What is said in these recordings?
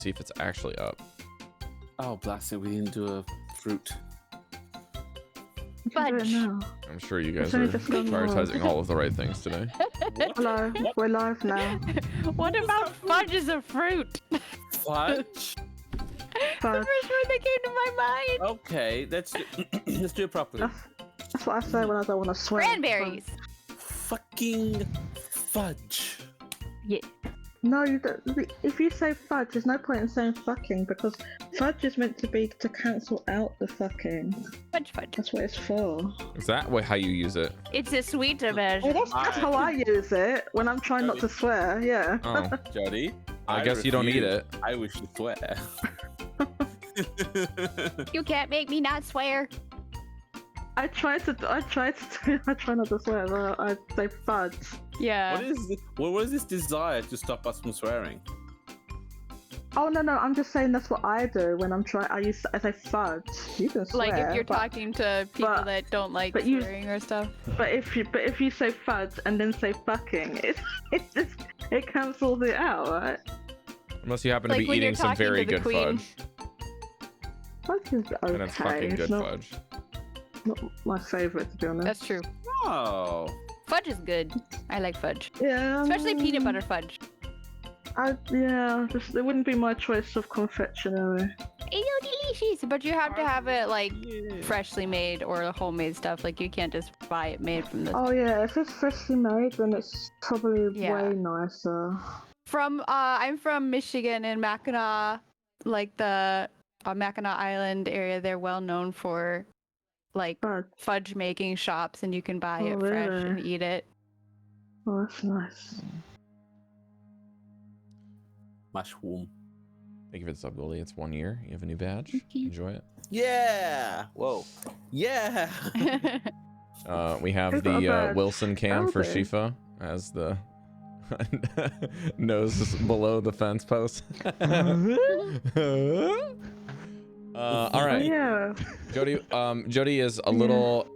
See if it's actually up. Oh, blast it! We didn't do a fruit. Fudge. I'm sure you guys It's are only just gone prioritizing all of the right things today. Hello, we're live now. What about fudge as a fruit? Fudge. The first word that came to my mind. Okay, let's do it properly. That's what I say when I don't want to swear. Cranberries. Fucking fudge. Yeah. No, you don't. If you say fudge, there's no point in saying fucking because fudge is meant to be to cancel out the fucking. Fudge. That's what it's for. Is that how you use it? It's a sweeter version. Well, that's how I use it when I'm trying not to swear. Yeah. Oh, Jodie, I guess you don't need refuse. it. I wish you swear. You can't make me not swear. I try not to swear. But I say fudge. Yeah. What is this desire to stop us from swearing? Oh no, I'm just saying that's what I do when I'm trying. I say fudge. You can swear. Like if you're talking to people that don't like swearing or stuff. But if you say fudge and then say fucking, it cancels it out, right? Unless you happen to Like be when you're eating some talking to very the good queen. fudge. Fudge is okay. And it's fucking good fudge. Not my favorite, to be honest. That's true. Oh. Fudge is good. I like fudge. Yeah. Especially peanut butter fudge. It wouldn't be my choice of confectionery. It's delicious. But you have to have it like freshly made or homemade stuff. Like you can't just buy it made from the. Oh yeah, if it's freshly made, then it's probably way nicer. I'm from Michigan and Mackinac, like the Mackinac Island area. They're well known for like fudge making shops, and you can buy it fresh and eat it. Oh, that's nice. Mushroom. Thank you for the sub, Goldy. It's 1 year. You have a new badge. Enjoy it. Yeah. Whoa. Yeah. We have the Wilson cam for Shifa as the nose below the fence post. All right. Yeah. Jodie is a little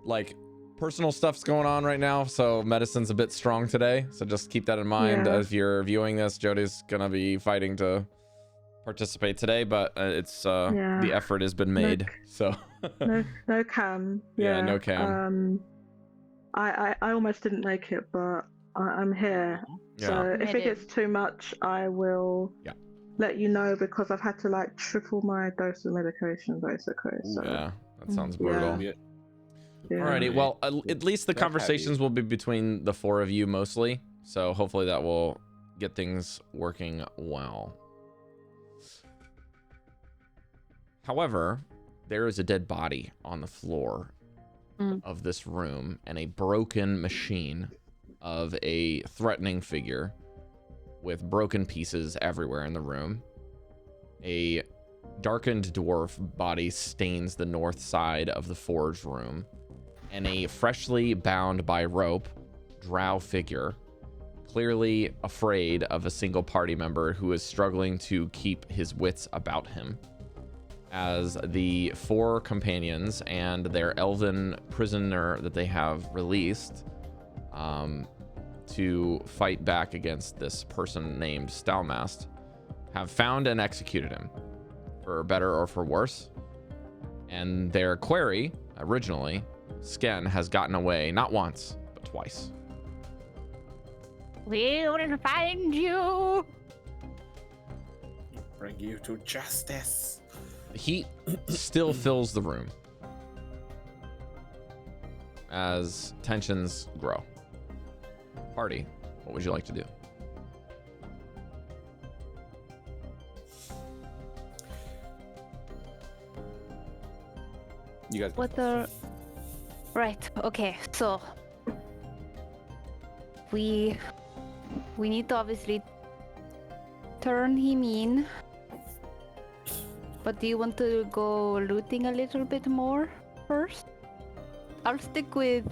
like personal stuff's going on right now, so medicine's a bit strong today. So just keep that in mind as you're viewing this. Jodie's gonna be fighting to participate today, but it's the effort has been made. So no cam. Yeah, no cam. I almost didn't make it, but I'm here. Yeah. So if it gets too much, I will let you know because I've had to like triple my dose of medication basically. So yeah, that sounds brutal. Yeah. Alrighty, well, at least the conversations will be between the four of you mostly, so hopefully that will get things working well. However, there is a dead body on the floor of this room and a broken machine of a threatening figure with broken pieces everywhere in the room. A darkened dwarf body stains the north side of the forge room, and a freshly bound by rope drow figure, clearly afraid of a single party member who is struggling to keep his wits about him, as the four companions and their elven prisoner that they have released to fight back against this person named Stalmast have found and executed him, for better or for worse. And their quarry, originally, Sken, has gotten away not once, but twice. We'll find you. Bring you to justice. The heat still fills the room as tensions grow. Party, what would you like to do? You guys. What the? Right. Okay. So we need to obviously turn him in. But do you want to go looting a little bit more first? I'll stick with.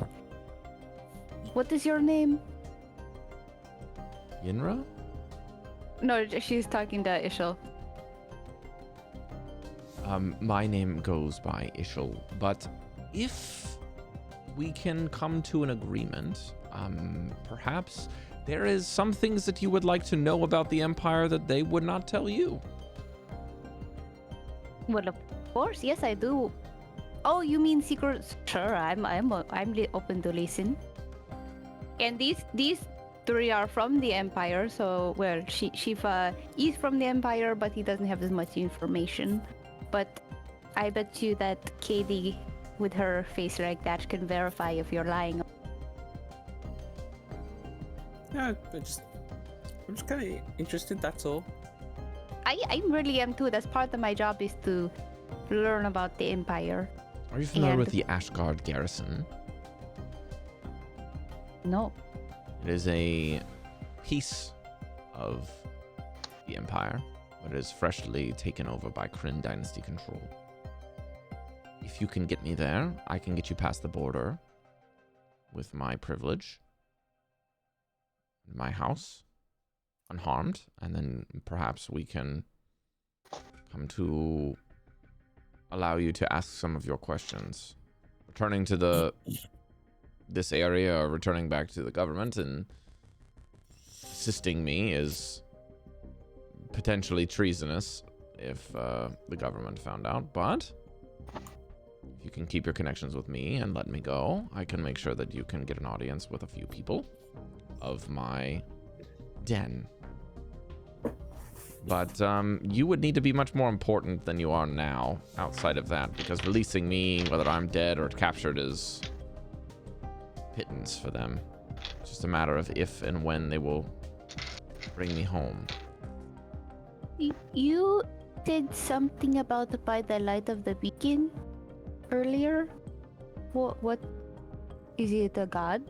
What is your name? Yinra? No, she's talking to Ishel. My name goes by Ishel, but if we can come to an agreement, perhaps there is some things that you would like to know about the Empire that they would not tell you. Well, of course, yes, I do. Oh, you mean secrets? Sure, I'm open to listen. And these three are from the Empire, so well, Shifa is from the Empire, but he doesn't have as much information. But I bet you that Caidi, with her face like that, can verify if you're lying. Yeah, I'm just kind of interested. That's all. I really am too. That's part of my job, is to learn about the Empire. Are you familiar with the Ashgard garrison? No. It is a piece of the Empire, but it is freshly taken over by Kryn Dynasty control. If you can get me there, I can get you past the border with my privilege, my house, unharmed, and then perhaps we can come to allow you to ask some of your questions. Returning to this area, or returning back to the government and assisting me is potentially treasonous if the government found out, but if you can keep your connections with me and let me go, I can make sure that you can get an audience with a few people of my den. But you would need to be much more important than you are now outside of that, because releasing me, whether I'm dead or captured, is pittance for them. It's just a matter of if and when they will bring me home. You said something about by the light of the beacon earlier. What is it, a god?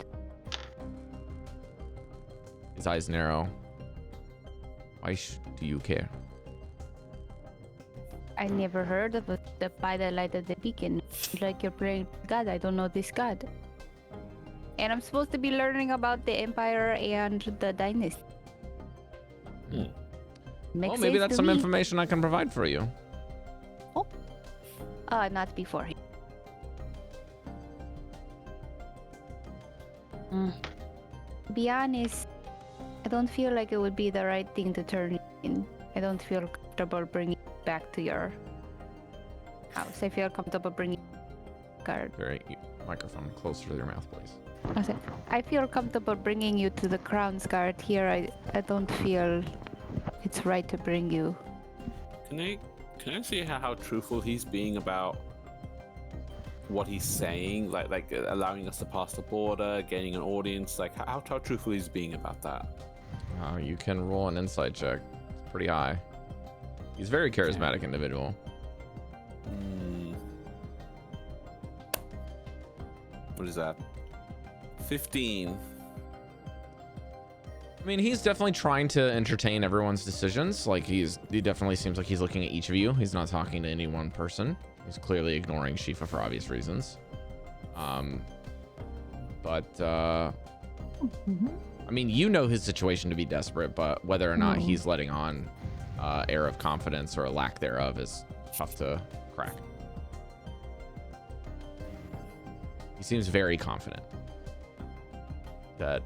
His eyes narrow. Why do you care? I never heard of the by the light of the beacon. Like you're praying to God. I don't know this god. And I'm supposed to be learning about the Empire and the Dynasty. Well, maybe that's some information I can provide for you. Oh. Not before him. To be honest, I don't feel like it would be the right thing to turn in. I don't feel comfortable bringing it back to your house. I feel comfortable bringing guard. Microphone closer to your mouth, please. I feel comfortable bringing you to the Crown's Guard here. I don't feel it's right to bring you. Can I see how truthful he's being about what he's saying? Like allowing us to pass the border, gaining an audience. Like how truthful he's being about that. You can roll an insight check. It's pretty high. He's a very charismatic individual. What is that? 15. I mean, he's definitely trying to entertain everyone's decisions. Like he definitely seems like he's looking at each of you. He's not talking to any one person. He's clearly ignoring Shifa for obvious reasons. I mean, you know his situation to be desperate, but whether or not he's letting on air of confidence or a lack thereof is tough to crack. He seems very confident that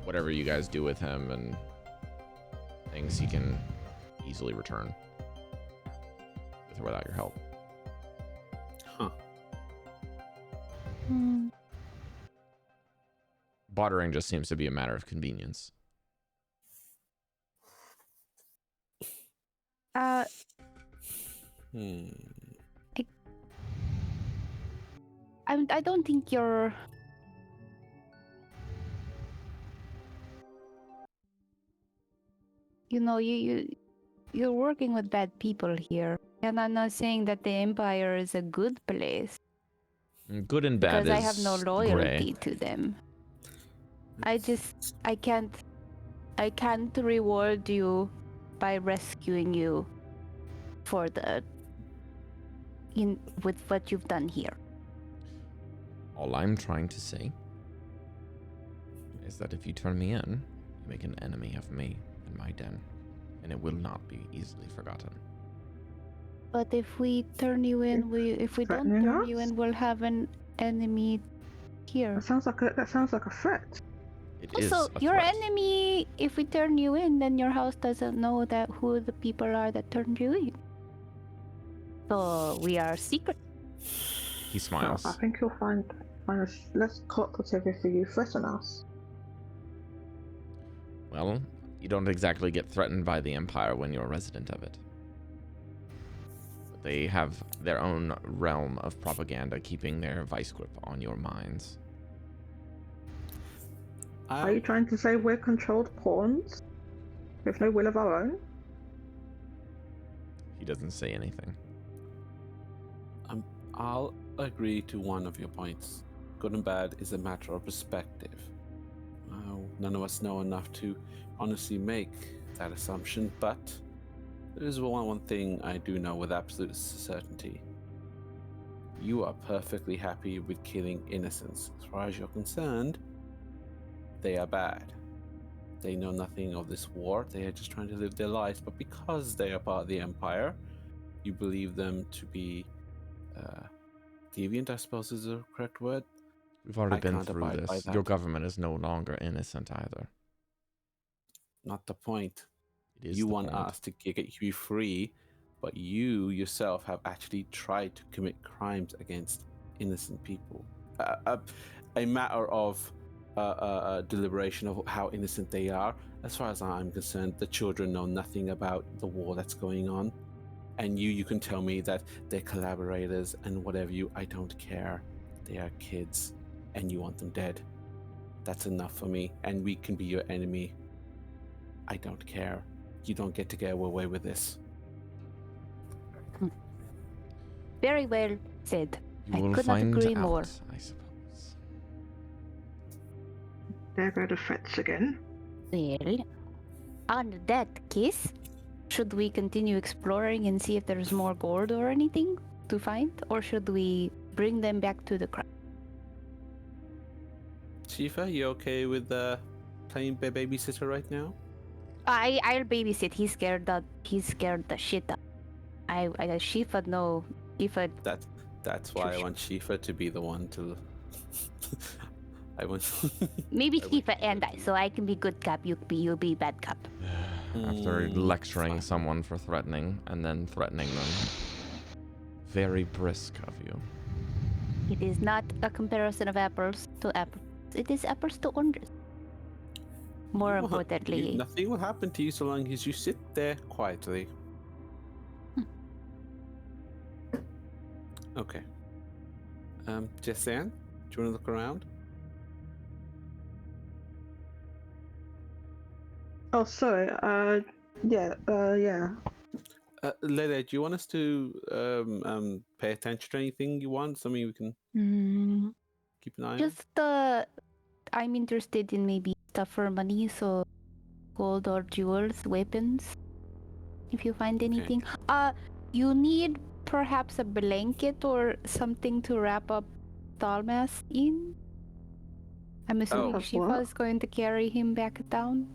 whatever you guys do with him and things, he can easily return with or without your help. Huh. Bartering just seems to be a matter of convenience. I don't think you're... You know, you're working with bad people here. And I'm not saying that the Empire is a good place. Good and bad because is I have no loyalty gray. to them. I can't reward you by rescuing you for with what you've done here. All I'm trying to say is that if you turn me in, you make an enemy of me in my den, and it will not be easily forgotten. But if we turn you in, if we don't turn you in, we'll have an enemy here. That sounds like a threat. It is Also, a your threat. enemy, if we turn you in, then your house doesn't know that who the people are that turned you in. So we are secret. He smiles. I think you'll find us less cooperative if you threaten us. Well, you don't exactly get threatened by the Empire when you're a resident of it. But they have their own realm of propaganda keeping their vice grip on your minds. Are you trying to say we're controlled pawns? With no will of our own? He doesn't say anything. I'll agree to one of your points. Good and bad is a matter of perspective. None of us know enough to honestly make that assumption, but there is one thing I do know with absolute certainty. You are perfectly happy with killing innocents. As far as you're concerned, they are bad. They know nothing of this war. They are just trying to live their lives, but because they are part of the Empire, you believe them to be deviant, I suppose is the correct word. We've already I been can't through abide by this. that. Your government is no longer innocent either. Not the point. It is You the want point. us to get you free, but you yourself have actually tried to commit crimes against innocent people. A matter of deliberation of how innocent they are. As far as I'm concerned, the children know nothing about the war that's going on. And you can tell me that they're collaborators and whatever I don't care. They are kids, and you want them dead. That's enough for me, and we can be your enemy. I don't care. You don't get to get away with this. Very well said. You I will could not find agree out, more. I suppose. There go the threats again. Well, on that case, should we continue exploring and see if there's more gold or anything to find? Or should we bring them back to the crowd? Shifa, you okay with playing babysitter right now? I'll babysit. He's scared the shit out. Shifa no. Shifa. That's why I want Shifa to be the one to. I want. Maybe Shifa and I, so I can be good cop. You'll be bad cop. After lecturing fine. someone for threatening and then threatening them. Very brisk of you. It is not a comparison of apples to apples. It is apples to oranges. More importantly, nothing will happen to you so long as you sit there quietly. Okay. Jesliann, do you want to look around? Oh, sorry. Yeah. Layla, do you want us to pay attention to anything you want? Something we can keep an eye on? just I'm interested in maybe stuff for money, so gold or jewels, weapons. If you find anything, you need perhaps a blanket or something to wrap up Thalmas in. I'm assuming Shifa is going to carry him back down.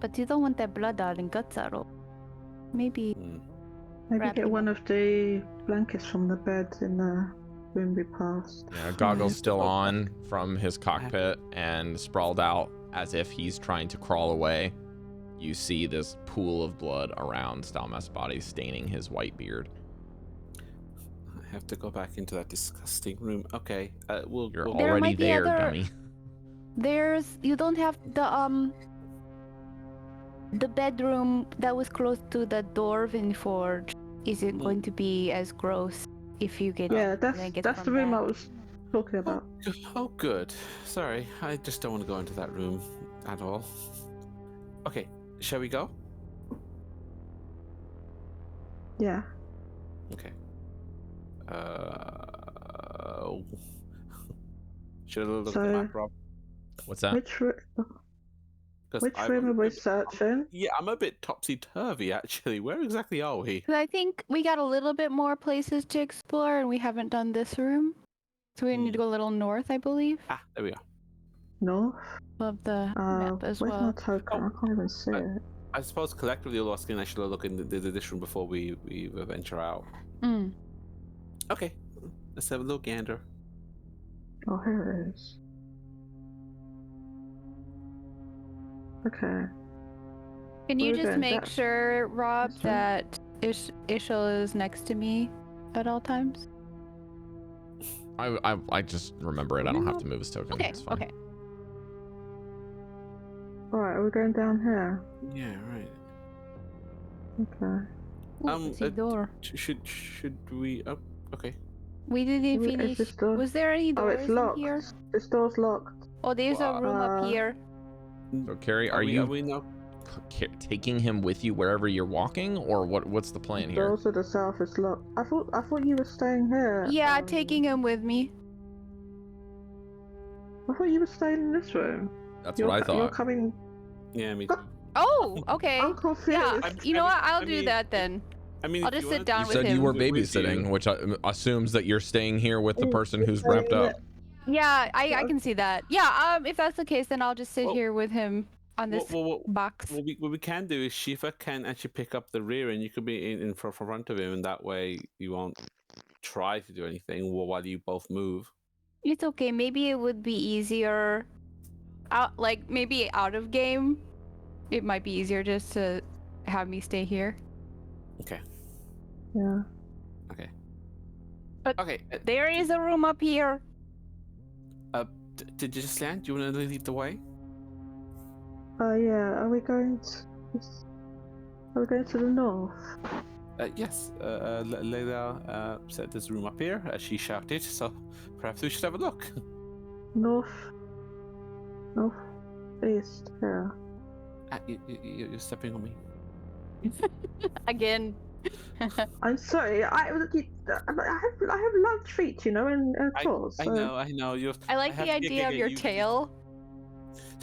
But you don't want that blood out and guts out. Maybe. Maybe get one of the blankets from the bed in the room we passed. Yeah, goggles still on from his cockpit and sprawled out as if he's trying to crawl away. You see this pool of blood around Stalmas' body staining his white beard. I have to go back into that disgusting room. Okay, You're already there, dummy. You don't have the bedroom that was close to the Dwarven Forge isn't going to be as gross if you get that's the room I was talking about. Oh, good. Sorry, I just don't want to go into that room at all. Okay, shall we go? Yeah. Okay. Should have looked at the map, Rob. What's that? Which room are we searching? Yeah, I'm a bit topsy-turvy, actually. Where exactly are we? I think we got a little bit more places to explore, and we haven't done this room. So we need to go a little north, I believe. There we are. North? Of the map as where's well. my token? I can't even see it. I suppose collectively all of us can actually look in this room before we venture out. Okay, let's have a little gander. Oh, here it is. Okay. Can you We're just good. make sure, Rob, that's right. that Ishel is next to me at all times? I just remember it. I don't have to move his token. Okay, It's fine. okay. Alright, we're going down here. Yeah, right. Okay. Ooh, the door. Should we? Oh, okay. We didn't Is finish. this door? Was there any Oh, doors it's in locked. here? This door's locked. Oh, there's a room up here. So, Cari, are we you now? taking him with you wherever you're walking, or what's the plan here? Doors to the south is locked. I thought you were staying here. Yeah, taking him with me. I thought you were staying in this room. That's what I thought. You're coming. Yeah, me. Oh, okay. I'm confused. Yeah, you know what? I'll do mean- that then. I mean, I'll if just you sit wanted- down You with said him. you were with you. babysitting, which assumes that you're staying here with the person who's wrapped up. Yeah, I can see that. Yeah, if that's the case, then I'll just sit Well- here with him on this box. What we can do is Shiva can actually pick up the rear, and you could be in front of him, and that way you won't try to do anything while you both move. It's okay. Maybe it would be easier, maybe out of game. It might be easier just to have me stay here. Okay. Yeah. Okay. But okay. There is a room up here. Did Jesliann, do you want to lead the way? Yeah. Are we going to the north? Yes. Layla said there's a room up here, as she shouted. So perhaps we should have a look. North east. Yeah. You're stepping on me. Again. I'm sorry. I have lunch feet, you know, and claws. I know. I like the idea of your tail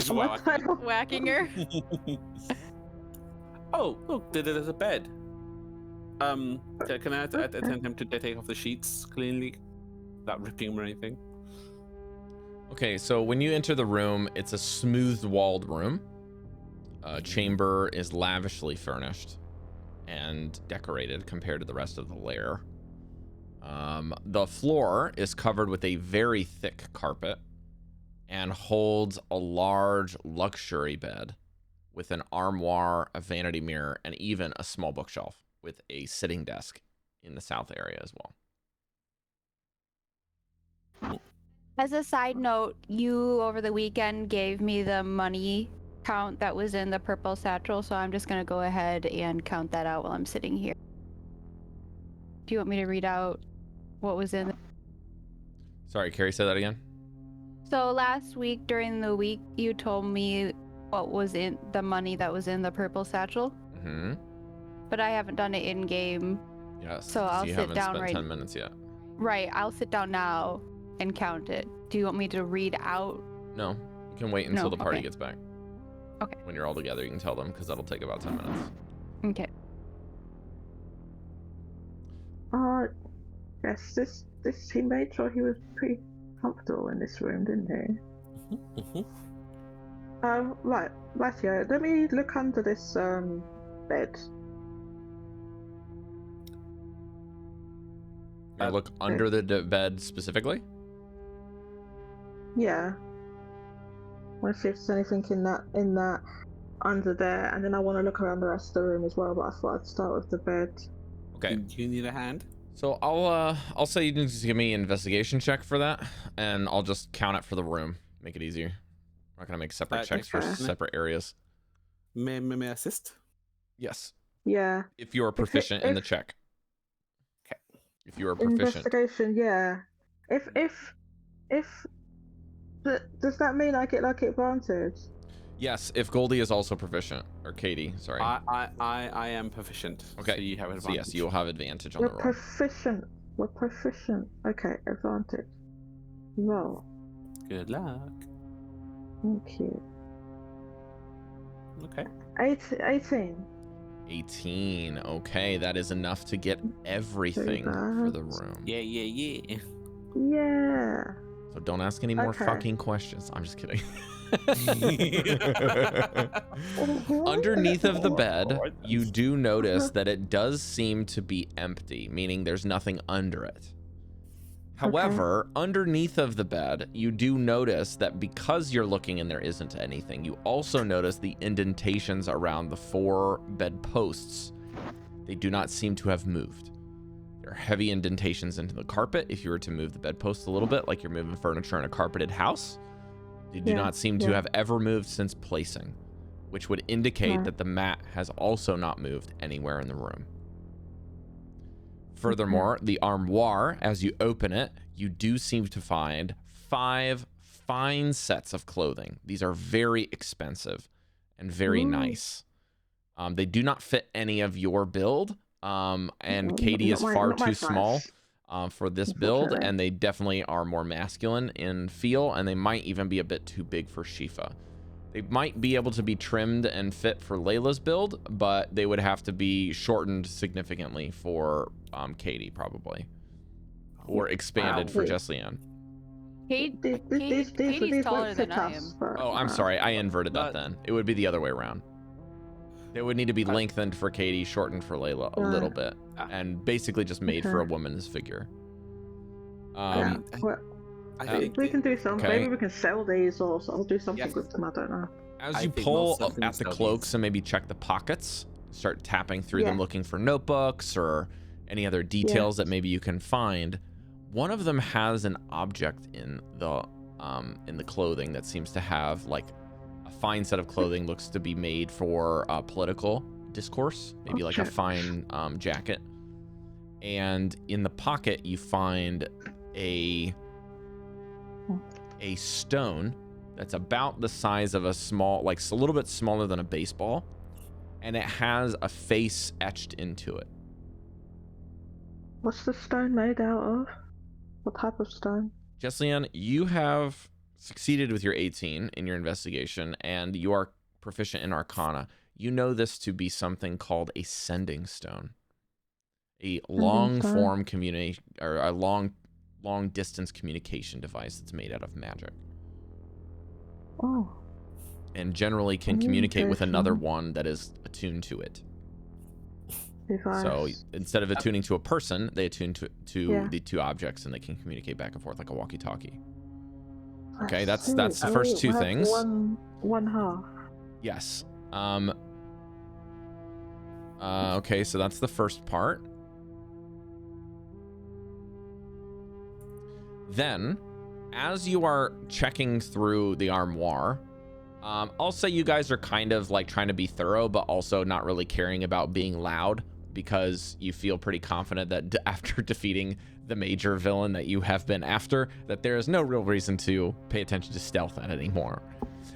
Wow, whacking her. Oh, look, there's a bed. Can I attempt him to take off the sheets cleanly, without ripping them or anything? Okay, so when you enter the room, it's a smooth-walled room. Chamber is lavishly furnished and decorated compared to the rest of the lair. The floor is covered with a very thick carpet and holds a large luxury bed with an armoire, a vanity mirror, and even a small bookshelf with a sitting desk in the south area as well. As a side note, you over the weekend gave me the money count that was in the purple satchel, so I'm just going to go ahead and count that out while I'm sitting here. Do you want me to read out what was in? Sorry, Cari, say that again. So last week, during the week, you told me what was in the money that was in the purple satchel. Mm-hmm. But I haven't done it in game. Yes. So I'll you sit haven't down spent right. 10 minutes yet. Right, I'll sit down now and count it. Do you want me to read out? No, you can wait until No, the party okay. gets back. Okay. When you're all together, you can tell them because that'll take about 10 minutes. Okay. Yes. He made sure he was pretty comfortable in this room, didn't he? Right, Matthew, let me look under this bed. You look under the bed specifically? Yeah. Want to see if there's anything in that under there, and then I want to look around the rest of the room as well. But I thought I'd start with the bed. Okay. Do you need a hand? So I'll say you can just give me an investigation check for that, and I'll just count it for the room. Make it easier. I'm not gonna make separate checks for okay. separate areas. May I assist? Yes. Yeah. If you are proficient in the check. Okay. If you are proficient. Investigation, yeah. Does that mean I get like advantage? Yes, if Goldy is also proficient, or Caidi, sorry. I am proficient. Okay. So you have advantage. So yes, you'll have advantage on We're the roll. proficient. We're proficient. Okay, advantage. Roll. Good luck. Thank you. Okay. 18. 18. Okay, that is enough to get everything for the room. Yeah. Yeah. So don't ask any more Okay. fucking questions. I'm just kidding. Underneath of the bed, you do notice that it does seem to be empty, meaning there's nothing under it. However, underneath of the bed, you do notice that because you're looking and there isn't anything, you also notice the indentations around the 4 bed posts. They do not seem to have moved. There are heavy indentations into the carpet. If you were to move the bedpost a little bit, like you're moving furniture in a carpeted house, they do not seem to have ever moved since placing, which would indicate that the mat has also not moved anywhere in the room. Furthermore, the armoire, as you open it, you do seem to find 5 fine sets of clothing. These are very expensive and very nice. They do not fit any of your build, and Caidi is far too small for this build, and they definitely are more masculine in feel, and they might even be a bit too big for Shifa. They might be able to be trimmed and fit for Layla's build, but they would have to be shortened significantly for Caidi, probably. Or expanded for Jesliann. Caidi's taller than I am. Oh, I'm sorry. I inverted that then. It would be the other way around. They would need to be lengthened for Caidi, shortened for Layla a little bit, and basically just made for a woman's figure. I think we can do something. Maybe we can sell these or do something with them. I don't know. As you pull at the cloaks and maybe check the pockets, start tapping through them looking for notebooks or any other details that maybe you can find. One of them has an object in the clothing that seems to have like a fine set of clothing, looks to be made for political discourse, maybe like a fine jacket. And in the pocket you find a stone that's about the size of a small, like a little bit smaller than a baseball, and it has a face etched into it. What's the stone made out of? What type of stone? Jesliann, you have succeeded with your 18 in your investigation, and you are proficient in Arcana. You know this to be something called a sending stone, a long form communication, or a long distance communication device that's made out of magic. And generally can communicate with another one that is attuned to it. So instead of attuning to a person, they attune to the 2 objects, and they can communicate back and forth like a walkie-talkie. Okay, that's the first 2 things. One half. Yes. Okay, so that's the first part. Then, as you are checking through the armoire, I'll say you guys are kind of like trying to be thorough, but also not really caring about being loud, because you feel pretty confident that after defeating the major villain that you have been after, that there is no real reason to pay attention to stealth anymore.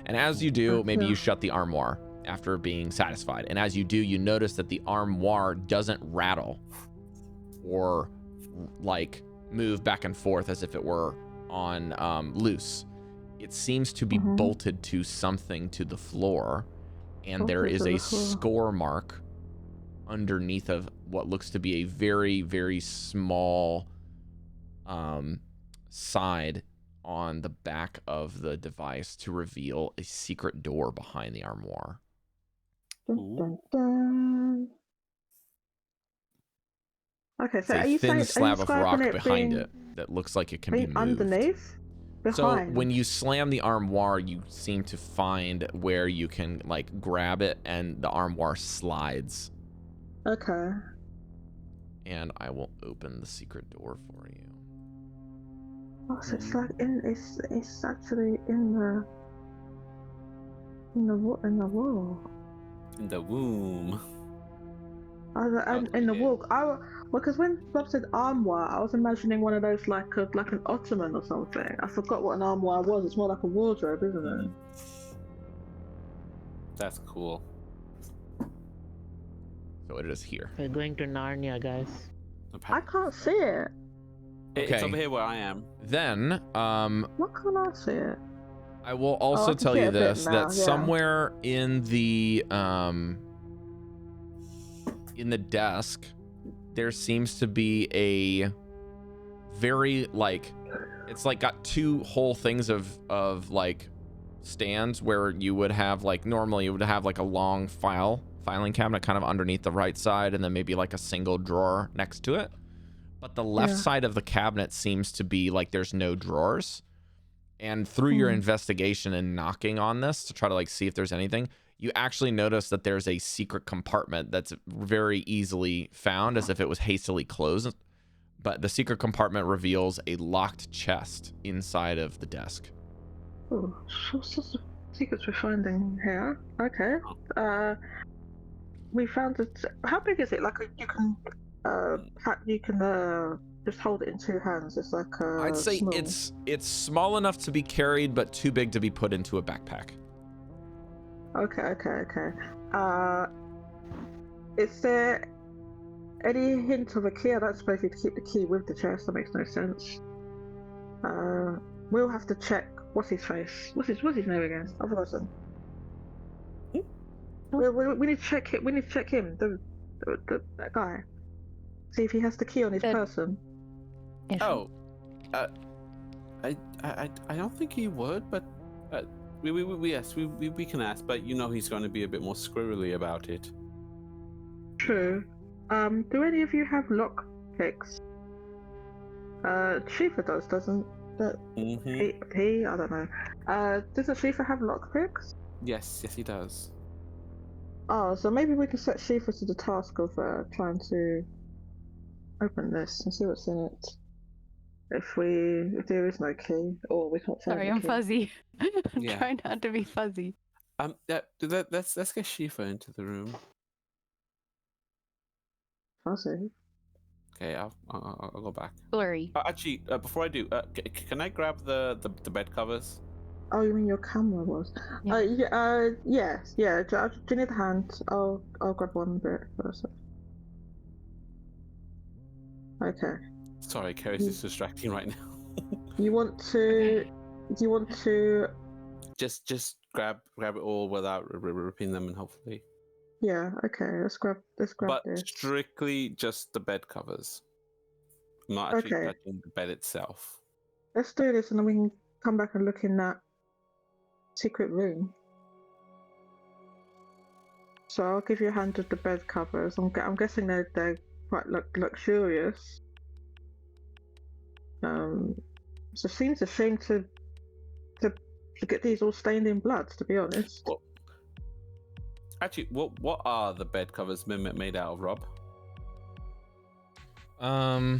And as you do, maybe you shut the armoire after being satisfied. And as you do, you notice that the armoire doesn't rattle or like move back and forth as if it were on loose. It seems to be bolted to something to the floor, and there is a score mark underneath of what looks to be a very, very small side on the back of the device to reveal a secret door behind the armoire. Dun, dun. Okay, so it's a thin slab of rock behind it that looks like it can be moved. Underneath? Behind. So when you slam the armoire, you seem to find where you can like grab it, and the armoire slides. Okay. And I will open the secret door for you. Oh, so it's like it's actually in the wall. In the womb. In the wall. Because when Bob said armoire, I was imagining one of those like an ottoman or something. I forgot what an armoire was. It's more like a wardrobe, isn't it? That's cool. So it is here. We're going to Narnia, guys. I can't see it. It's over here where I am. Then, what can I see it? I will also tell you this, that somewhere in the desk, there seems to be a very like, it's like got 2 whole things of like stands where you would have like, normally you would have like a long filing cabinet kind of underneath the right side, and then maybe like a single drawer next to it. but the left side of the cabinet seems to be like there's no drawers. And through your investigation and knocking on this to try to like see if there's anything, you actually notice that there's a secret compartment that's very easily found, as if it was hastily closed. But the secret compartment reveals a locked chest inside of the desk. Oh, what sorts of secrets we're finding here? Okay. We found it. How big is it? Like you can just hold it in two hands. It's like I'd say small. it's small enough to be carried, but too big to be put into a backpack. Okay. Is there any hint of a key? I don't suppose you'd keep the key with the chest. That makes no sense. We'll have to check. What's his face? What's his name again? I've forgotten. We need to check him. We need to check him. That guy. See if he has the key on his person. Oh, I don't think he would, but we can ask. But you know he's going to be a bit more squirrely about it. True. Do any of you have lock picks? Shifa does, doesn't that? He? I don't know. Doesn't Shifa have lock picks? Yes, he does. Oh, so maybe we can set Shifa to the task of trying to open this and see what's in it. If there is no key, or we can't find. Sorry, I'm fuzzy. I'm Yeah. trying not to be fuzzy. Let's get Shifa into the room. Fuzzy. Okay, I'll go back. Blurry. Actually, before I do, can I grab the bed covers? Oh, you mean your camera was? Yeah. Yes. Do you need a hand? I'll grab one bit first. Okay. Sorry, Cari's is distracting right now. You want to? Just grab it all without ripping them, and hopefully. Yeah. Okay. Let's grab But this. strictly just the bed covers. I'm not actually touching the bed itself. Let's do this, and then we can come back and look in that secret room. So I'll give you a hand with the bed covers. I'm guessing they're quite luxurious. So it seems a shame to get these all stained in blood, to be honest. Well, actually, what are the bed covers made out of, Rob? I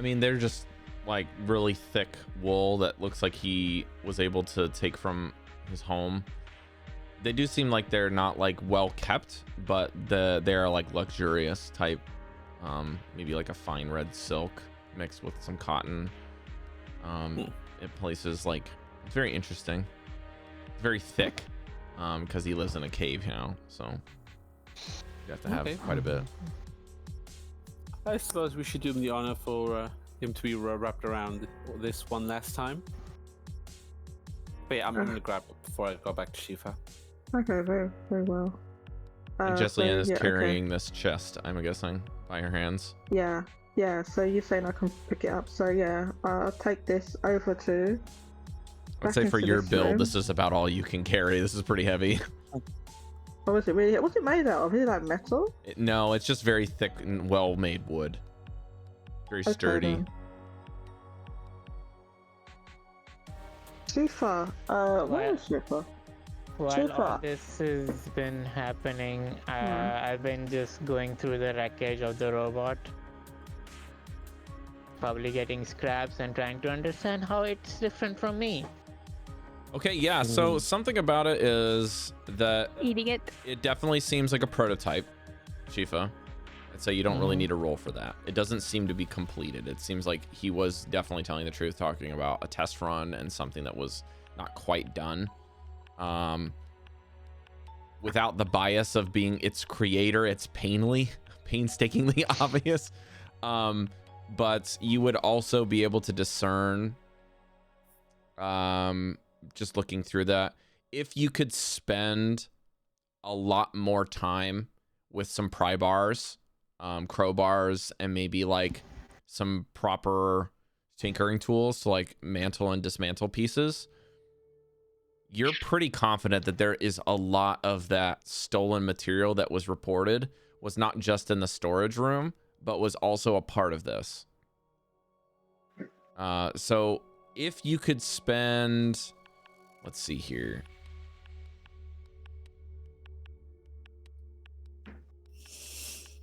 mean, they're just like really thick wool that looks like he was able to take from his home. They do seem like they're not like well kept, but they're like luxurious type. Maybe like a fine red silk mixed with some cotton. It places like, it's very interesting. It's very thick, because he lives in a cave, you know, so you have to have quite a bit. I suppose we should do him the honor for him to be wrapped around this one last time. But yeah, I'm going to grab it before I go back to Shifa. Okay, very, very well. And Jesliann is carrying this chest, I'm guessing, by her hands. Yeah. So you're saying I can pick it up? So yeah, I'll take this over to. I'd say for your build, this is about all you can carry. This is pretty heavy. What was it really? What's it made out of? Is it like metal? No, it's just very thick and well-made wood. Very sturdy. Shifa, where is Shifa? While all this has been happening, I've been just going through the wreckage of the robot. Probably getting scraps and trying to understand how it's different from me. Okay, yeah, so something about it is that Eating it. it definitely seems like a prototype, Shifa. I'd say you don't really need a roll for that. It doesn't seem to be completed. It seems like he was definitely telling the truth, talking about a test run and something that was not quite done. Without the bias of being its creator, it's painstakingly obvious. But you would also be able to discern, just looking through that, if you could spend a lot more time with some pry bars, crowbars, and maybe like some proper tinkering tools to like mantle and dismantle pieces, you're pretty confident that there is a lot of that stolen material that was reported was not just in the storage room, but was also a part of this. So if you could spend, let's see here.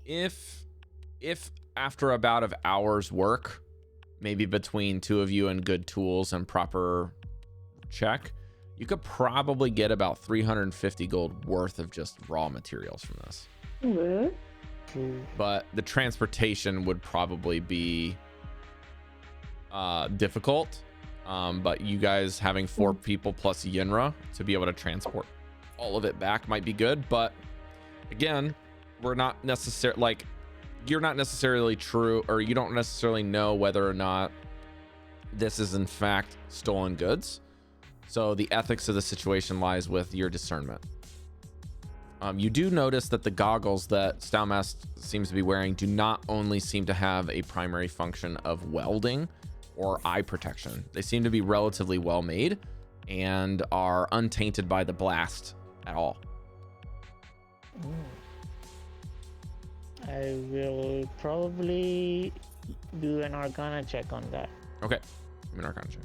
If after a bout of hours work, maybe between two of you and good tools and proper check, you could probably get about 350 gold worth of just raw materials from this. But the transportation would probably be difficult. But you guys having 4 people plus Yinra to be able to transport all of it back might be good. But again, we're not necessarily like, you're not necessarily true, or you don't necessarily know whether or not this is in fact stolen goods. So the ethics of the situation lies with your discernment. You do notice that the goggles that Stoutmouth seems to be wearing do not only seem to have a primary function of welding or eye protection. They seem to be relatively well made and are untainted by the blast at all. I will probably do an Arcana check on that. Okay, give me an Arcana check.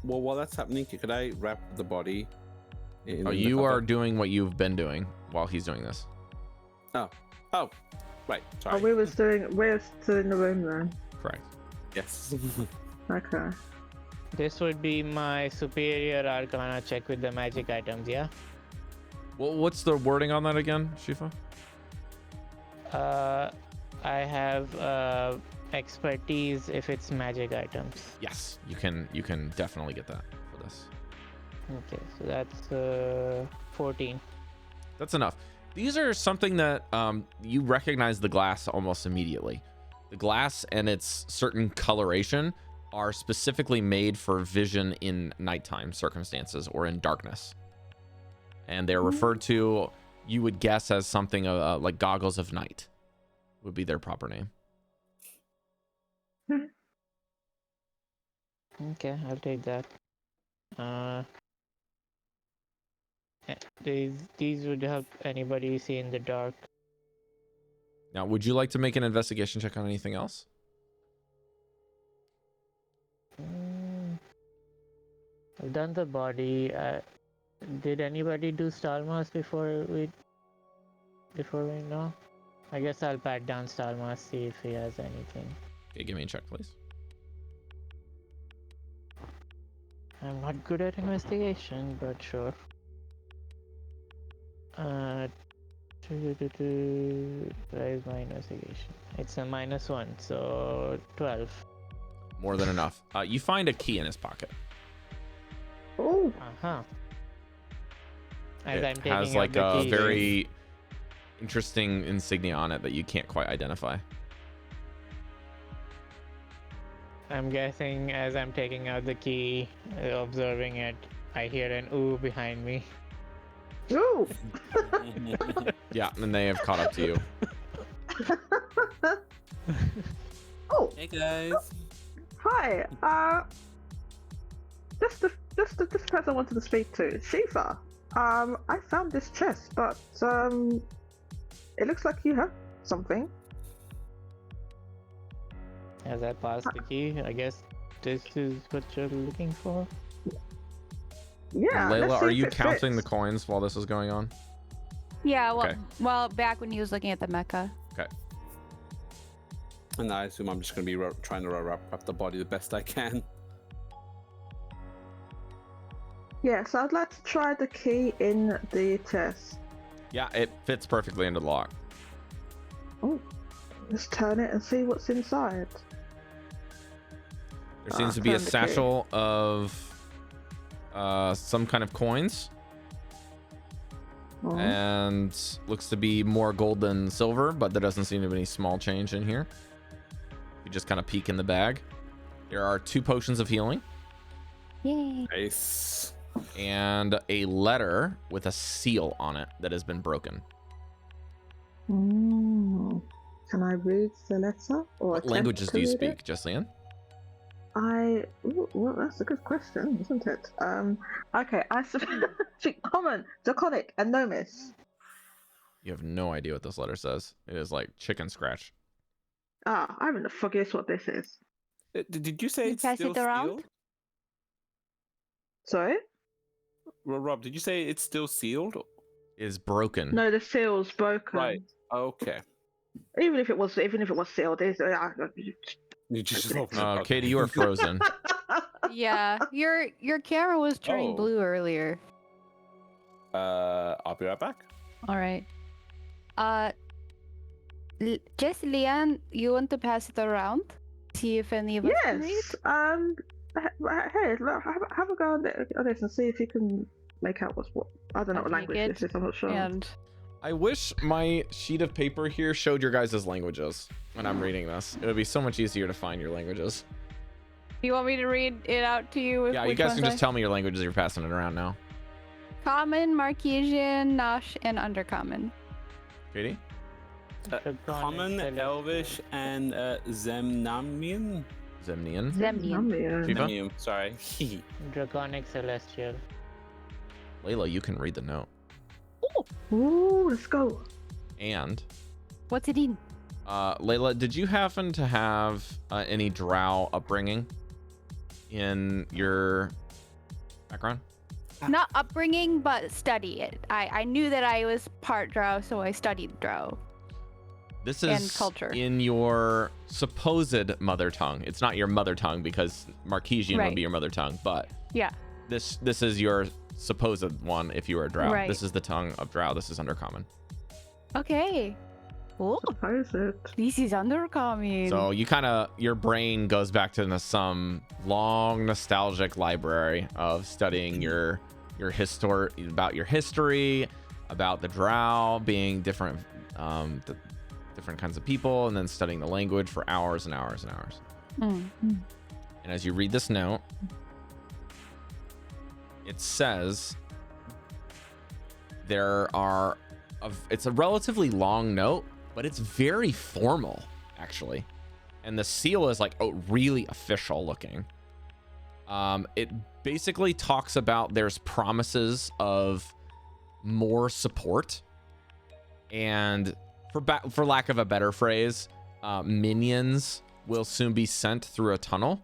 Well, while that's happening, could I wrap the body? You are doing what you've been doing while he's doing this. Oh, right. Sorry. We're still in the room then. Correct. Yes. Okay. This would be my superior Arcana check with the magic items, yeah? Well, what's the wording on that again, Shifa? I have expertise if it's magic items. Yes, you can definitely get that for this. Okay, so that's 14. That's enough. These are something that you recognize the glass almost immediately. The glass and its certain coloration are specifically made for vision in nighttime circumstances or in darkness. And they're referred to, you would guess, as something like goggles of night would be their proper name. Okay, I'll take that. These would help anybody see in the dark. Now, would you like to make an investigation check on anything else? I've done the body. Did anybody do Stalmas before we know? I guess I'll pat down Stalmas, see if he has anything. Okay, give me a check, please. I'm not good at investigation, but sure. Where is my investigation? It's a -1, so 12. More than enough. You find a key in his pocket. Oh. As It has like a very interesting insignia on it that you can't quite identify. I'm guessing as I'm taking out the key, observing it, I hear an ooh behind me. Ooh. Yeah, and they have caught up to you. Oh. Hey guys. Hi. This person I wanted to speak to, Shifa. I found this chest, but it looks like you have something. As I pass the key, I guess this is what you're looking for. Yeah. Layla, are you counting the coins while this is going on? Yeah, well, Okay. well, back when he was looking at the mecha. Okay. And I assume I'm just going to be trying to wrap the body the best I can. Yeah, so I'd like to try the key in the chest. Yeah, it fits perfectly into the lock. Oh, let's turn it and see what's inside. There seems to be a turn the key. satchel of some kind of coins. Oh. And looks to be more gold than silver, but there doesn't seem to be any small change in here. You just kind of peek in the bag. There are 2 potions of healing. Yay. Nice. And a letter with a seal on it that has been broken. Can I read the letter? Or What languages do you attempt to read speak, Jesliann? Well, that's a good question, isn't it? Okay, I speak Common, Draconic, and Nomis. You have no idea what this letter says. It is like chicken scratch. Ah, I haven't the foggiest what this is. Did you say You it's pass still it around? sealed? Sorry? Well, Rob, did you say it's still sealed? Is broken. No, the seal's broken. Right. Okay. Even if it was sealed, it's You just Open it. open it. Kaidi, you are frozen. Yeah, your camera was turning Oh. blue earlier. I'll be right back. All right. Jesliann, you want to pass it around? See if any of us can read? Yes. Hey, look, have a go at this and see if you can make out what's what. I don't know what I'll take language it, this is. I'm not sure. And I wish my sheet of paper here showed your guys' languages when I'm reading this. It would be so much easier to find your languages. you want me to read it out to you? Yeah, you guys can just tell me your languages. You're passing it around now. Common, Marquesian, Nash, and Undercommon. Kaidi? Common, Elvish, and Zemnamian. Zemnian. Zemnian. Shiva? Zemnian, sorry. Draconic Celestial. Layla, you can read the note. Ooh, let's go. And What's it in? Layla, did you happen to have any drow upbringing in your background? Not upbringing, but study it. I knew that I was part drow, so I studied drow. This And is culture. in your supposed mother tongue. It's not your mother tongue because Marquesian would Right. be your mother tongue, but Yeah. this is your supposed one if you were a drow. Right. This is the tongue of drow. This is undercommon. Okay. Oh, How is it? this is Undercommon. So you your brain goes back to some long nostalgic library of studying your history, about your history, about the drow being different different kinds of people, and then studying the language for hours and hours and hours. And as you read this note, it says it's a relatively long note, but it's very formal, actually. And the seal is like really official looking. It basically talks about there's promises of more support, and for lack of a better phrase, minions will soon be sent through a tunnel,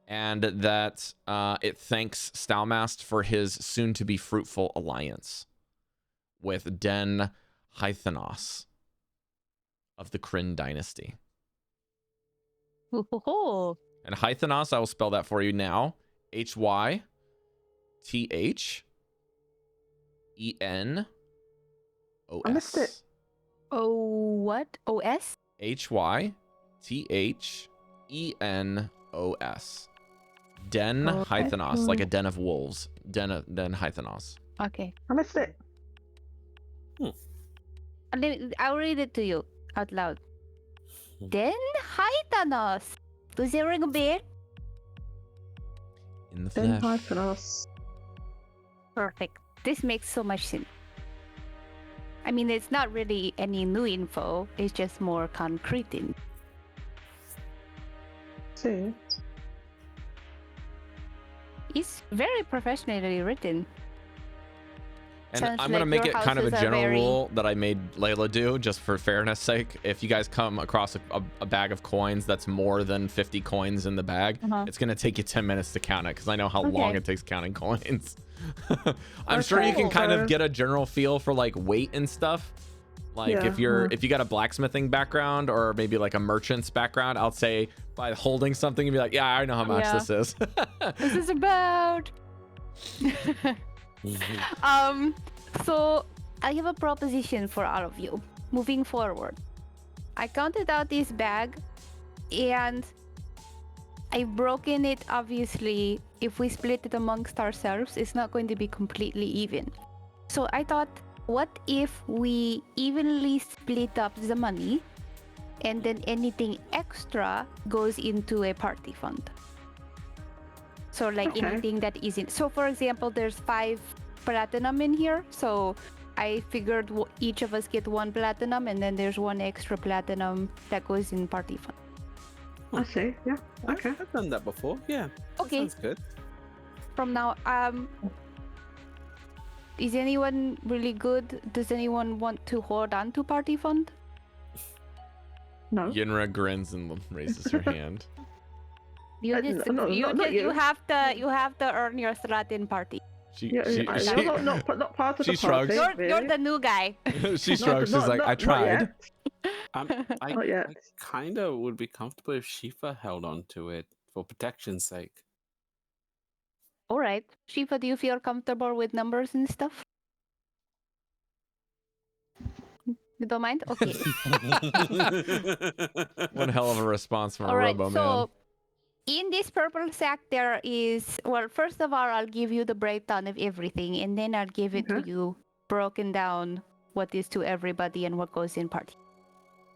and that it thanks Stalmast for his soon-to-be fruitful alliance with Den Hythanos of the Kryn dynasty. And Hythanos, I will spell that for you now. Hythenos. I missed it. Oh, what? OS? Hythenos. Den Hythanos, like a den of wolves. Den Hythanos. Okay. I missed it. I'll read it to you out loud. Den Hythanos. Does it ring a bell? In the Then flesh. Hyphanos. Perfect. This makes so much sense. I mean, it's not really any new info. It's just more concrete info. See. It's very professionally written. And Sounds I'm going to like make your it kind of a houses are general very- rule that I made Layla do, just for fairness sake. If you guys come across a bag of coins that's more than 50 coins in the bag, it's going to take you 10 minutes to count it, because I know how long Okay. it takes counting coins. I'm sure you can kind of get a general feel for like weight and stuff. Like Yeah, if you got a blacksmithing background or maybe like a merchant's background, I'll say by holding something and be like, yeah, I know how much Yeah. this is. This is about. So I have a proposition for all of you moving forward. I counted out this bag and I've broken it. Obviously, if we split it amongst ourselves, it's not going to be completely even. So I thought, what if we evenly split up the money and then anything extra goes into a party fund? So like Okay. anything that isn't. So for example, there's 5 platinum in here. So I figured each of us get 1 platinum, and then there's 1 extra platinum that goes in party fund. I see. Yeah. Okay. I've done that before. Yeah. That Okay. sounds good. From now, is anyone really good? Does anyone want to hold on to party fund? No. Yinra grins and raises her hand. You just, not you you. have to earn your slot in party. You're not part of she the shrugs. party. You're the new guy. She shrugs. She's like, I tried. I kind of would be comfortable if Shifa held on to it for protection's sake. All right, Shifa, do you feel comfortable with numbers and stuff? You don't mind? Okay. One hell of a response from a All right, robo so man. in this purple sack, there is, well, first of all, I'll give you the breakdown of everything, and then I'll give it to you broken down what is to everybody and what goes in party.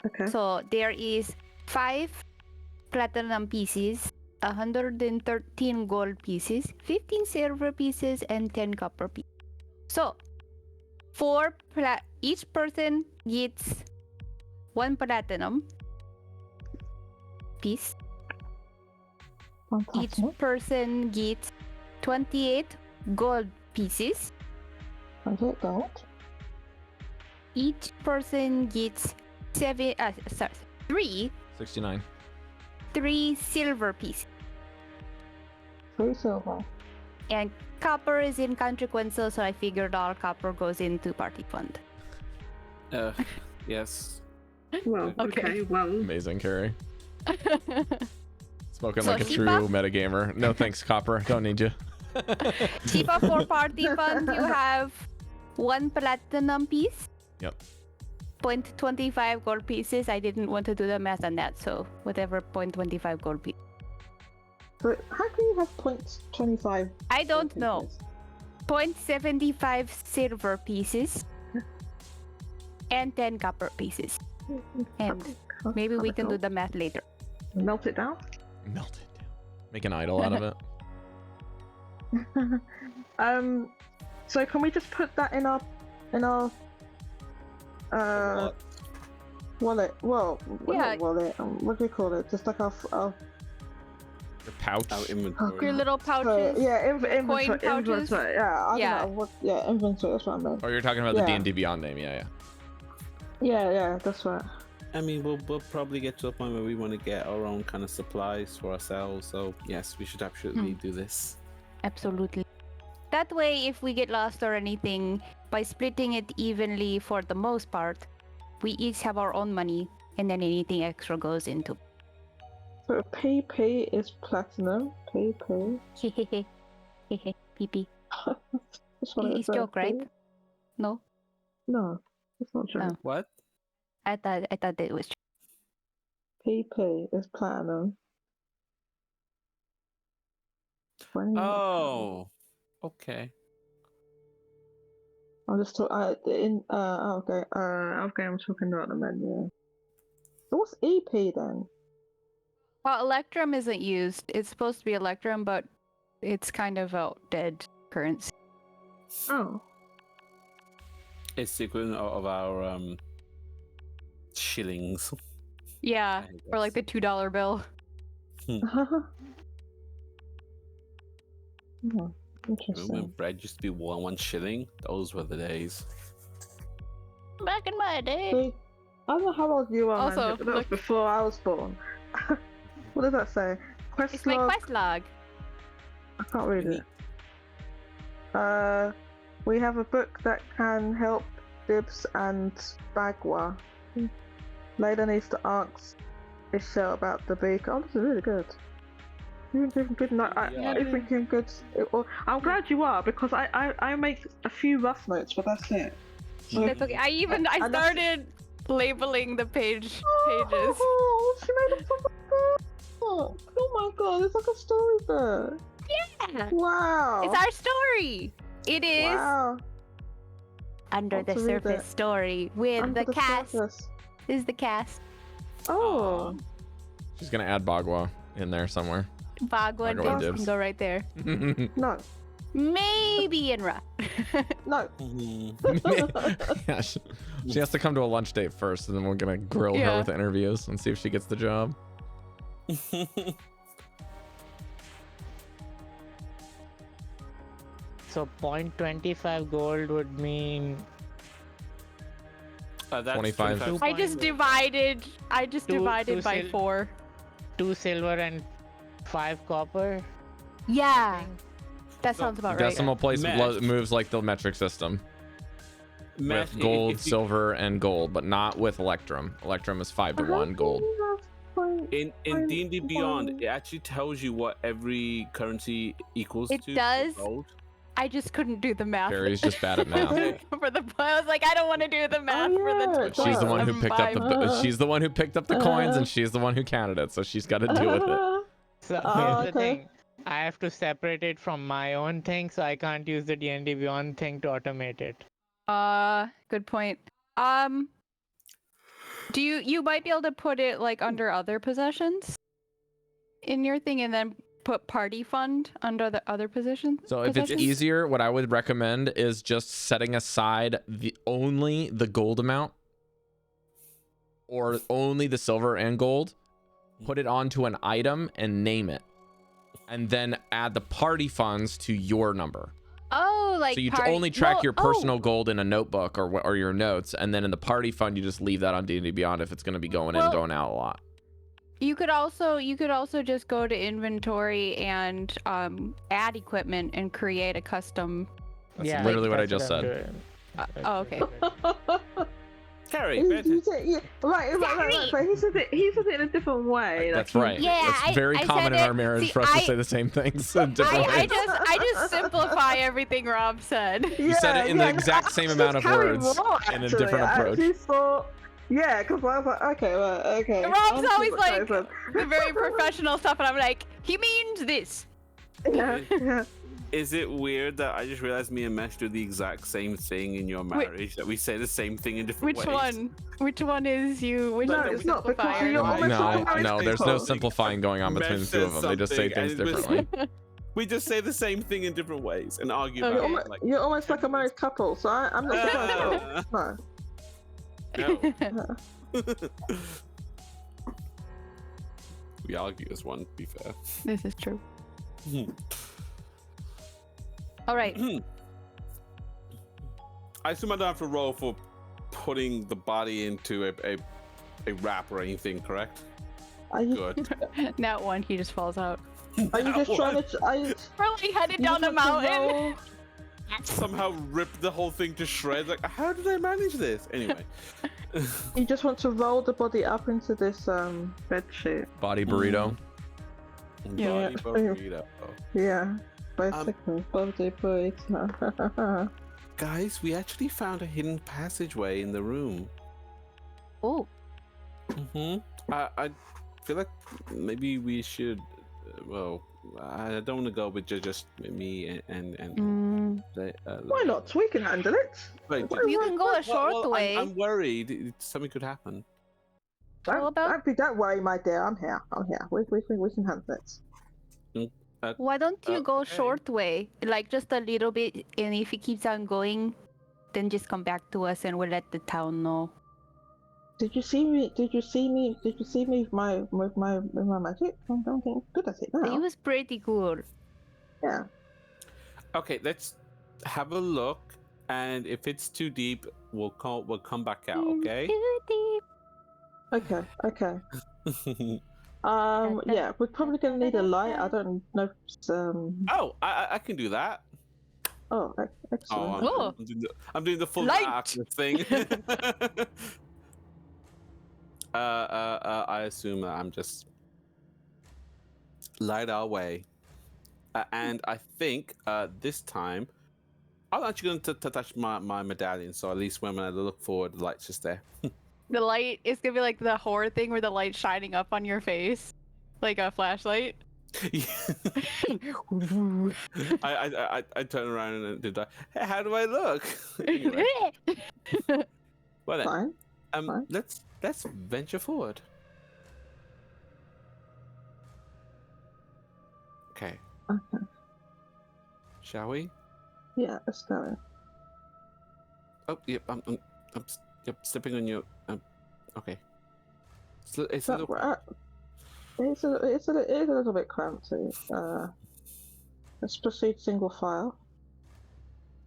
Okay. So there is 5 platinum pieces, 113 gold pieces, 15 silver pieces, and 10 copper pieces. So each person gets 1 platinum piece. Each person gets 28 gold pieces. 28 gold. Each person gets 69. 3 silver pieces. 3 silver. And copper is inconsequential, so I figured all copper goes into party fund. Yes. Well, okay, well. Amazing, Cari. Spoken So like a true metagamer. No thanks, Copper. Don't need you. Shifa, for party fund, you have 1 platinum piece. Yep. 0.25 gold pieces. I didn't want to do the math on that, so whatever 0.25 gold piece. But how can you have 0.25? I don't know. 0.75 silver pieces and 10 copper pieces. And maybe we can do the math later. Melt it down? Melt it down. Make an idol out of it. So can we just put that in our wallet? Well, not wallet. What do we call it? Just like our Your pouch. Our inventory. Your little pouches. Inventory. Coin pouches. Inventory. Yeah, I don't know what. Inventory. That's what I meant. Oh, you're talking about the D&D Beyond name. Yeah. Yeah, that's right. I mean, we'll probably get to a point where we want to get our own kind of supplies for ourselves. So yes, we should absolutely do this. Absolutely. That way, if we get lost or anything, by splitting it evenly for the most part, we each have our own money, and then anything extra goes into. So PP is platinum. PP. Hehehe. Hehe. PP. That's what It's joke, right? No? No, it's not joke. Oh. What? I thought it was. PP is platinum. 20. Oh, okay. I'm just talking. Okay. I'm talking about the menu. So what's EP then? Well, Electrum isn't used. It's supposed to be Electrum, but it's kind of out dead currency. Oh. It's the equivalent of our shillings. Yeah, or like the $2 bill. Interesting. When bread used to be one shilling, those were the days. Back in my day. See, I don't know how old you are, Also, man, but that was before I was born. What does that say? Quest It's log. my quest log. I can't read it. We have a book that can help Dibs and Bagua. Layla needs to ask Michelle about the beak. Oh, this is really good. You're doing good. You're thinking good. I'm glad you are, because I make a few rough notes, but that's it. So, That's okay. I started labeling the pages. Oh, she made a proper book. Oh my god, it's like a storybook. Yeah. Wow. It's our story. It is Under the Surface story with Under the cast. Surface. This is the cast. Oh. She's gonna add Bagua in there somewhere. Bagua and Bagua Dibs Dibs. can go right there. No. Maybe Inra. No. Yeah, she has to come to a lunch date first, and then we're gonna grill her with interviews and see if she gets the job. So 0.25 gold would mean That's 25. I just divided. I just divided by 4. 2 silver and 5 copper. Yeah, that sounds about right. Decimal place Mesh. moves like the metric system. Mesh, With gold, if you- silver, and gold, but not with Electrum. Electrum is 5 to 1 gold. In D&D Beyond, it actually tells you what every currency equals It to. does. Gold. I just couldn't do the math. Carrie's just bad at math. For the, I was like, I don't want to do the math for the. yeah, She's the one who picked up the. She's the one who picked up the coins, and she's the one who counted it, so she's got to deal with it. So Oh, here's the okay. thing. I have to separate it from my own thing, so I can't use the D&D Beyond thing to automate it. Good point. Do you might be able to put it like under other possessions in your thing, and then put party fund under the other positions? So if it's easier, what I would recommend is just setting aside only the gold amount or only the silver and gold, put it onto an item and name it, and then add the party funds to your number. Oh, like So you party... only track well, your personal gold in a notebook or your notes, and then in the party fund you just leave that on D&D Beyond if it's going to be going in and going out a lot. You could also just go to inventory and add equipment and create a custom. That's literally what I just said. Oh, okay. Cari, Right. But he said it in a different way. That's like, right. Yeah, It's very I common said in our it- marriage see, for us to say the same things in different ways. I just simplify everything Rob said. You said it in the exact same amount of words in a different approach. Yeah, because I was like, okay, well, okay. Rob's always like the very professional stuff, and I'm like, he means this. yeah. Is it weird that I just realized me and Mesh do the exact same thing in your marriage? That we say the same thing in different Which ways? one? Which one is you? Which No, one is it's not, because simplifier? you're almost No, there's no people. simplifying going on between the two of them. They just say things differently. We just say the same thing in different ways and argue Okay. about it. Like, You're almost like a married couple, so I'm not surprised. No. no. We argue as one, to be fair. This is true. All right. I assume I don't have to roll for putting the body into a wrap or anything, correct? Are you, Good. Not one. He just falls out. are you just trying to? We're like headed down the mountain. Somehow rip the whole thing to shreds. Like, how did I manage this? Anyway. You just want to roll the body up into this bed sheet. Body burrito. Yeah. Body burrito. Yeah. Basically, body burrito. Guys, we actually found a hidden passageway in the room. Oh. I feel like maybe we should. Well, I don't want to go with just me and. Why not? We can handle it. Wait, You can go a short way. I'm worried something could happen. Don't worry, my dear. I'm here. We can handle it. Why don't you go okay. short way, like just a little bit, and if it keeps on going, then just come back to us and we'll let the town know. Did you see me with my magic? I don't think good at it now. It was pretty cool. Yeah. Okay, let's have a look, and if it's too deep, we'll come back out. Okay. Too deep. Okay. Yeah, we're probably gonna need a light. I don't know. Oh, I can do that. Oh, excellent. Oh. I'm doing the full Light. darkness thing. I assume that I'm just light our way, and I think this time I'm actually going to touch my medallion, so at least when I look forward, the light's just there. The light is gonna be like the horror thing where the light's shining up on your face, like a flashlight. I turn around and did that. Hey, how do I look? Anyway. Well then, Fine. let's venture forward. Okay. Shall we? Yeah, let's go. Oh, yep. I'm stepping on you. Okay. It's a little. It's a little bit cramped. Let's proceed single file.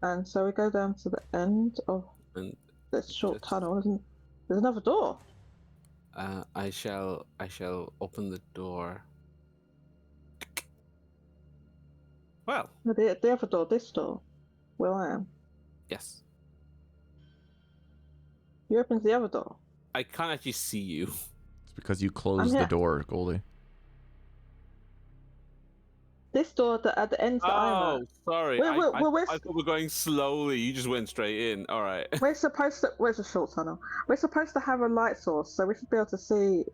And so we go down to the end of And this short tunnel, isn't There's another door. I shall open the door. Well, No, the other door, this door, where I am. yes. You opened the other door. I can't actually see you. It's because you closed the door, Goldy. This door at the end that I'm at. Sorry. I I thought we're going slowly. You just went straight in. All right. We're supposed to. Where's the short tunnel? We're supposed to have a light source, so we should be able to see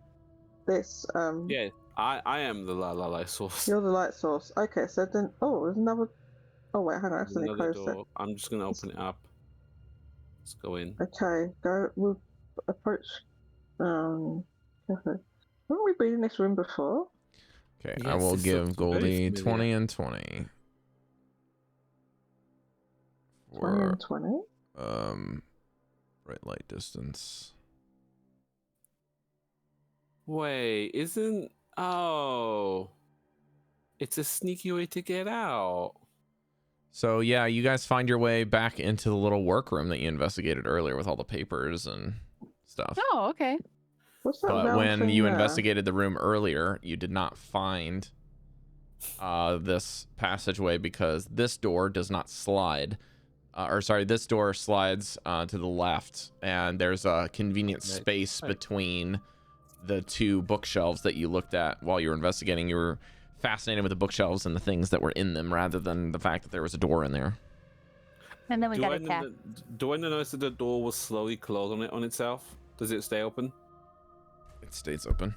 this. Yeah, I am the light source. You're the light source. Okay, so then. Oh, there's another. Oh wait, hang on. I accidentally Another closed door. it. I'm just gonna open it up. Let's go in. Okay, go. We'll approach. Okay. Haven't we been in this room before? Okay, Yes, I will this give looks Goldy very 20 and 20. 20 and 20. Bright light distance. Wait, isn't... Oh. It's a sneaky way to get out. So yeah, you guys find your way back into the little workroom that you investigated earlier with all the papers and stuff. Oh, okay. What's that But round when thing you there? investigated the room earlier, you did not find this passageway because this door does not slide. This door slides to the left, and there's a convenient space between the two bookshelves that you looked at while you were investigating. You were fascinated with the bookshelves and the things that were in them rather than the fact that there was a door in there. And then we got attacked. Do I notice that the door was slowly closed on itself? Does it stay open? It stays open.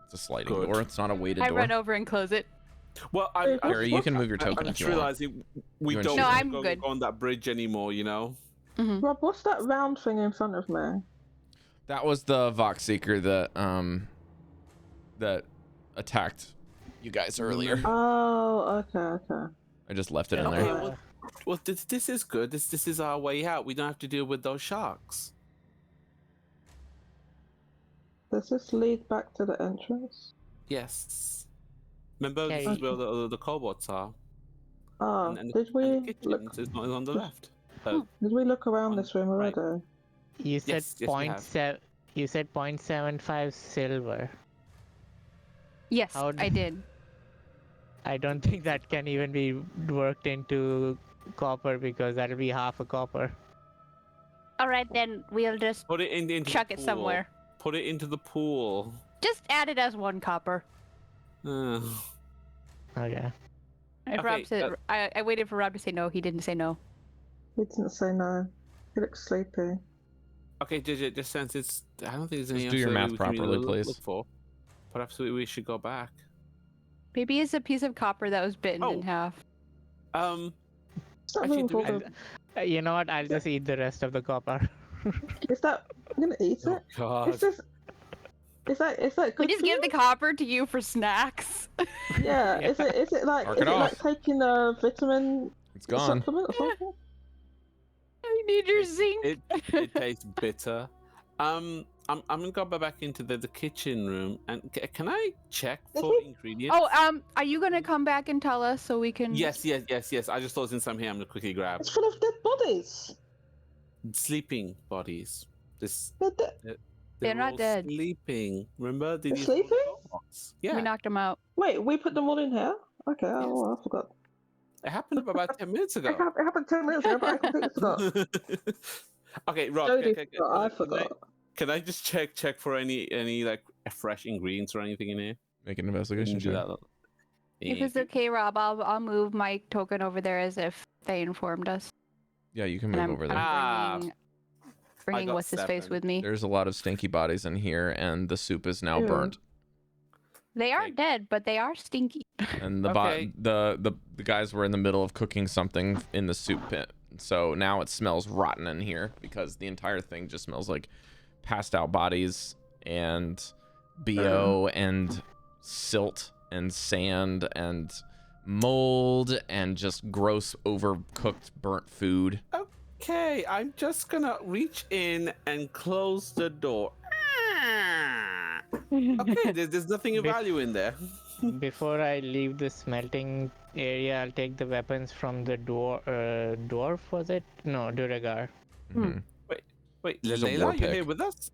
It's a sliding Good. door. It's not a weighted I door. run over and close it. Well, Cari, you can move your I token just if you want. realized we You don't No, I'm go good. on that bridge anymore, you know? Rob, what's that round thing in front of me? That was the Vox Seeker that attacked you guys earlier. Oh, okay. I just left it in Okay, there. well, this is good. This is our way out. We don't have to deal with those sharks. Does this lead back to the entrance? Yes. Remember, Okay. this is where the cobots are. Oh, And did we the kitchen look? is on the left. Did we look around this room right. already? You said Yes, we point have. you said 0.75 silver. Yes, How I did. I don't think that can even be worked into copper because that'll be half a copper. All right, then we'll just Put it into chuck the it pool. somewhere. Put it into the pool. Just add it as 1 copper. Ugh. Okay. If Okay, Rob said, I waited for Rob to say no. He didn't say no. He didn't say no. He looks sleepy. Okay, JJ, just since it's... I don't think there's any do your else math we can really properly, look please. for. Perhaps we should go back. Maybe it's a piece of copper that was bitten in half. Is that Actually, room do we- full of- You know what? I'll just eat the rest of the copper. Is that? I'm gonna eat Oh, it. God. Is this? Is that good? We just for give you? the copper to you for snacks. Yeah. Yeah. Is it like? Mark Is it it like off. taking a vitamin It's gone. supplement or something? I need your zinc. It tastes bitter. I'm gonna go back into the kitchen room and can I check for ingredients? Oh, are you gonna come back and tell us so we can? Yes. I just thought since I'm here, I'm gonna quickly grab It's full of dead bodies. sleeping bodies. They're dead. They're not all dead. Sleeping. Remember? They're sleeping? Yeah. We knocked them out. Wait, we put them all in here. Okay. Oh, I forgot. It happened about 10 minutes ago. It happened 10 minutes ago, but I completely forgot. Okay, Rob. Jodie forgot, I forgot. Can I just check for any like fresh ingredients or anything in here? Make an investigation Do check. that. If it's okay, Rob, I'll move my token over there as if they informed us. Yeah, you can And move I'm, over there. I'm bringing got what's his face 7. with me. There's a lot of stinky bodies in here, and the soup is now Ew. burnt. They are Okay. dead, but they are stinky. And Okay. the guys were in the middle of cooking something in the soup pit. So now it smells rotten in here because the entire thing just smells like passed out bodies and BO and silt and sand and mold and just gross overcooked burnt food. Okay, I'm just gonna reach in and close the door. Okay, there's nothing of value in there. Before I leave the smelting area, I'll take the weapons from the dwarf, was it? No, Duragar. Mhm. Wait, There's a war Layla, you pick. here with us?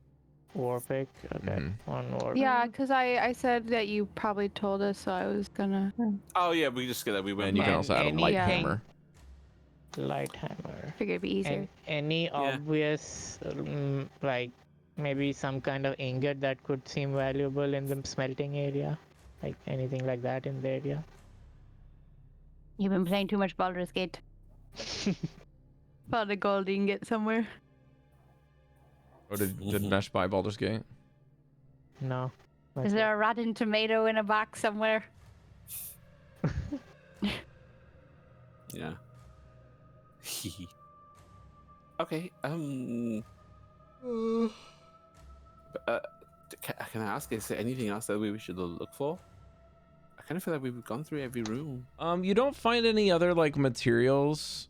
Warpick. Okay. One Warpick. Yeah, because I said that you probably told us, so I was gonna. Oh yeah, we just get that. We went. And you can also add a light Yeah. hammer. Light hammer. Figured it'd be easier. And any obvious, like maybe some kind of ingot that could seem valuable in the smelting area, like anything like that in the area. You've been playing too much Baldur's Gate. Found a gold ingot somewhere. Oh, did Mesh buy Baldur's Gate? No. Is there a rotten tomato in a box somewhere? Yeah. Okay. Can I ask? Is there anything else that we should look for? I kind of feel like we've gone through every room. You don't find any other like materials,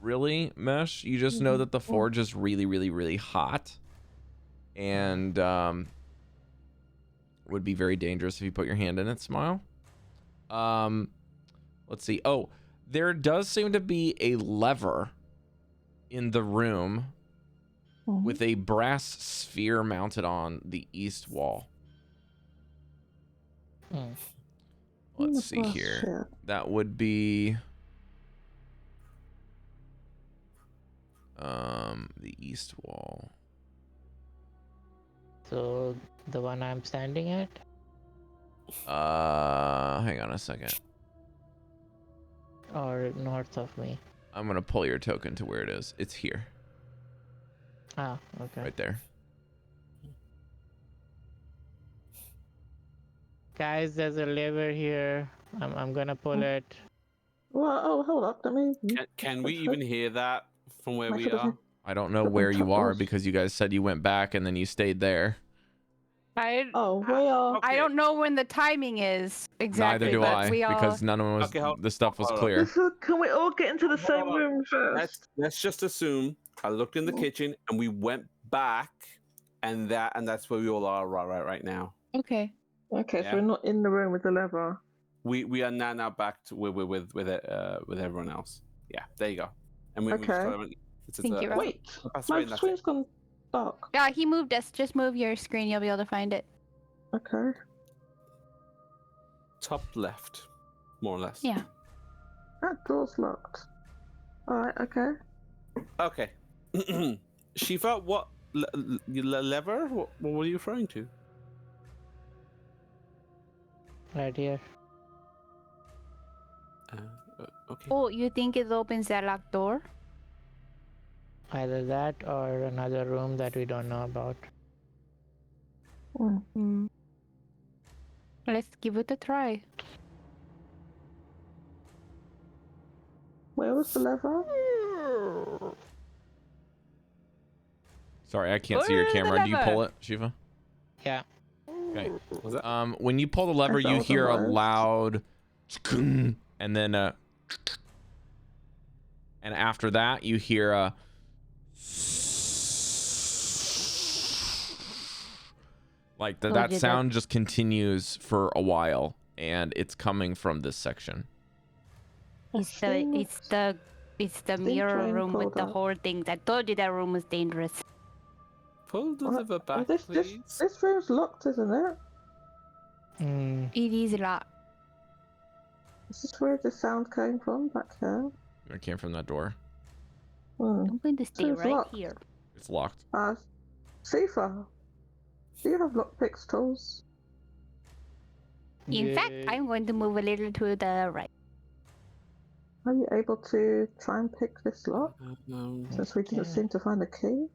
really, Mesh. You just know that the forge is really, really, really hot, and would be very dangerous if you put your hand in it. Smile. Let's see. Oh, there does seem to be a lever in the room with a brass sphere mounted on the east wall. Let's see here. That would be the east wall. So the one I'm standing at? Hang on a second. Or north of me? I'm gonna pull your token to where it is. It's here. Ah, okay. Right there. Guys, there's a lever here. I'm gonna pull it. Well, oh, hold up. Let me. Can we even hear that from where we are? I don't know where you are because you guys said you went back and then you stayed there. I don't know when the timing is exactly. Neither do but I, we all... because none of them was, the stuff was clear. Can we all get into the same room first? Let's just assume I looked in the kitchen and we went back, and that's where we all are right now. Okay. Okay, so we're not in the room with the lever. We are now back to with everyone else. Yeah, there you go. And we Okay. Thank you. Wait, my screen's gone dark. Yeah, he moved us. Just move your screen. You'll be able to find it. Okay. Top left, more or less. Yeah. That door's locked. Alright, okay. Okay. Shiva, what lever? What were you referring to? Right here. Okay. Oh, you think it opens that locked door? Either that or another room that we don't know about. Let's give it a try. Where was the lever? Sorry, I can't see your camera. Do you pull it, Shiva? Yeah. Okay. When you pull the lever, you hear a loud, and then and after that, you hear a. Like that sound just continues for a while, and it's coming from this section. It's the mirror room with the whole thing. I told you that room was dangerous. Pull the lever back, please. This room's locked, isn't it? It is locked. Is this where the sound came from? Back here? It came from that door. I'm going to stay right locked. here. It's locked. Sifa, do you have lockpicks tools? In fact, I'm going to move a little to the right. Are you able to try and pick this lock? Since we didn't seem to find a key?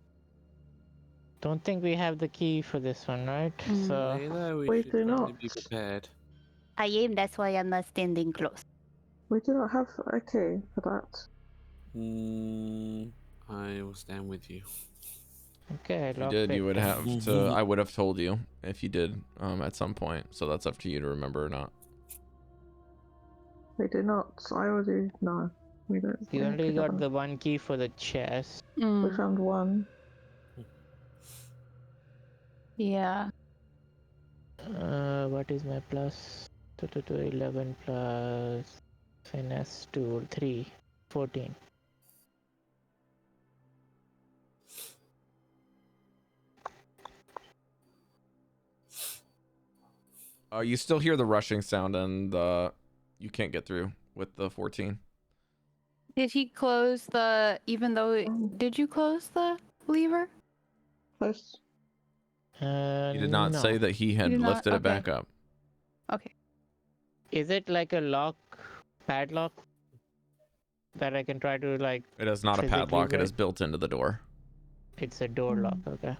Don't think we have the key for this one, right? So Layla, we do not. Be prepared. I am, that's why I'm not standing close. We do not have a key for that. I will stand with you. okay, If you did, you would have to. I would have told you if you did at some point. So that's up to you to remember or not. We do not. I already know. We don't. You only got the one key for the chest. We found one. Yeah. What is my plus? 11 plus finesse 2, 3, 14. You still hear the rushing sound, and you can't get through with the 14. Did he close the? Even though, did you close the lever? Close. He did not say that he had did not? lifted it Okay. back up. Okay. Is it like a lock, padlock, that I can try to like? It is not a physically padlock. It break? is built into the door. It's a door lock. Okay.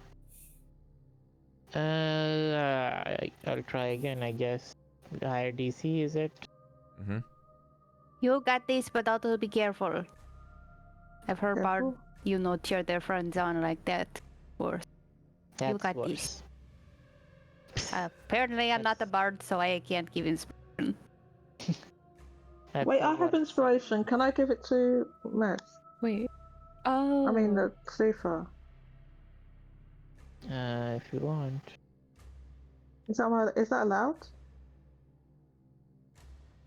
I'll try again, I guess. The higher DC, is it? Mm-hmm. You got this, but also be careful. I've heard about Careful. cheer their friends on like that. Or That's got worse. apparently, I'm not a bard, so I can't give inspiration. That's Wait, the I have worst. inspiration. Can I give it to Mess? Wait. Oh. I mean, the Sifa. If you want. Is that allowed?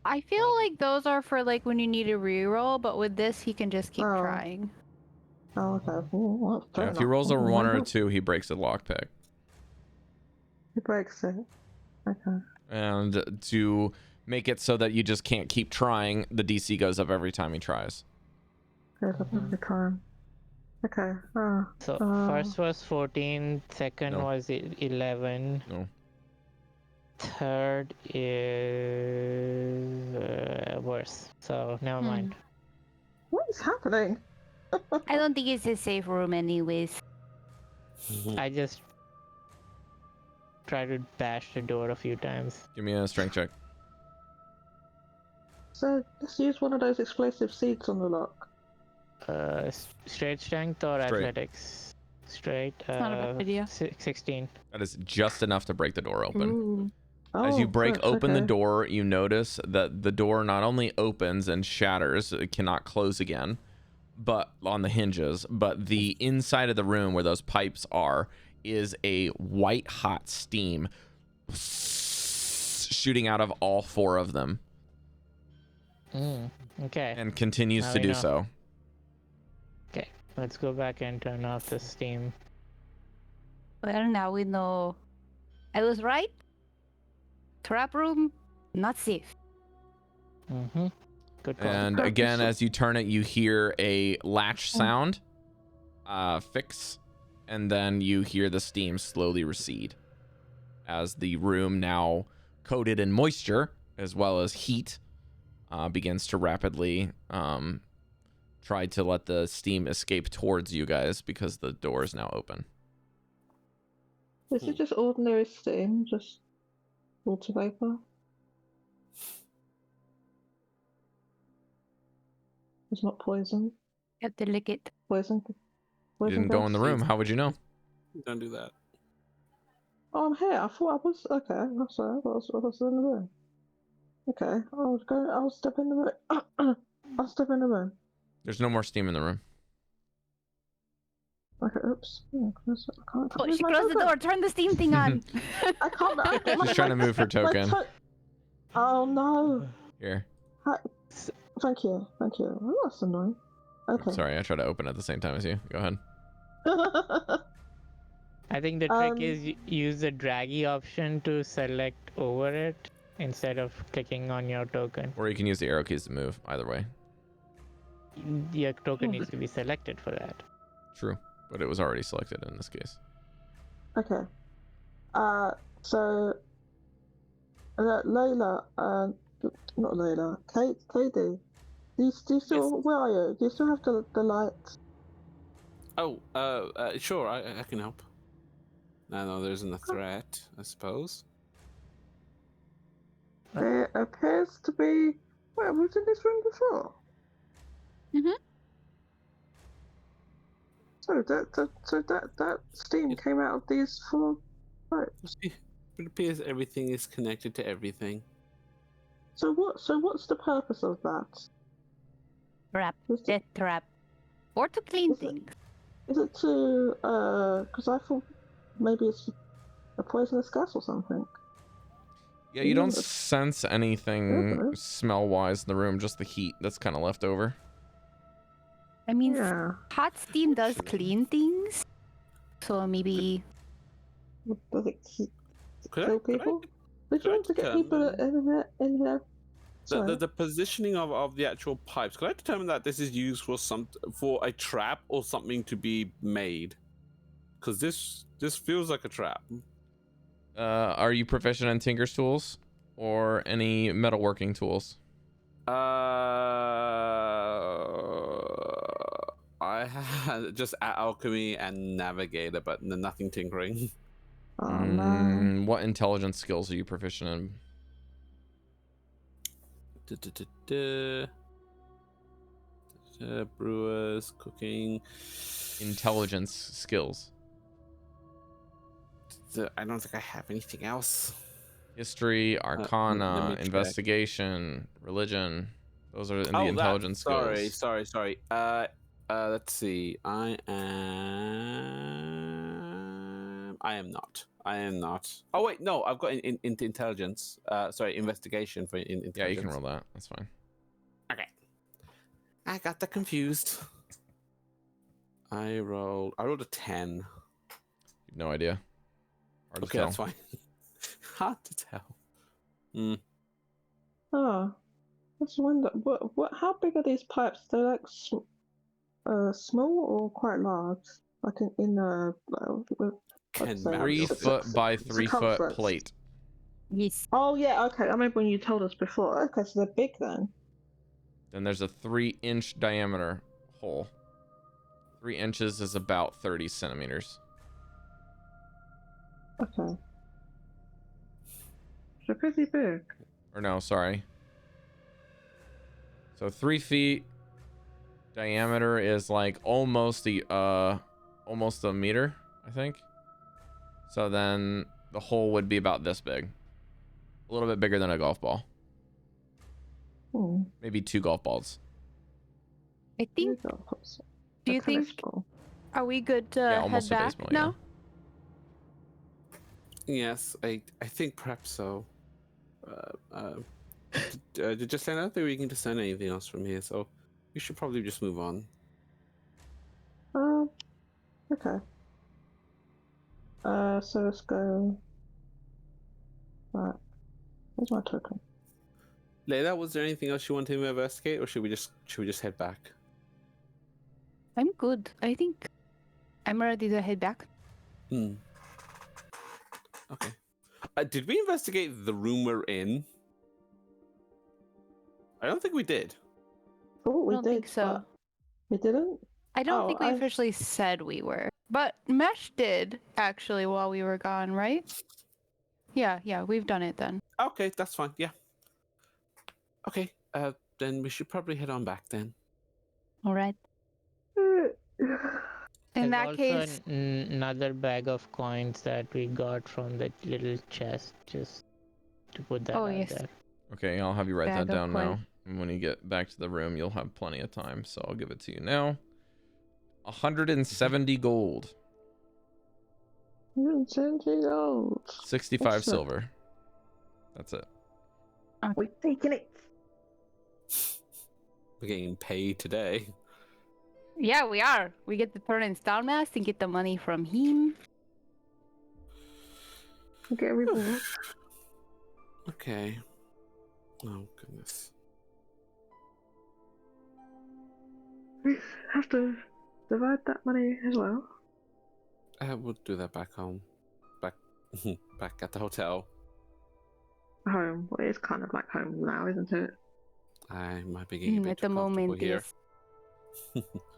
I feel like those are for like when you need a reroll, but with this, he can just keep Oh. trying. Oh, okay. Well, fair Yeah, if he enough. rolls a Oh, 1 or a God. 2, he breaks a lockpick. He breaks it. Okay. And to make it so that you just can't keep trying, the DC goes up every time he tries. Goes up every time. Okay. So first was 14, second No. was 11. No. Third is worse. So never mind. What is happening? I don't think it's a safe room, anyways. I just tried to bash the door a few times. Give me a strength check. So let's use one of those explosive seeds on the lock. Straight strength or Straight. athletics? Straight. Not a bad idea. 16. That is just enough to break the door open. Ooh. As you Oh, break good, open the okay. door, you notice that the door not only opens and shatters, it cannot close again, but on the hinges, but the inside of the room where those pipes are is a white hot steam shooting out of all 4 of them Okay. and continues Now to we do know. so. Okay. Let's go back and turn off the steam. Well, now we know. I was right. Trap room, not safe. Good call. And again, as you turn it, you hear a latch sound fix, and then you hear the steam slowly recede as the room, now coated in moisture as well as heat, begins to rapidly try to let the steam escape towards you guys because the door is now open. Is it just ordinary steam? Just water vapor? It's not poison. You have to lick it. Poison. You didn't go in the room. How would you know? Don't do that. Oh, I'm here. I thought I was okay. I'm sorry. I was in the room. Okay, I'll step in the room. I'll step in the room. There's no more steam in the room. Okay, oops. I can't Oh, move she my closed the token. door. Turn the steam thing on. I can't. She's trying to move her token. Oh no! Here. Thank you. Oh, that's annoying. Okay. Sorry, I tried to open at the same time as you. Go ahead. I think the trick is use the draggy option to select over it instead of clicking on your token. Or you can use the arrow keys to move. Either way. Your token needs to be selected for that. True. But it was already selected in this case. Okay. So Layla, not Layla, Caidi, do you still, where are you? Do you still have the lights? Oh, sure, I can help. No, there isn't a threat, I suppose. There appears to be. Wait, was in this room before? So that steam came out of these 4 pipes. It appears everything is connected to everything. So what's the purpose of that? Trap. Is it, Death trap. Or to clean Is it- things. is it to because I thought maybe it's a poisonous gas or something. Yeah, you don't Yeah. sense anything Okay. smell-wise in the room, just the heat that's kind of left over. I mean, Yeah. hot steam does clean things. So maybe. Does it Could kill I, people? Did you want to get people in here? The positioning of the actual pipes. Could I determine that this is used for a trap or something to be made? Because this feels like a trap. Are you proficient in Tinker's tools or any metalworking tools? I had just alchemy and navigator, but nothing tinkering. Oh no. What intelligence skills are you proficient in? Brewers, cooking. Intelligence skills. I don't think I have anything else. History, Arcana, Investigation, Religion. Those are in the intelligence skills. Sorry. Let's see. I am not. Oh wait, no. I've got into intelligence. Investigation for intelligence. Yeah, you can roll that. That's fine. Okay. I got that confused. I rolled a 10. No idea. Hard to okay, tell. that's fine. Hard to tell. Oh, I just wonder what? How big are these pipes? They're like small or quite large? Like in 3 foot by 3 foot plate. Yes. Oh yeah, okay. I remember when you told us before. Okay, so they're big then. Then there's a 3-inch diameter hole. 3 inches is about 30 centimeters. Okay. They're pretty big. Or no, sorry. So 3 feet diameter is like almost a meter, I think. So then the hole would be about this big. A little bit bigger than a golf ball. Maybe 2 golf balls. I think. Do you think? Are we good to head back now? Yes, I think perhaps so. Just I don't think we can discern anything else from here, so we should probably just move on. Okay. So let's go. Right. Where's my token? Layla, was there anything else you wanted to investigate, or should we just head back? I'm good. I think I'm ready to head back. Okay. Did we investigate the room we're in? I don't think we did. Oh, we I don't did. think so. We didn't? I don't think we officially said we were. But Mesh did, actually, while we were gone, right? Yeah, we've done it then. Okay, that's fine, yeah. Okay, then we should probably head on back then. All right. In that case, another bag of coins that we got from that little chest, just to put that out there. Okay, I'll have you write that down now. And when you get back to the room, you'll have plenty of time, so I'll give it to you now. 170 gold. 170 gold. 65 silver. That's it. We're taking it. We're getting paid today. Yeah, we are. We get to turn in Starmass and get the money from him. Okay, reward. Okay. Oh, goodness. We have to divide that money as well. We'll do that back home. Back at the hotel. Home. Well, it's kind of like home now, isn't it? I might be getting a bit at the moment here.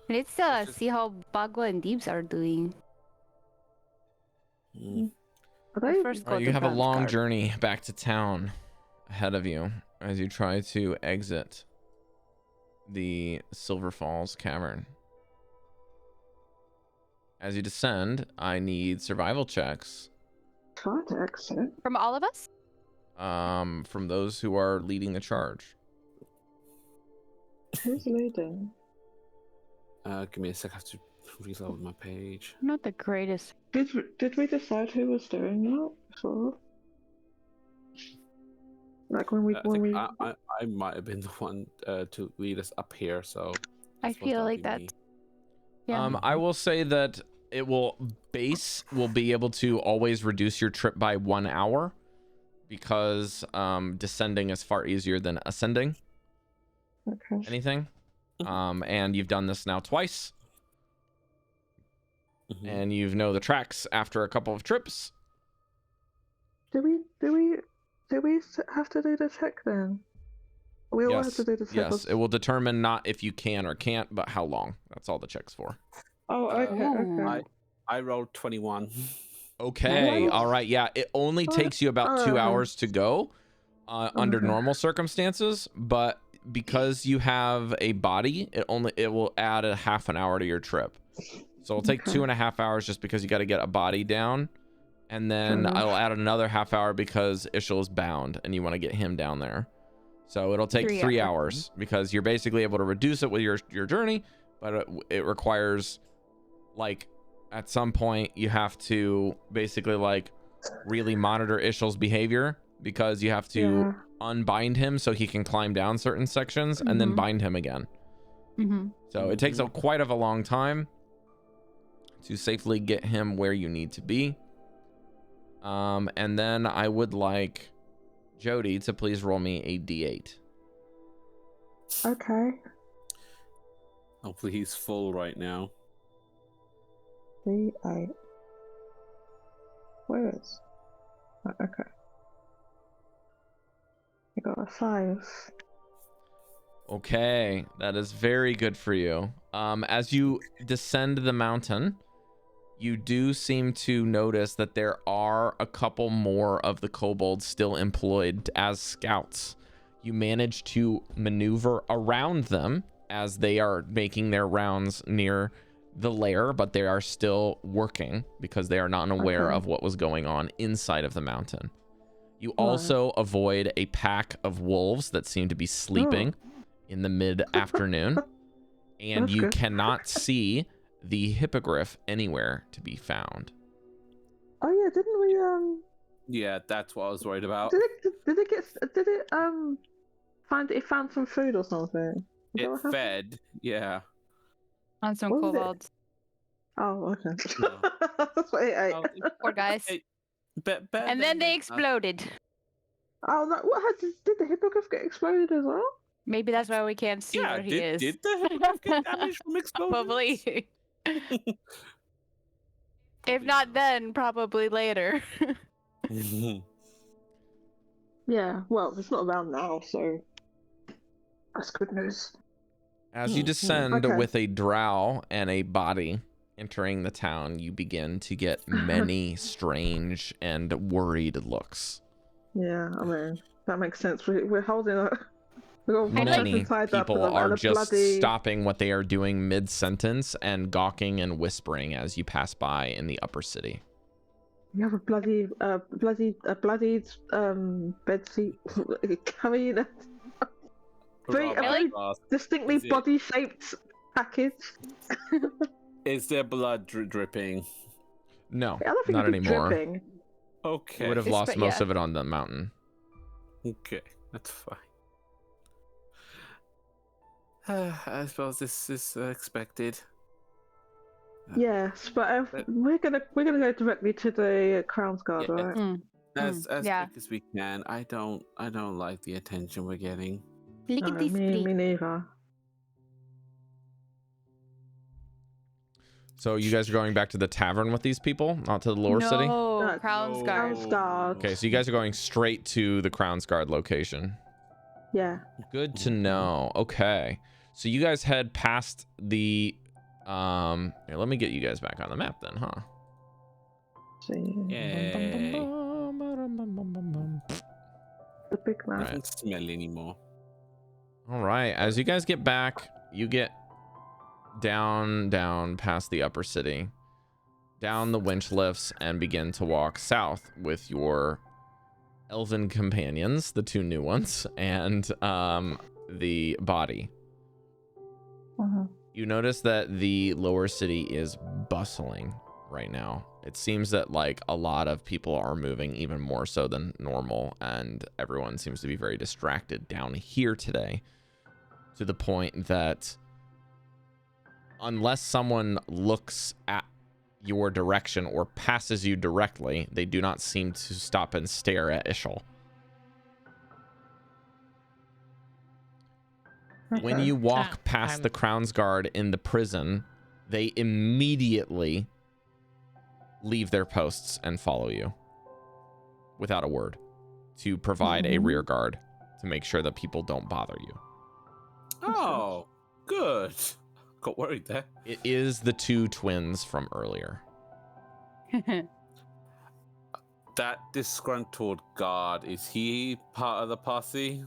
Let's see how Bagua and Deebs are doing. Right, you have a long journey back to town ahead of you as you try to exit the Silver Falls Cavern. As you descend, I need survival checks. Try to exit. From all of us? From those who are leading the charge. Who's leading? Give me a sec. I have to reload my page. Not the greatest. Did we decide who was doing that before? Like when we I might have been the one to lead us up here, so I feel like that. Yeah. I will say that base will be able to always reduce your trip by 1 hour, because descending is far easier than ascending. Okay. Anything. And you've done this now twice. And you know the tracks after a couple of trips. Do we have to do the check then? We all have to do the check. Yes, it will determine not if you can or can't, but how long. That's all the check's for. Oh, okay, okay. I rolled 21. Okay, all right, yeah. It only takes you about 2 hours to go under normal circumstances, but because you have a body, it will add a half an hour to your trip. So it'll take 2.5 hours just because you got to get a body down, and then I'll add another half hour because Ishil is bound and you want to get him down there. So it'll take 3 hours because you're basically able to reduce it with your journey, but it requires, like, at some point you have to basically like really monitor Ishil's behavior, because you have to unbind him so he can climb down certain sections and then bind him again. So it takes quite a long time to safely get him where you need to be. And then I would like Jodie to please roll me a d8. Okay. Hopefully he's full right now. D8. Where is? Oh, okay. I got a 5. Okay, that is very good for you. As you descend the mountain, you do seem to notice that there are a couple more of the kobolds still employed as scouts. You manage to maneuver around them as they are making their rounds near the lair, but they are still working because they are not aware of what was going on inside of the mountain. You also avoid a pack of wolves that seem to be sleeping in the mid-afternoon, and you cannot see the hippogriff anywhere to be found. Oh yeah, didn't we Yeah, that's what I was worried about. Did it found some food or something? It fed, yeah. On some kobolds. Oh, okay. No. That's what it ate. Poor guys. And then they exploded. Oh, no, did the hippogriff get exploded as well? Maybe that's why we can't see where he is. Did the hippogriff get damaged from explosions? Probably. If not then, probably later. Yeah, well, it's not around now, so that's good news. As you descend with a drow and a body entering the town, you begin to get many strange and worried looks. Yeah, I mean, that makes sense. We're holding a... Many people are just stopping what they are doing mid-sentence and gawking and whispering as you pass by in the upper city. You have a bloodied bedsheet. Carry that. Very distinctly body-shaped package. Is there blood dripping? No, I don't think not anymore. Dripping. Okay. You would have lost most of it on the mountain. Okay, that's fine. I suppose this is expected. Yes, but we're gonna go directly to the Crown's Guard, right? As quick as we can. I don't like the attention we're getting. Me neither. So you guys are going back to the tavern with these people, not to the lower city? No, Crown's Guard. Okay, so you guys are going straight to the Crown's Guard location. Yeah. Good to know. Okay. So you guys head past the here, let me get you guys back on the map then, huh? Yay. The big map. I don't smell anymore. All right. As you guys get back, you get down past the upper city, down the winch lifts, and begin to walk south with your elven companions, the 2 new ones, and the body. You notice that the lower city is bustling right now. It seems that like a lot of people are moving, even more so than normal, and everyone seems to be very distracted down here today, to the point that unless someone looks at your direction or passes you directly, they do not seem to stop and stare at Ishil. When you walk past the Crown's Guard in the prison, they immediately leave their posts and follow you without a word to provide a rear guard to make sure that people don't bother you. Oh, good. Got worried there. It is the two twins from earlier. That disgruntled guard, is he part of the posse?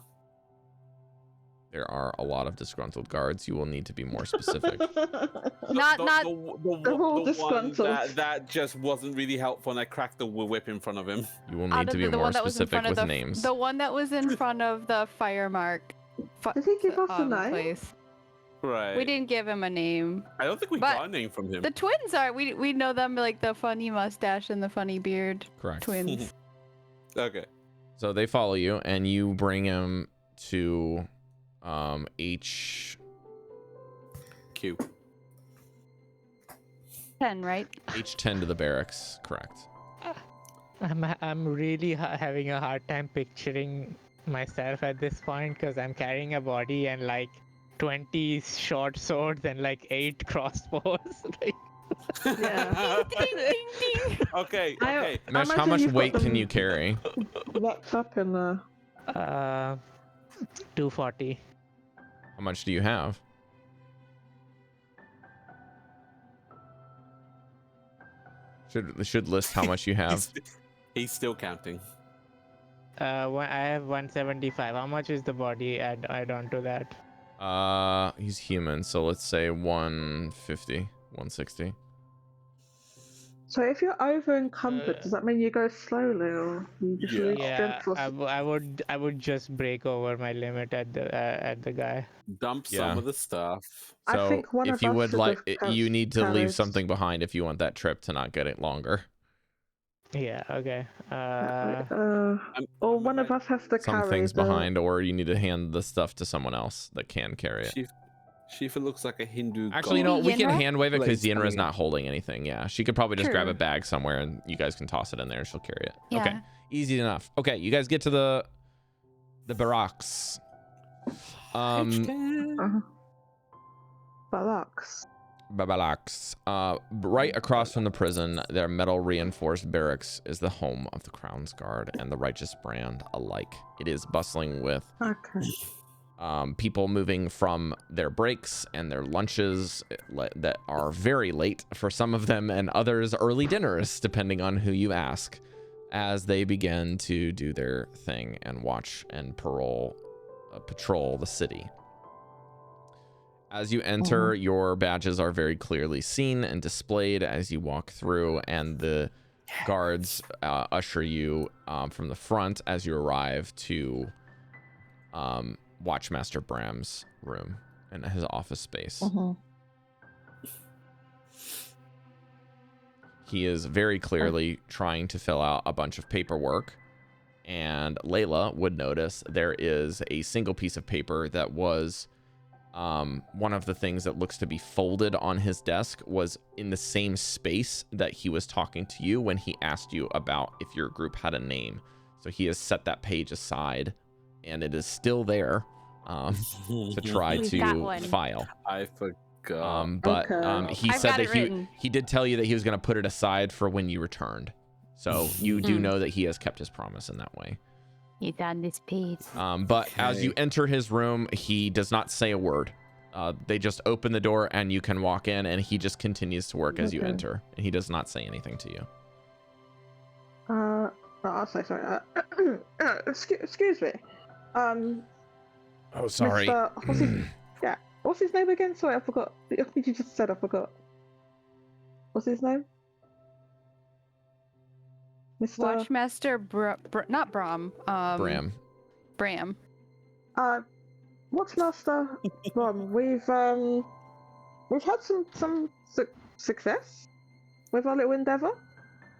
There are a lot of disgruntled guards. You will need to be more specific. Not The whole one disgruntled. that just wasn't really helpful, and I cracked the whip in front of him. You will need to be more specific with names. The one that was in front of the fire mark. Did he give us a name? Place. Right. We didn't give him a name. I don't think we got a name from him. The twins are. We know them like the funny mustache and the funny beard. Correct. Twins. Okay. So they follow you, and you bring him to H. Q. 10, right? H10 to the barracks. Correct. I'm really having a hard time picturing myself at this point because I'm carrying a body and like 20 short swords and like 8 crossbows. Like, Yeah. Ding, ding, ding. Okay. Mesh, how much weight can you carry? Wrapped up in the. 240. How much do you have? Should list how much you have. He's still counting. I have 175. How much is the body add on to that? He's human, so let's say 150, 160. So if you're over encumbered, does that mean you go slowly, or you just lose strength? Or... I would just break over my limit at the guy. Dump some of the stuff. So I think one if of you us would should like, have you need to leave carried- something behind if you want that trip to not get it longer. Yeah. Okay. or one of us has to Some carry things the... behind, or you need to hand the stuff to someone else that can carry it. Shifa looks like a Hindu. Actually, you know what? We can Yinra? hand wave it because Like, Yinra's not holding anything. Yeah, she could probably just grab a True. bag somewhere and you guys can toss it in there and she'll carry it. Yeah. Okay, easy enough. Okay, you guys get to the barracks. Barracks. Barracks. Right across from the prison, their metal reinforced barracks is the home of the Crown's Guard and the Righteous Brand alike. It is bustling with Okay. people moving from their breaks and their lunches that are very late for some of them, and others early dinners, depending on who you ask, as they begin to do their thing and watch and patrol the city. As you enter, your badges are very clearly seen and displayed as you walk through, and the guards usher you from the front as you arrive to Watchmaster Bram's room and his office space. He is very clearly trying to fill out a bunch of paperwork, and Layla would notice there is a single piece of paper that was one of the things that looks to be folded on his desk was in the same space that he was talking to you when he asked you about if your group had a name. So he has set that page aside, and it is still there to try to file. I forgot. But he I've said got that it written. he did tell you that he was going to put it aside for when you returned. So you do know that he has kept his promise in that way. It's on this page. But as you enter his room, he does not say a word. They just open the door and you can walk in, and he just continues to work as you enter, and he does not say anything to you. I'll say sorry. Excuse me. Oh, sorry. What's his name again? Sorry, I forgot. I think you just said I forgot. What's his name? Mr. Watchmaster not Bram. Bram. Watchmaster Bram, we've had some success with our little endeavor.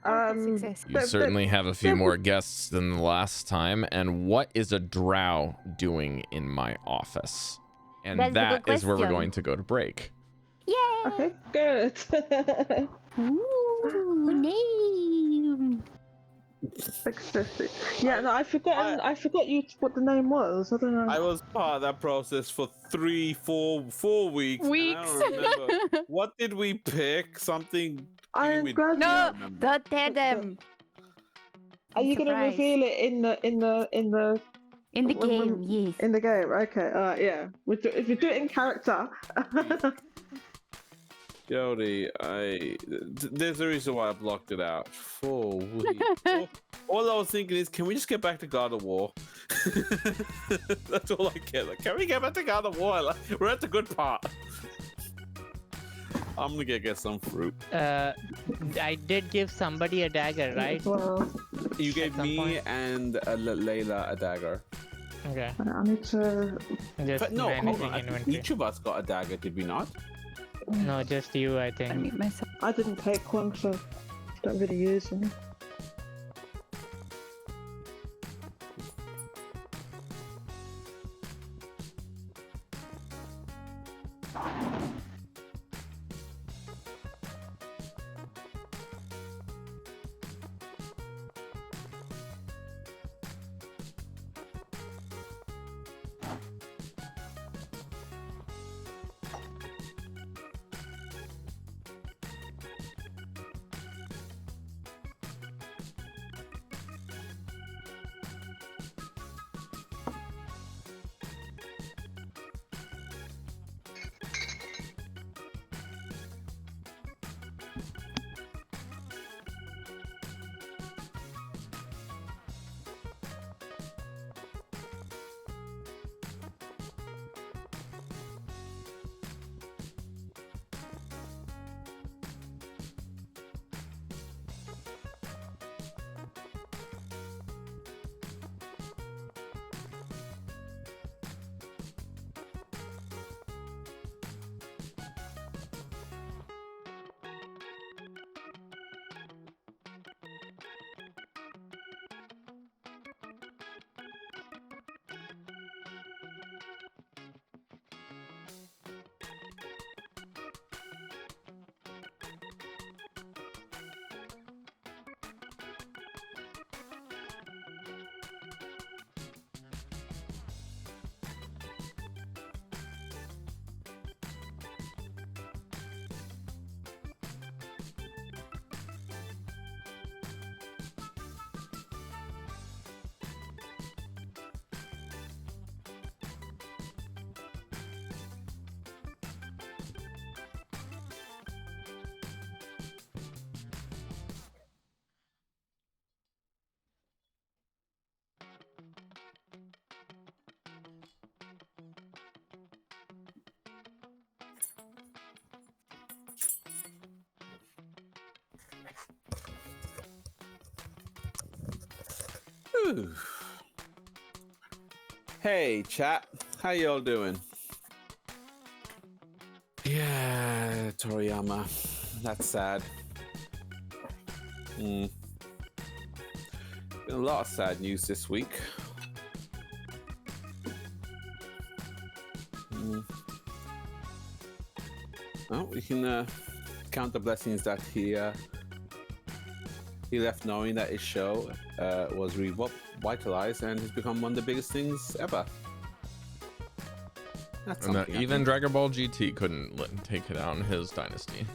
Success. You certainly have a few more guests than the last time. And what is a drow doing in my office? And That's a that good is where we're question. going to go to break. Yay! Okay, good. Ooh, name. 650. Yeah, no, I forgot you what the name was. I don't know. I was part of that process for 4 weeks. And I don't remember. What did we pick? Something. I'm we glad. No, remember. don't tell them. Are you gonna Surprise. reveal it in the In the game, yes. in the game? Okay. Yeah. If you do it in character. Jodie, there's a reason why I blocked it out. 4 weeks. All I was thinking is, can we just get back to God of War? That's all I care. Like, can we get back to God of War? Like, we're at the good part. I'm gonna get some fruit. I did give somebody a dagger, right? Well, You gave some me point. and Layla a dagger. Okay. I need to. Just But no, hold managing on. I think inventory. each of us got a dagger, did we not? No, just you, I I think. mute myself. I didn't take one, so don't really use them. Whew. Hey, chat. How y'all doing? Yeah, Toriyama. That's sad. Been a lot of sad news this week. Well, we can count the blessings that he left knowing that his show was revitalized and has become one of the biggest things ever. That's And that something, I even think. Dragon Ball GT couldn't take it down his dynasty.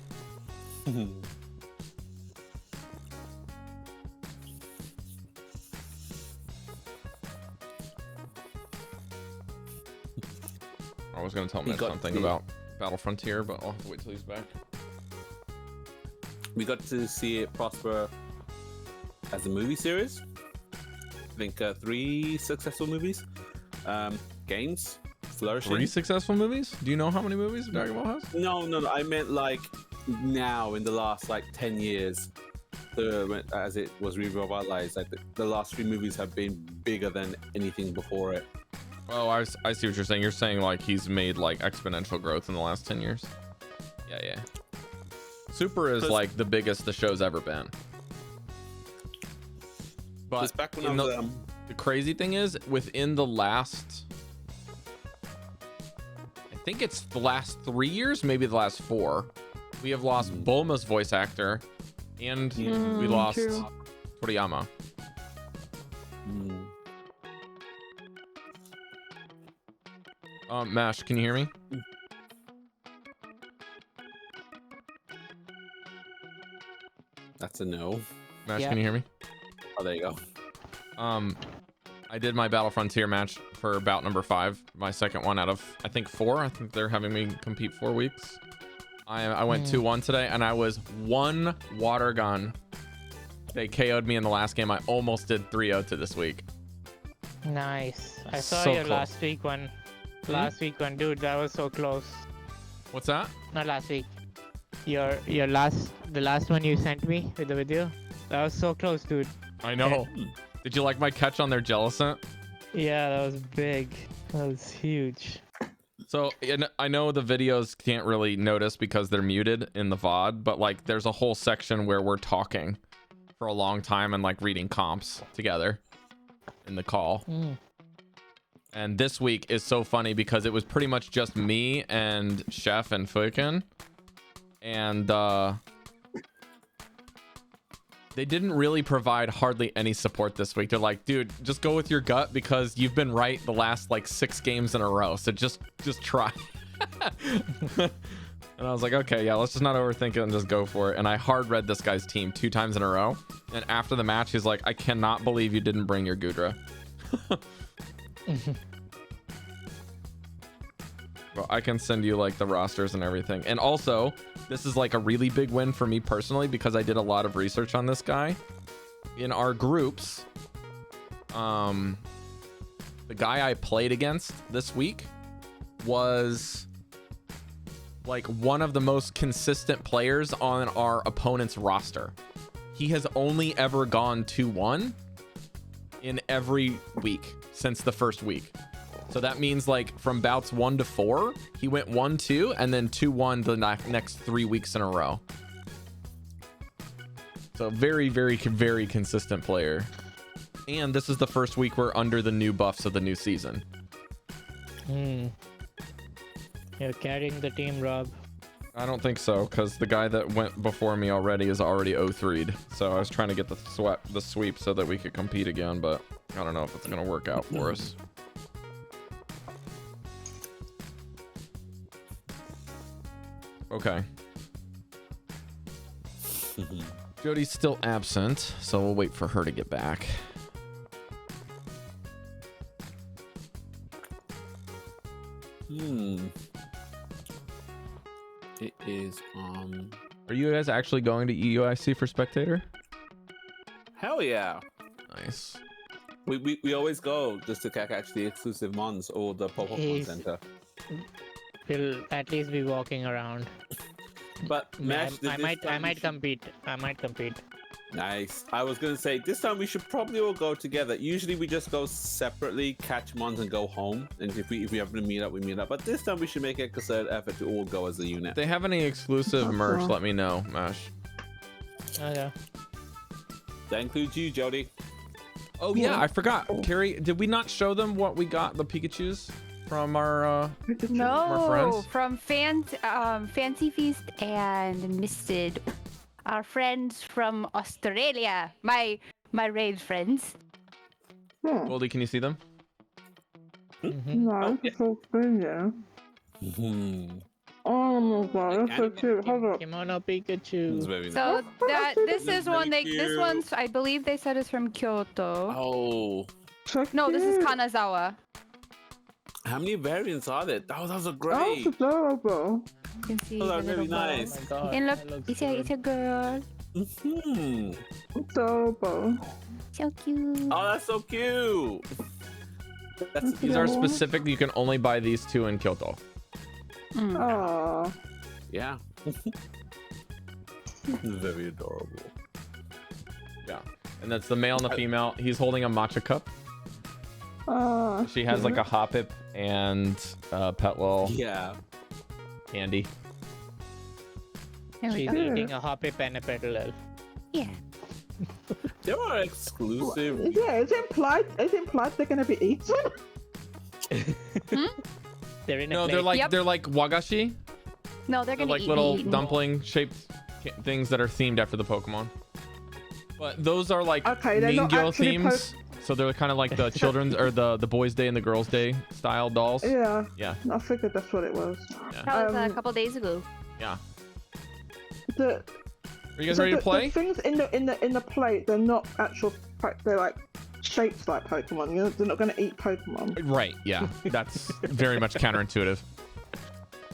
I was gonna tell He Mitch got something the- about Battle Frontier, but I'll have to wait till he's back. We got to see it prosper as a movie series. I think 3 successful movies. Games flourishing. 3 successful movies? Do you know how many movies Dragon Ball has? No. I meant like now in the last like 10 years, as it was revitalized. Like the last 3 movies have been bigger than anything before it. Oh, I see what you're saying. You're saying like he's made like exponential growth in the last 10 years. Yeah. Super is like the biggest the show's ever been. But Just back when I was, the crazy thing is, within the last, I think it's the last 3 years, maybe the last 4, we have lost Bulma's voice actor, and we lost true. Toriyama. Mash, can you hear me? That's a no. Mash, Yeah. can you hear me? Oh, there you go. I did my Battle Frontier match for bout number 5, my second one out of I think 4. I think they're having me compete 4 weeks. I went 2-1 today, and I was 1 water gun. They KO'd me in the last game. I almost did 3-0 to this week. Nice. I saw So your close. last week one. Last week one, dude. That was so close. What's that? Not last week. The last one you sent me with the video. That was so close, dude. I know. Did you like my catch on their Jellicent? Yeah, that was big. That was huge. So and I know the videos can't really notice because they're muted in the VOD, but like there's a whole section where we're talking for a long time and like reading comps together in the call. And this week is so funny because it was pretty much just me and Chef and Fuiken. And they didn't really provide hardly any support this week. They're like, dude, just go with your gut because you've been right the last like 6 games in a row. So just try. And I was like, okay, yeah, let's just not overthink it and just go for it. And I hard read this guy's team 2 times in a row. And after the match, he's like, I cannot believe you didn't bring your Gudra. Well, I can send you like the rosters and everything. And also, this is like a really big win for me personally because I did a lot of research on this guy. In our groups, the guy I played against this week was like one of the most consistent players on our opponent's roster. He has only ever gone 2-1 in every week since the first week. So that means like from bouts 1 to 4, he went 1-2 and then 2-1 the next 3 weeks in a row. So very, very, very consistent player. And this is the first week we're under the new buffs of the new season. You're carrying the team, Rob. I don't think so, because the guy that went before me already is already 0-3'd. So I was trying to get the sweep so that we could compete again, but I don't know if it's going to work out for us. Okay. Jodie's still absent, so we'll wait for her to get back. It is Are you guys actually going to EUIC for spectator? hell yeah. Nice. We always go just to catch the exclusive mons or the pop-up mon center. We'll at least be walking around. But Mash, I might compete. I might compete. Nice. I was gonna say this time we should probably all go together. Usually we just go separately, catch mons and go home. And if we have to meet up, we meet up. But this time we should make a concerted effort to all go as a unit. If they have any exclusive merch, let me know, Mash. Oh yeah. That includes you, Jodie. Oh yeah, I forgot. Cari, did we not show them what we got, the Pikachus from our No, friends? from Fancy Feast and Misted, our friends from Australia, my raid friends. Goldy, can you see them? No, it's all thing, yeah. Oh my god, that's so cute. Hold up. Kimono Pikachu. It's very So nice. this is one this one's I believe they said is from Kyoto. Oh, So No, this is cute. Kanazawa. how many variants are there? Oh, those are Oh, great. it's adorable. You can see Those the are very little ball. nice. Oh my god. And that look, looks it's a girl. Adorable. So cute. Oh, that's so cute. That's These are specific. You can only buy these 2 in Kyoto. Aww. yeah. Very adorable. Yeah. And that's the male and the female. He's holding a matcha cup. She has like a Hoppip and Petlil Yeah. candy. There we She's go. eating a hoppy and a petal. Yeah. There are exclusive. Yeah, it's implied they're gonna be eaten. They're in a No, plate. they're like Yep. they're like wagashi. No, they're They're gonna like eat little meat. dumpling shaped things that are themed after the Pokemon. But those are like Okay, they're not Ningyo actually themes. So they're kind of like the children's or the boys' day and the girls' day style dolls. Yeah. Yeah. I figured that's what it was. Yeah. That was a couple days ago. Yeah. The, Are you guys ready to play? The things in the plate, they're not actual. They're like shaped like Pokemon. You know, they're not going to eat Pokemon. Right. Yeah. That's very much counterintuitive.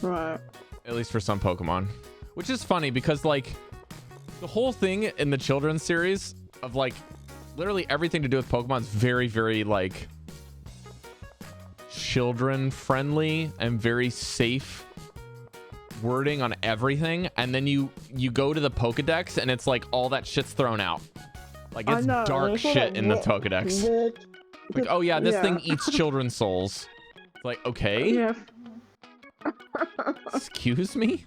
Right. At least for some Pokemon, which is funny because like the whole thing in the children's series of like literally everything to do with Pokemon is very, very like children friendly and very safe wording on everything. And then you go to the Pokedex and it's like all that shit's thrown out. Like it's dark shit in the Pokedex. Like, oh yeah, this thing eats children's souls. It's like, okay. Yeah. Excuse me?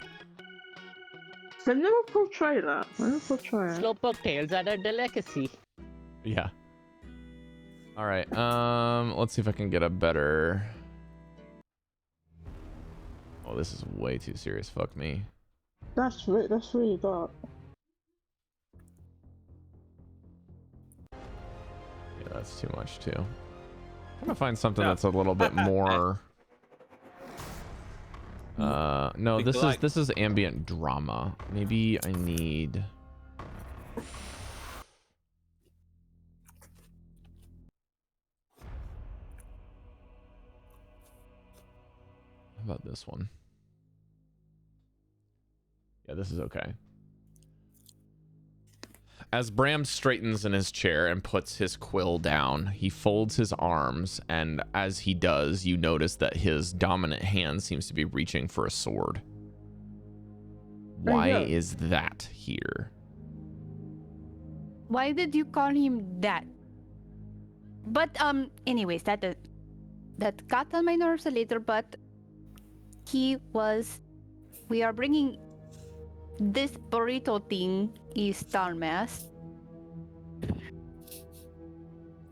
They never portray that. They never portray it. Slowpoke tails are a delicacy. Yeah. All right. Let's see if I can get a better. Oh, this is way too serious. Fuck me. That's really dark. Yeah, that's too much too. I'm trying to find something that's a little bit more. No, this is ambient drama. Maybe I need. How about this one? Yeah, this is okay. As Bram straightens in his chair and puts his quill down, he folds his arms, and as he does, you notice that his dominant hand seems to be reaching for a sword. Why is that here? Why did you call him that? But anyways, that got on my nerves a little, but we are bringing this burrito thing is Talmas.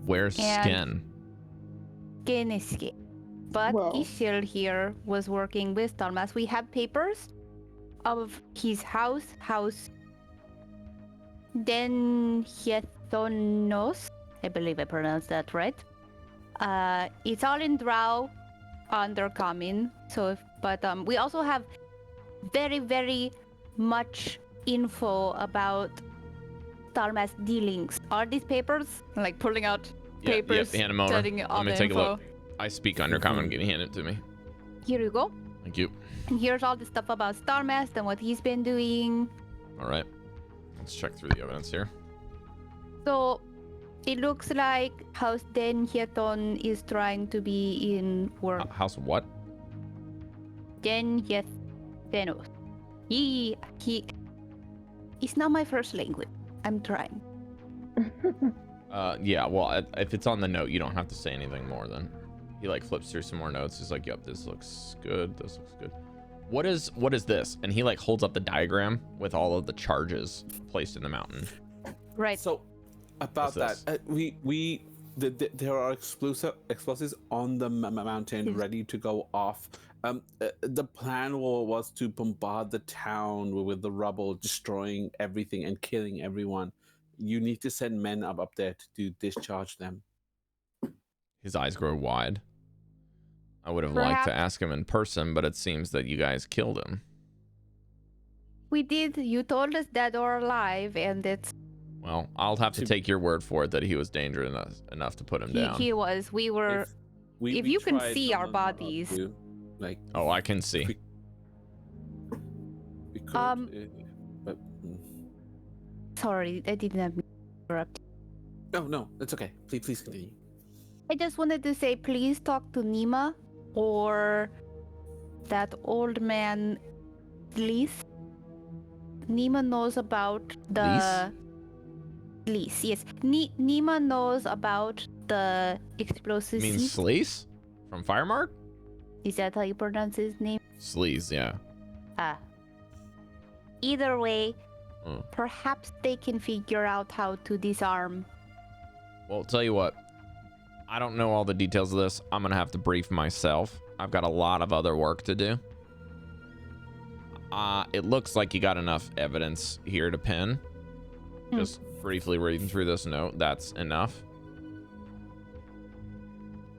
Where's Skin? Skin is Skin. But Ishil here was working with Talmas. We have papers of his house. Then Hiethonos. I believe I pronounced that right. It's all in Drow Undercommon. So, but we also have very, very much info about Talmas dealings. Are these papers? Like pulling out papers, hand them over. Let me take a look. I speak Undercommon. Can you hand it to me? Here you go. Thank you. And here's all the stuff about Talmas and what he's been doing. All right. Let's check through the evidence here. So it looks like House Den Hieton is trying to be in work. House what? Den Hiethenos. It's not my first language. I'm trying. Yeah, well, if it's on the note, you don't have to say anything more then. He like flips through some more notes. He's like, yep, this looks good. This looks good. What is this? And he like holds up the diagram with all of the charges placed in the mountain. Right. So about that, there are explosives on the mountain ready to go off. The plan was to bombard the town with the rubble, destroying everything and killing everyone. You need to send men up there to discharge them. His eyes grow wide. I would have liked to ask him in person, but it seems that you guys killed him. We did. You told us dead or alive, and it's... Well, I'll have to take your word for it that he was dangerous enough to put him down. He was. We were... If you can see our bodies... Like, oh, I can see. We could, but sorry, I didn't have to interrupt. No, it's okay. Please continue. I just wanted to say, please talk to Nima or that old man, Leith. Nima knows about the... Leith, yes. Nima knows about the explosives. You mean Sleaze? From Firemark? Is that how you pronounce his name? Sleaze, yeah. Either way, perhaps they can figure out how to disarm. Well, tell you what. I don't know all the details of this. I'm going to have to brief myself. I've got a lot of other work to do. It looks like you got enough evidence here to pin. Just briefly reading through this note, that's enough.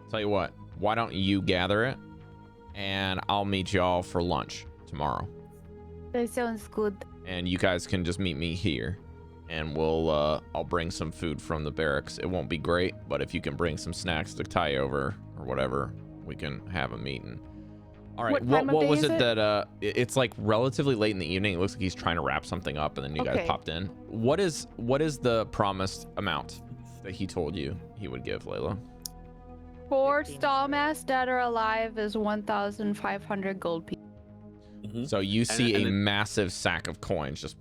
Tell you what, why don't you gather it, and I'll meet y'all for lunch tomorrow. That sounds good. And you guys can just meet me here, and I'll bring some food from the barracks. It won't be great, but if you can bring some snacks to tie over or whatever, we can have a meeting. All right, what was it that it's like relatively late in the evening. It looks like he's trying to wrap something up, and then you guys popped in. What is the promised amount that he told you he would give, Layla? 4 stallmasts that are alive is 1,500 gold pieces. So you see a massive sack of coins just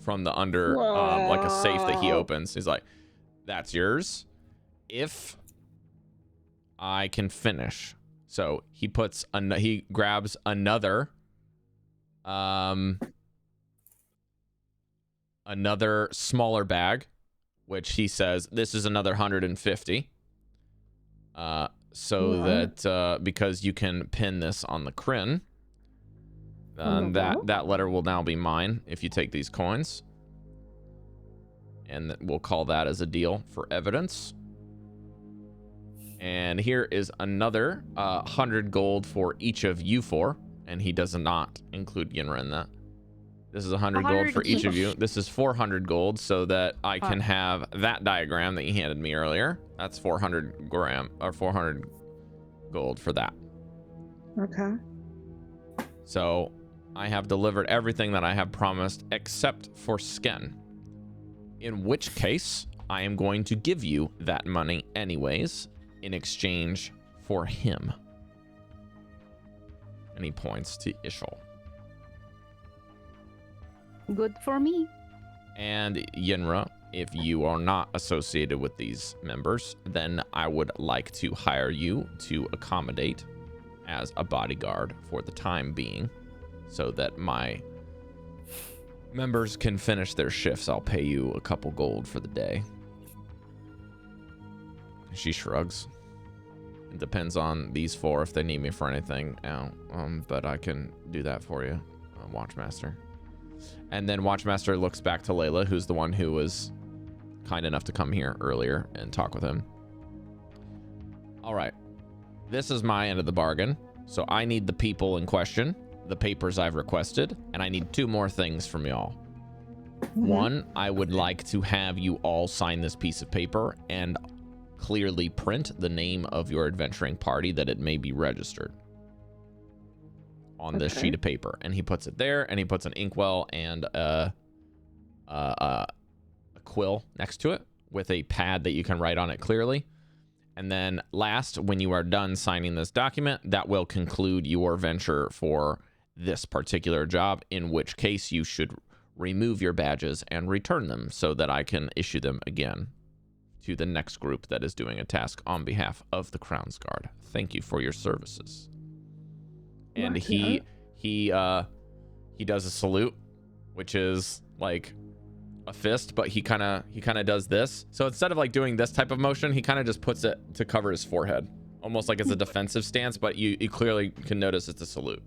from the under like a safe that he opens. He's like, that's yours if I can finish. So he grabs another smaller bag, which he says this is another 150. That because you can pin this on the Kryn, that letter will now be mine if you take these coins, and we'll call that as a deal for evidence. And here is another 100 gold for each of you four, and he does not include Yinra in that. This is 100 gold for each of you. This is 400 gold so that I can have that diagram that you handed me earlier. That's 400 gold for that. Okay. So I have delivered everything that I have promised except for Sken. In which case, I am going to give you that money anyways in exchange for him. And he points to Ishal. Good for me. And Yinra, if you are not associated with these members, then I would like to hire you to accommodate as a bodyguard for the time being, so that my members can finish their shifts. I'll pay you a couple gold for the day. She shrugs. It depends on these four if they need me for anything now, but I can do that for you, Watchmaster. And then Watchmaster looks back to Layla, who's the one who was kind enough to come here earlier and talk with him. All right. This is my end of the bargain. So I need the people in question, the papers I've requested, and I need 2 more things from y'all. One, I would like to have you all sign this piece of paper and clearly print the name of your adventuring party that it may be registered on this sheet of paper. And he puts it there, and he puts an inkwell and a quill next to it with a pad that you can write on it clearly. And then last, when you are done signing this document, that will conclude your venture for this particular job, in which case you should remove your badges and return them so that I can issue them again to the next group that is doing a task on behalf of the Crown's Guard. Thank you for your services. And he does a salute, which is like a fist, but he kind of does this. So instead of like doing this type of motion, he kind of just puts it to cover his forehead, almost like it's a defensive stance, but you clearly can notice it's a salute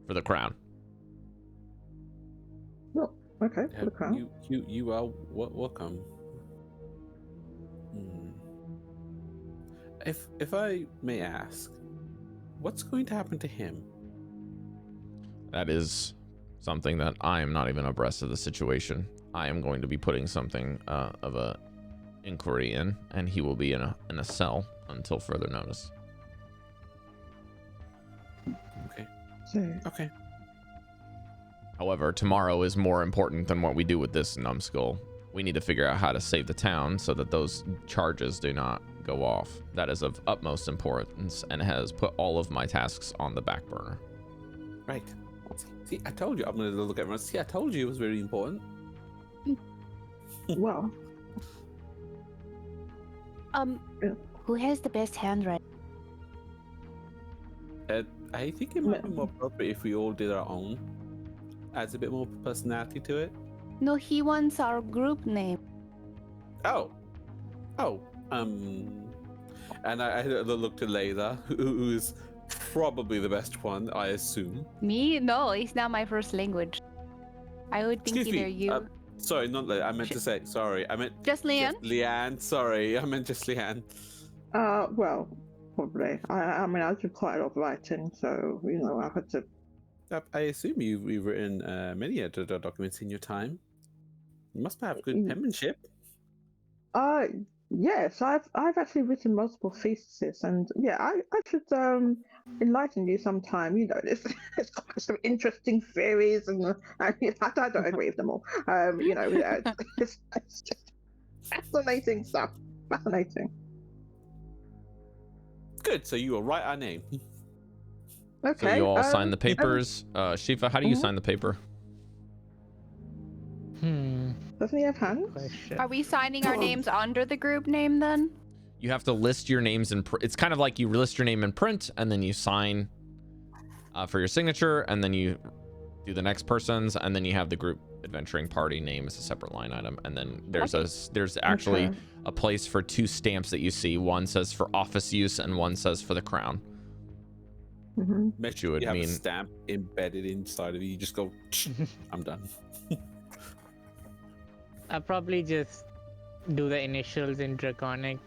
for the crown. Oh, okay, for the crown. You are welcome. If I may ask, what's going to happen to him? That is something that I am not even abreast of the situation. I am going to be putting something of a inquiry in, and he will be in a cell until further notice. Okay. However, tomorrow is more important than what we do with this numbskull. We need to figure out how to save the town so that those charges do not go off. That is of utmost importance and has put all of my tasks on the back burner. Right. See, I told you. I'm going to look at everyone. See, I told you it was very important. Well. Who has the best handwriting? I think it might be more appropriate if we all did our own. Adds a bit more personality to it. No, he wants our group name. Oh. And I look to Layla, who is probably the best one, I assume. Me? No, it's not my first language. I would think either you. Sorry, not Layla. I meant to say. Sorry, I meant Jesliann. Jesliann. Sorry, I meant Jesliann. Well, probably. I mean, I do quite a lot of writing, so I had to. I assume you've written many editor documents in your time. You must have good penmanship. Yes, I've actually written multiple theses, and yeah, I should enlighten you sometime. It's got some interesting theories, and I don't agree with them all. Yeah, it's just fascinating stuff. Fascinating. Good. So you will write our name. Okay. So you all sign the papers. Shifa, how do you sign the paper? Doesn't he have hands? Question. Are we signing our names under the group name then? You have to list your names in it's kind of like you list your name in print and then you sign for your signature, and then you do the next person's, and then you have the group adventuring party name as a separate line item, and then there's actually a place for 2 stamps that you see. One says for office use and one says for the crown. Which you would have mean a stamp embedded inside of you. You just go, I'm done. I'll probably just do the initials in Draconic.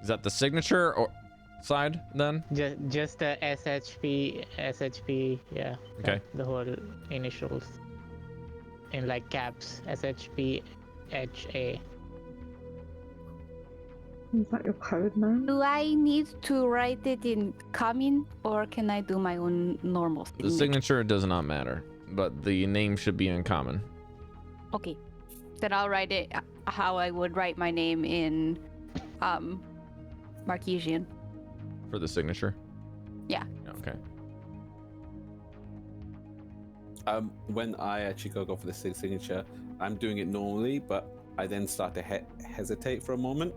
Is that the signature or side then? Just the S.H.P., yeah. Okay. The whole initials in like caps. S.H.P.H.A. Is that your code name? Do I need to write it in common, or can I do my own normal The signature? signature does not matter, but the name should be in common. Okay. Then I'll write it how I would write my name in Marquesian. For the signature? Yeah. Okay. When I actually go for the signature, I'm doing it normally, but I then start to hesitate for a moment,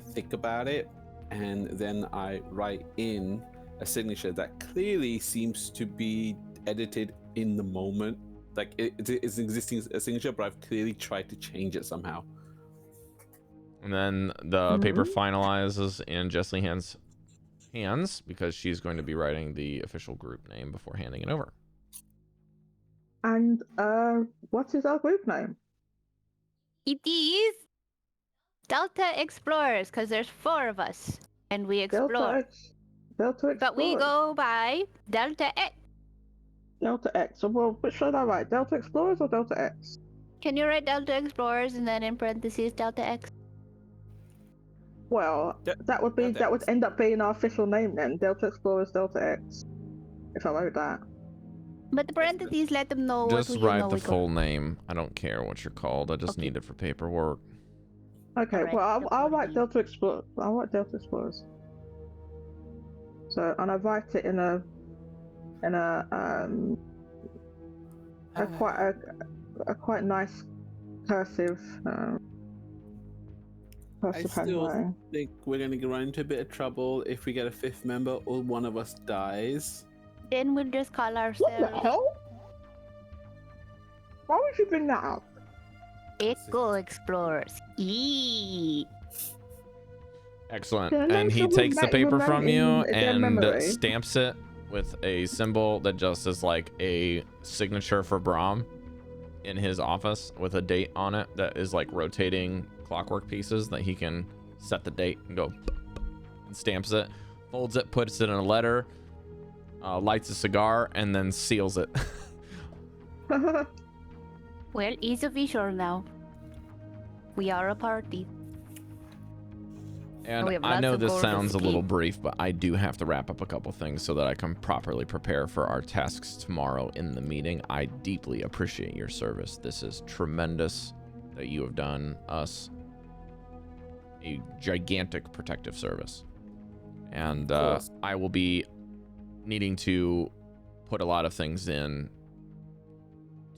think about it, and then I write in a signature that clearly seems to be edited in the moment. Like it's an existing signature, but I've clearly tried to change it somehow. And then the paper finalizes in Jesliann's hands because she's going to be writing the official group name before handing it over. And what is our group name? It is Delta Explorers, because there's 4 of us, and we explore. Delta Explorers. But we go by Delta X. Delta X. So, well, which should I write? Delta Explorers or Delta X? Can you write Delta Explorers and then in parentheses Delta X? Well, that would end up being our official name then. Delta Explorers, Delta X. If I wrote that. But the parentheses let them know Just what write the full name. I don't care what you're called. I just need it for paperwork. Okay, well, I'll write Delta Explorers. I'll write Delta Explorers. So, and I write it in a quite nice cursive. I still think we're going to run into a bit of trouble if we get a 5th member or one of us dies. Then we'll just call ourselves. What the hell? Why would you bring that up? Echo Explorers. Eee. Excellent. And he takes the paper from you and stamps it with a symbol that just is like a signature for Brahm in his office with a date on it that is like rotating clockwork pieces that he can set the date and go and stamps it, folds it, puts it in a letter, lights a cigar, and then seals it. Well, it's official now. We are a party. And I know this sounds a little brief, but I do have to wrap up a couple things so that I can properly prepare for our tasks tomorrow in the meeting. I deeply appreciate your service. This is tremendous that you have done us a gigantic protective service. And I will be needing to put a lot of things in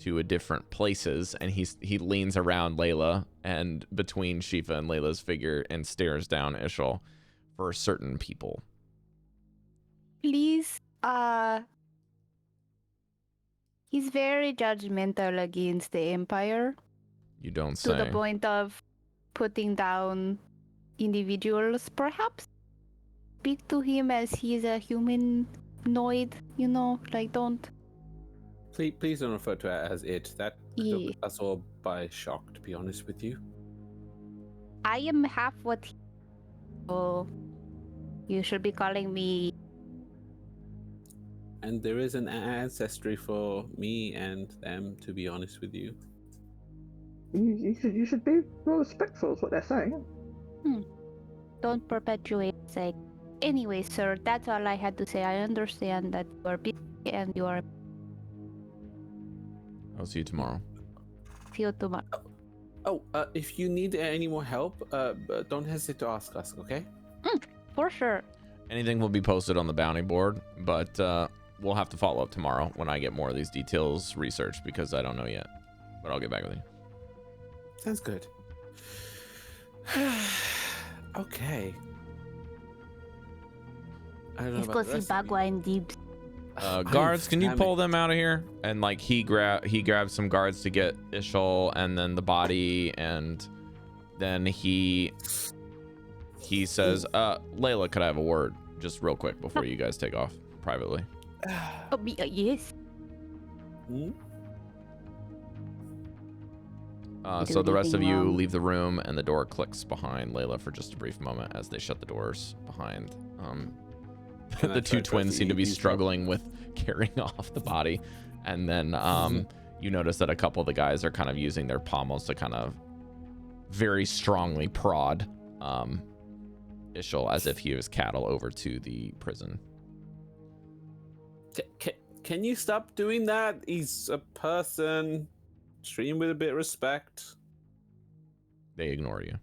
to different places, and he leans around Layla and between Shifa and Layla's figure and stares down Ishal for certain people. Please, he's very judgmental against the Empire. You don't say. To the point of putting down individuals. Perhaps speak to him as he's a humanoid, don't. Please don't refer to it as it. That took us all by shock, to be honest with you. I am half what he... So you should be calling me... And there is an ancestry for me and them, to be honest with you. You should be more respectful, is what they're saying. Don't perpetuate say. Anyway, sir, that's all I had to say. I understand that you are busy and you are... I'll see you tomorrow. See you tomorrow. Oh, if you need any more help, don't hesitate to ask us, okay? For sure. Anything will be posted on the bounty board, but we'll have to follow up tomorrow when I get more of these details researched because I don't know yet. But I'll get back with you. Sounds good. Okay. I don't know Let's about go the see rest of you. Bagua and Deebs. Guards, can you pull them out of here? And like he grabs some guards to get Ishal and then the body, and then he says, Layla, could I have a word just real quick before you guys take off privately? Oh, yes. Hmm? So the rest of anything you wrong. leave the room and the door clicks behind Layla for just a brief moment as they shut the doors behind. Can I The try two twins seem to be these struggling with carrying off the body, and then you notice that a couple of the guys are kind of using their pommels to kind of very strongly prod Ishal as if he was cattle over to the prison. Can you stop doing that? He's a person. Treat him with a bit of respect. They ignore you.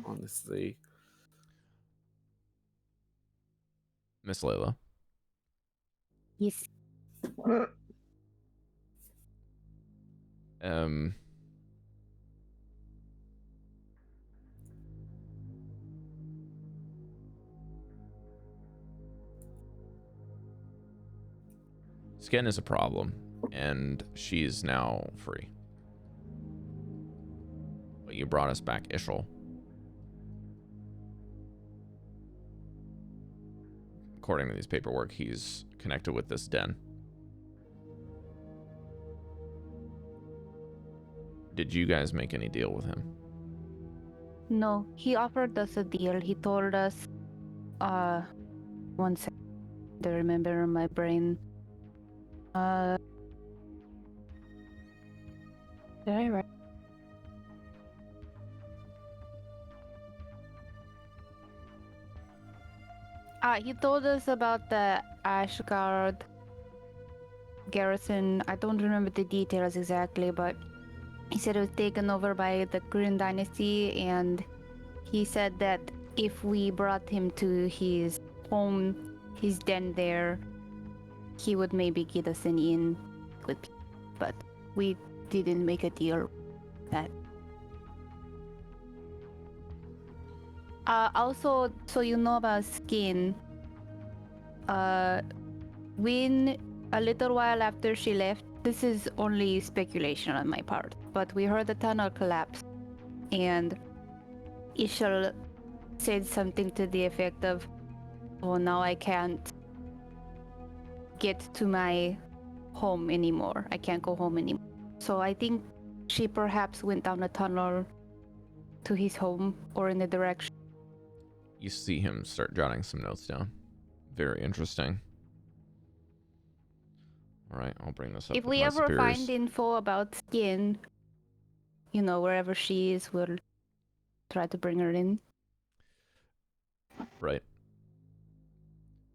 Honestly. Miss Layla. Yes. Skin is a problem, and she's now free. But you brought us back Ishal. According to these paperwork, he's connected with this den. Did you guys make any deal with him? No, he offered us a deal. He told us, one second, I remember in my brain. Did I write? He told us about the Ashgard garrison. I don't remember the details exactly, but he said it was taken over by the Green Dynasty, and he said that if we brought him to his home, his den there, he would maybe get us an in with people. But we didn't make a deal with that. Also, so you know about Skin, when a little while after she left, this is only speculation on my part, but we heard the tunnel collapse, and Ishal said something to the effect of, "Oh, now I can't get to my home anymore. I can't go home anymore." So I think she perhaps went down a tunnel to his home or in the direction. You see him start jotting some notes down. Very interesting. All right, I'll bring this up. If with we my ever superiors. find info about Skin, you know, wherever she is, we'll try to bring her in. Right.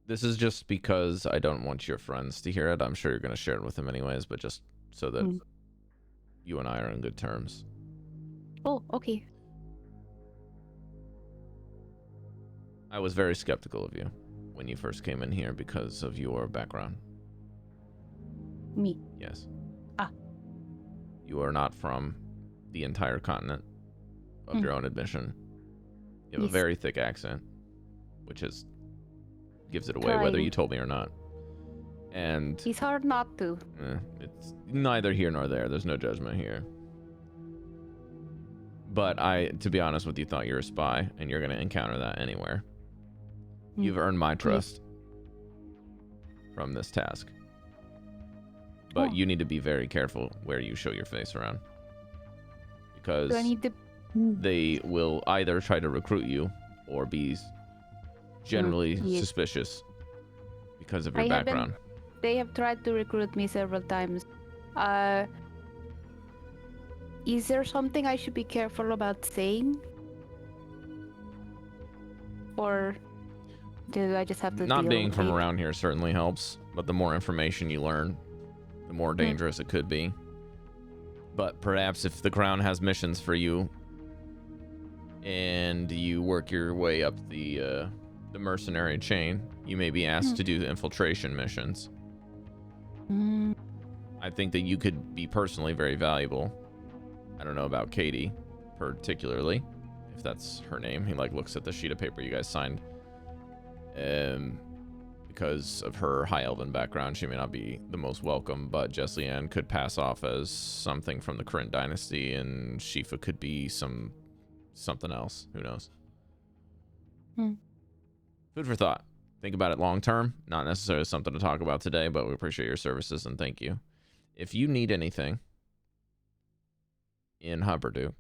This is just because I don't want your friends to hear it. I'm sure you're going to share it with them anyways, but just so that you and I are in good terms. Oh, okay. I was very skeptical of you when you first came in here because of your background. Me. Yes. Ah. You are not from the entire continent of your own admission. You have Yes. a very thick accent, which gives it away whether you told me or not. And It's hard not to. it's neither here nor there. There's no judgment here. But I, to be honest with you, thought you're a spy, and you're going to encounter that anywhere. You've earned my trust from this task. But you need to be very careful where you show your face around. Because Do I need to they will either try to recruit you or be generally suspicious because of your background. They have tried to recruit me several times. Is there something I should be careful about saying? Or do I just have to Not deal being with from it? around here certainly helps, but the more information you learn, the more dangerous it could be. But perhaps if the crown has missions for you and you work your way up the mercenary chain, you may be asked to do infiltration missions. I think that you could be personally very valuable. I don't know about Caidi particularly, if that's her name. He like looks at the sheet of paper you guys signed. Because of her high elven background, she may not be the most welcome, but Jesliann could pass off as something from the Kryn dynasty, and Shifa could be something else. Who knows? Food for thought. Think about it long term. Not necessarily something to talk about today, but we appreciate your services and thank you. If you need anything in Hubberduke,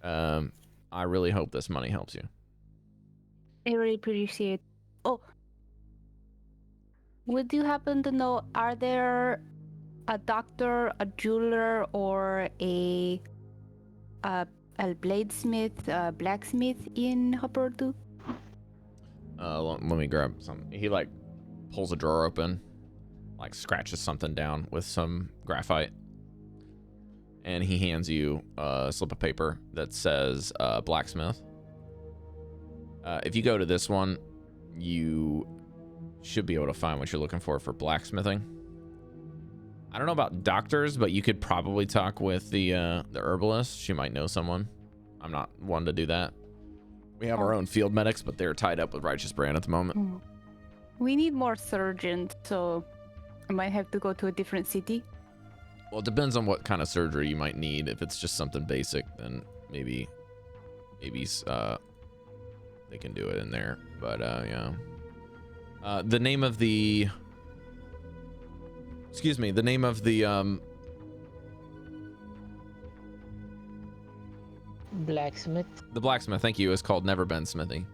I really hope this money helps you. I really appreciate. Oh, would you happen to know, are there a doctor, a jeweler, or a bladesmith, blacksmith in Hubberduke? Let me grab something. He like pulls a drawer open, like scratches something down with some graphite, and he hands you a slip of paper that says blacksmith. If you go to this one, you should be able to find what you're looking for blacksmithing. I don't know about doctors, but you could probably talk with the herbalist. She might know someone. I'm not one to do that. We have our own field medics, but they're tied up with Righteous Brand at the moment. We need more surgeons, so I might have to go to a different city. Well, it depends on what kind of surgery you might need. If it's just something basic, then maybe they can do it in there. But yeah. The name of the Blacksmith. The blacksmith, thank you, is called Never Been Smithy.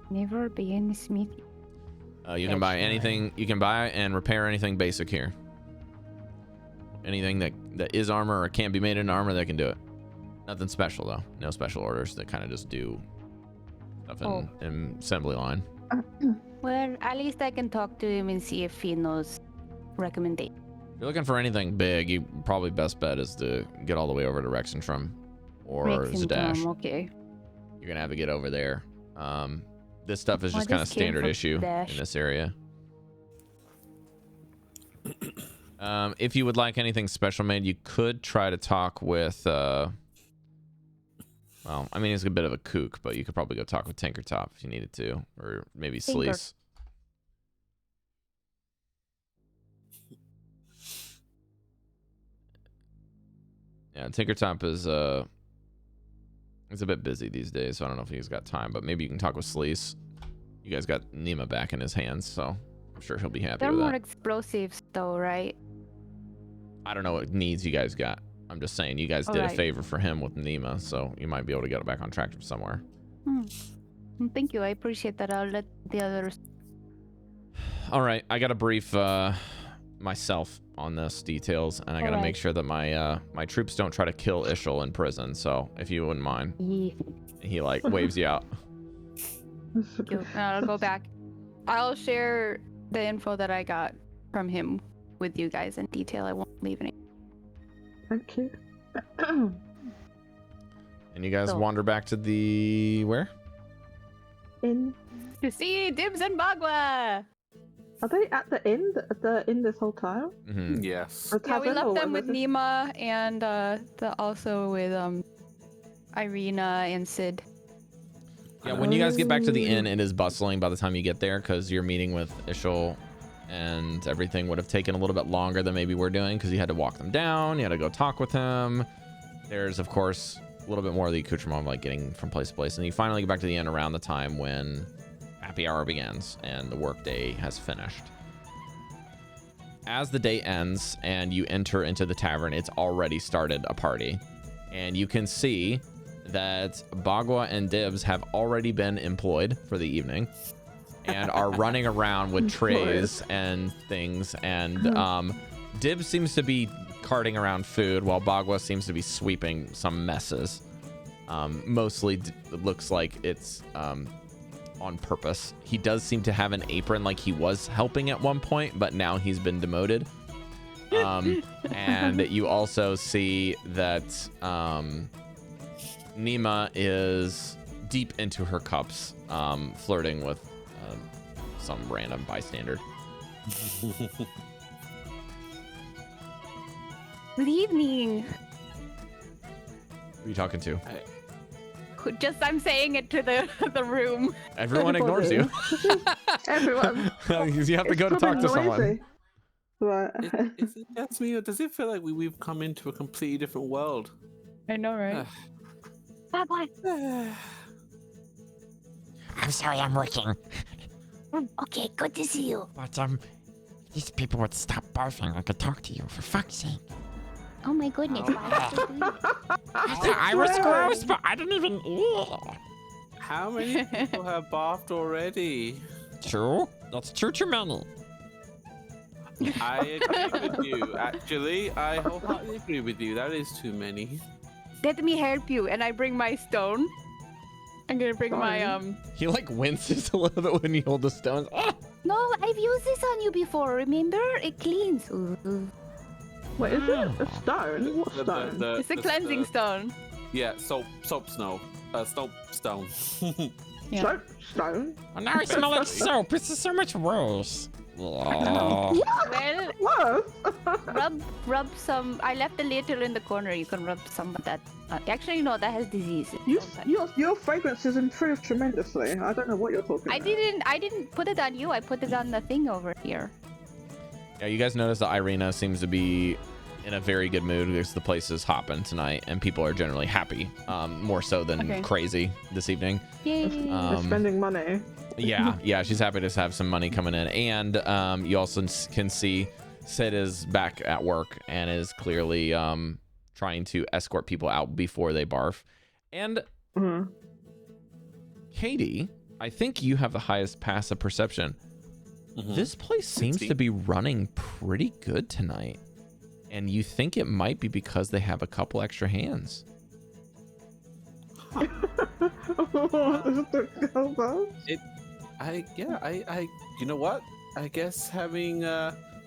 Never been smithy. You can buy anything. You can buy and repair anything basic here. Anything that is armor or can't be made in armor, they can do it. Nothing special though. No special orders. They kind of just do stuff in assembly line. Well, at least I can talk to him and see if he knows recommendations. If you're looking for anything big, you probably best bet is to get all the way over to Rexentrum or Zadash. Okay. You're gonna have to get over there. This stuff is just kind of standard issue in this area. If you would like anything special made, you could try to talk with well, I mean, he's a bit of a kook, but you could probably go talk with Tinkertop if you needed to, or maybe Sleece. Yeah, Tinkertop is a bit busy these days, so I don't know if he's got time, but maybe you can talk with Sleece. You guys got Nema back in his hands, so I'm sure he'll be happy They're with that. more explosives though, right? I don't know what needs you guys got. I'm just saying you guys did a favor for him with Nema, so you might be able to get it back on track from somewhere. Thank you. I appreciate that. I'll let the others. All right, I got to brief myself on this details, and I got to make sure that my my troops don't try to kill Ishal in prison. So if you wouldn't mind, he like waves you out. I'll go back. I'll share the info that I got from him with you guys in detail. I won't leave any. Thank you. And you guys wander back to the where? Inn. To see Dibs and Bagua. Are they at the inn? The inn this whole time? Mm-hmm. Yes. Yeah, we left them with Nema and also with Irina and Sid. Yeah, when you guys get back to the inn, it is bustling by the time you get there because you're meeting with Ishal, and everything would have taken a little bit longer than maybe we're doing because you had to walk them down, you had to go talk with him. There's, of course, a little bit more of the accoutrement, like getting from place to place, and you finally get back to the inn around the time when happy hour begins and the workday has finished. as the day ends and you enter into the tavern, it's already started a party. And you can see that Bagua and Dibs have already been employed for the evening and are running around with trays and things. And Dibs seems to be carting around food while Bagua seems to be sweeping some messes. Mostly it looks like it's on purpose. He does seem to have an apron like he was helping at one point, but now he's been demoted. And you also see that Nima is deep into her cups, flirting with some random bystander. Good evening. Who are you talking to? Just I'm saying it to the room. Everyone ignores you. Everyone. You have to go to talk to someone. Right. Is it just me, or does it feel like we've come into a completely different world? I know, right? Bye-bye. I'm sorry, I'm working. Okay, good to see you. But, these people would stop barfing. I could talk to you, for fuck's sake. Oh my goodness, why would you do that? I was gross, but I didn't even eat. How many people have barfed already? True. That's too many. I agree with you. Actually, I wholeheartedly agree with you. That is too many. Let me help you, and I bring my stone. I'm gonna bring my He like winces a little bit when you hold the stones. No, I've used this on you before. Remember? It cleans. Wait, is it a stone? What stone? It's a cleansing stone. Yeah, soap stone. Soap stone. Yeah. Soap stone? Oh, now I smell like soap. This is so much worse. Well, What? rub some. I left a little in the corner. You can rub some of that. Actually, no, that has disease. Your fragrance has improved tremendously. I don't know what you're talking about. I didn't put it on you. I put it on the thing over here. Yeah, you guys notice that Irina seems to be in a very good mood because the place is hopping tonight and people are generally happy, more so than crazy this evening. Yay! They're spending money. Yeah, she's happy to have some money coming in. And you also can see Sid is back at work and is clearly trying to escort people out before they barf. And Caidi, I think you have the highest passive perception. This place seems to be running pretty good tonight. And you think it might be because they have a couple extra hands. You know what? I guess having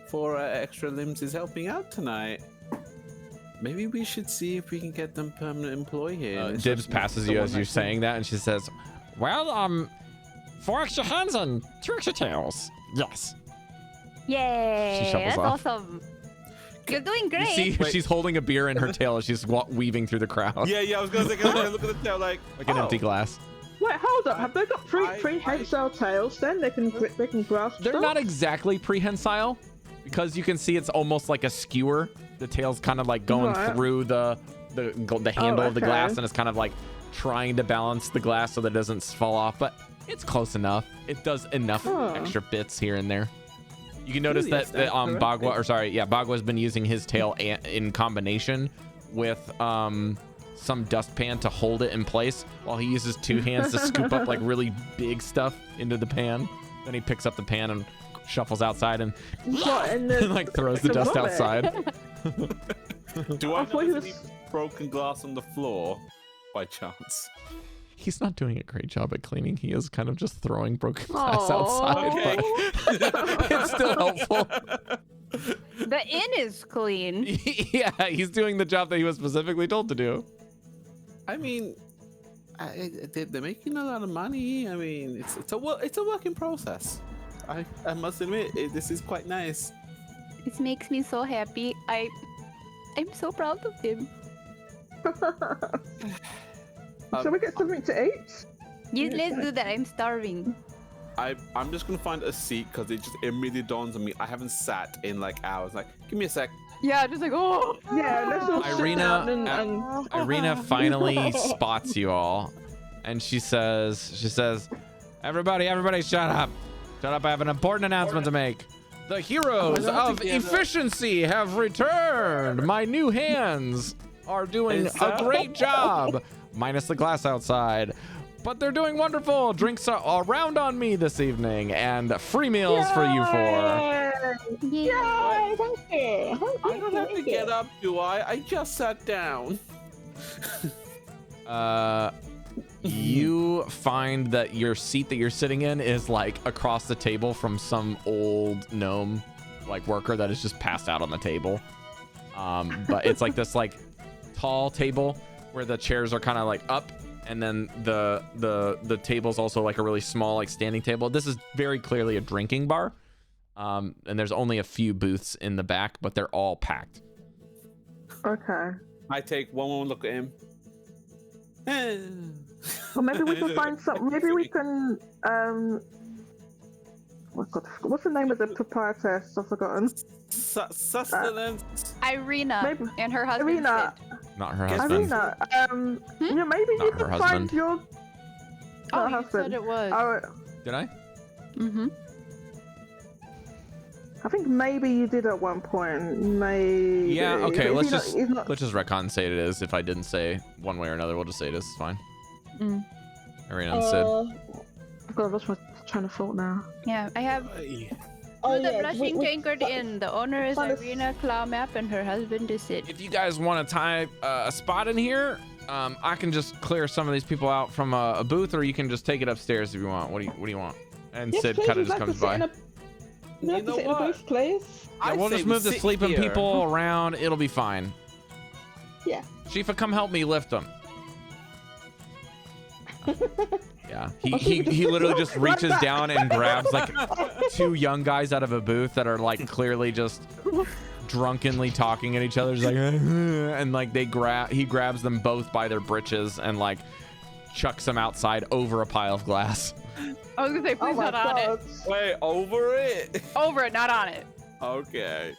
4 extra limbs is helping out tonight. Maybe we should see if we can get them permanent employee here. Dibs passes you as you're saying that, and she says, Well, 4 extra hands and 2 extra tails. Yes. Yay! She shuffles That's off. awesome. You're doing you great. see she's holding a beer in her tail as she's weaving through the crowd. Yeah, I was gonna say, look at the tail like an empty glass. Wait, hold up. Have they got prehensile tails then? They can grasp They're stuff? not exactly prehensile because you can see it's almost like a skewer. The tail's kind of like going through the handle of the glass, and it's kind of like trying to balance the glass so that it doesn't fall off, but it's close enough. It does enough extra bits here and there. You can notice that Bagua's been using his tail in combination with some dustpan to hold it in place while he uses 2 hands to scoop up like really big stuff into the pan. Then he picks up the pan and shuffles outside and like throws the dust outside. Do I know any broken glass on the floor by chance? He's not doing a great job at cleaning. He is kind of just throwing broken glass outside, but it's still helpful. The inn is clean. Yeah, he's doing the job that he was specifically told to do. I mean, they're making a lot of money. I mean, it's a work in process. I must admit, this is quite nice. This makes me so happy. I'm so proud of him. Shall we get something to eat? Yes, let's do that. I'm starving. I'm just gonna find a seat because it just immediately dawns on me. I haven't sat in like hours. Like, give me a sec. Yeah, just like Yeah, let's all sit down and... Irina finally spots you all, and she says, everybody, shut up. Shut up, I have an important announcement to make. The heroes of efficiency have returned. My new hands are doing a great job, minus the glass outside. But they're doing wonderful. Drinks are around on me this evening, and free meals for you four. Yay! Thank you. I don't have to get up, do I? I just sat down. You find that your seat that you're sitting in is like across the table from some old gnome like worker that is just passed out on the table. But it's like this like tall table where the chairs are kind of like up, and then the table's also like a really small like standing table. This is very clearly a drinking bar. And there's only a few booths in the back, but they're all packed. Okay. I take one more look at him. Well, maybe we can find some. Maybe we can. Oh God, what's the name of the proprietress? I've forgotten. Sustenance. Irina and her husband. Irina. Not her husband. Irina. Yeah, maybe you Not her can husband. find your. Oh, you husband. said it was. Oh, Did I? Mm-hmm. I think maybe you did at one point. Maybe. Yeah, okay, let's He's not- let's just retcon and say it is. If I didn't say one way or another, we'll just say it is. It's fine. Irina and Sid. God, I lost my train of thought now. Yeah, I have Oh, the yeah, Blushing Tankard Inn. The owner is find a- Irina Clawmap and her husband is Sid. If you guys want to tie a spot in here, I can just clear some of these people out from a booth, or you can just take it upstairs if you want. What do you want? And Yes, Sid please, kind of we'd just like comes to sit by. in a- we'd like to sit in a booth, please. Yeah, we'll just move the sleeping people around. It'll be fine. Yeah. Shifa, come help me lift them. Yeah, he literally just reaches down and grabs like two young guys out of a booth that are like clearly just drunkenly talking at each other. He's like, and like he grabs them both by their breeches and like chucks them outside over a pile of glass. I was gonna say, please not on it. Wait, over it? Over it, not on it. Okay.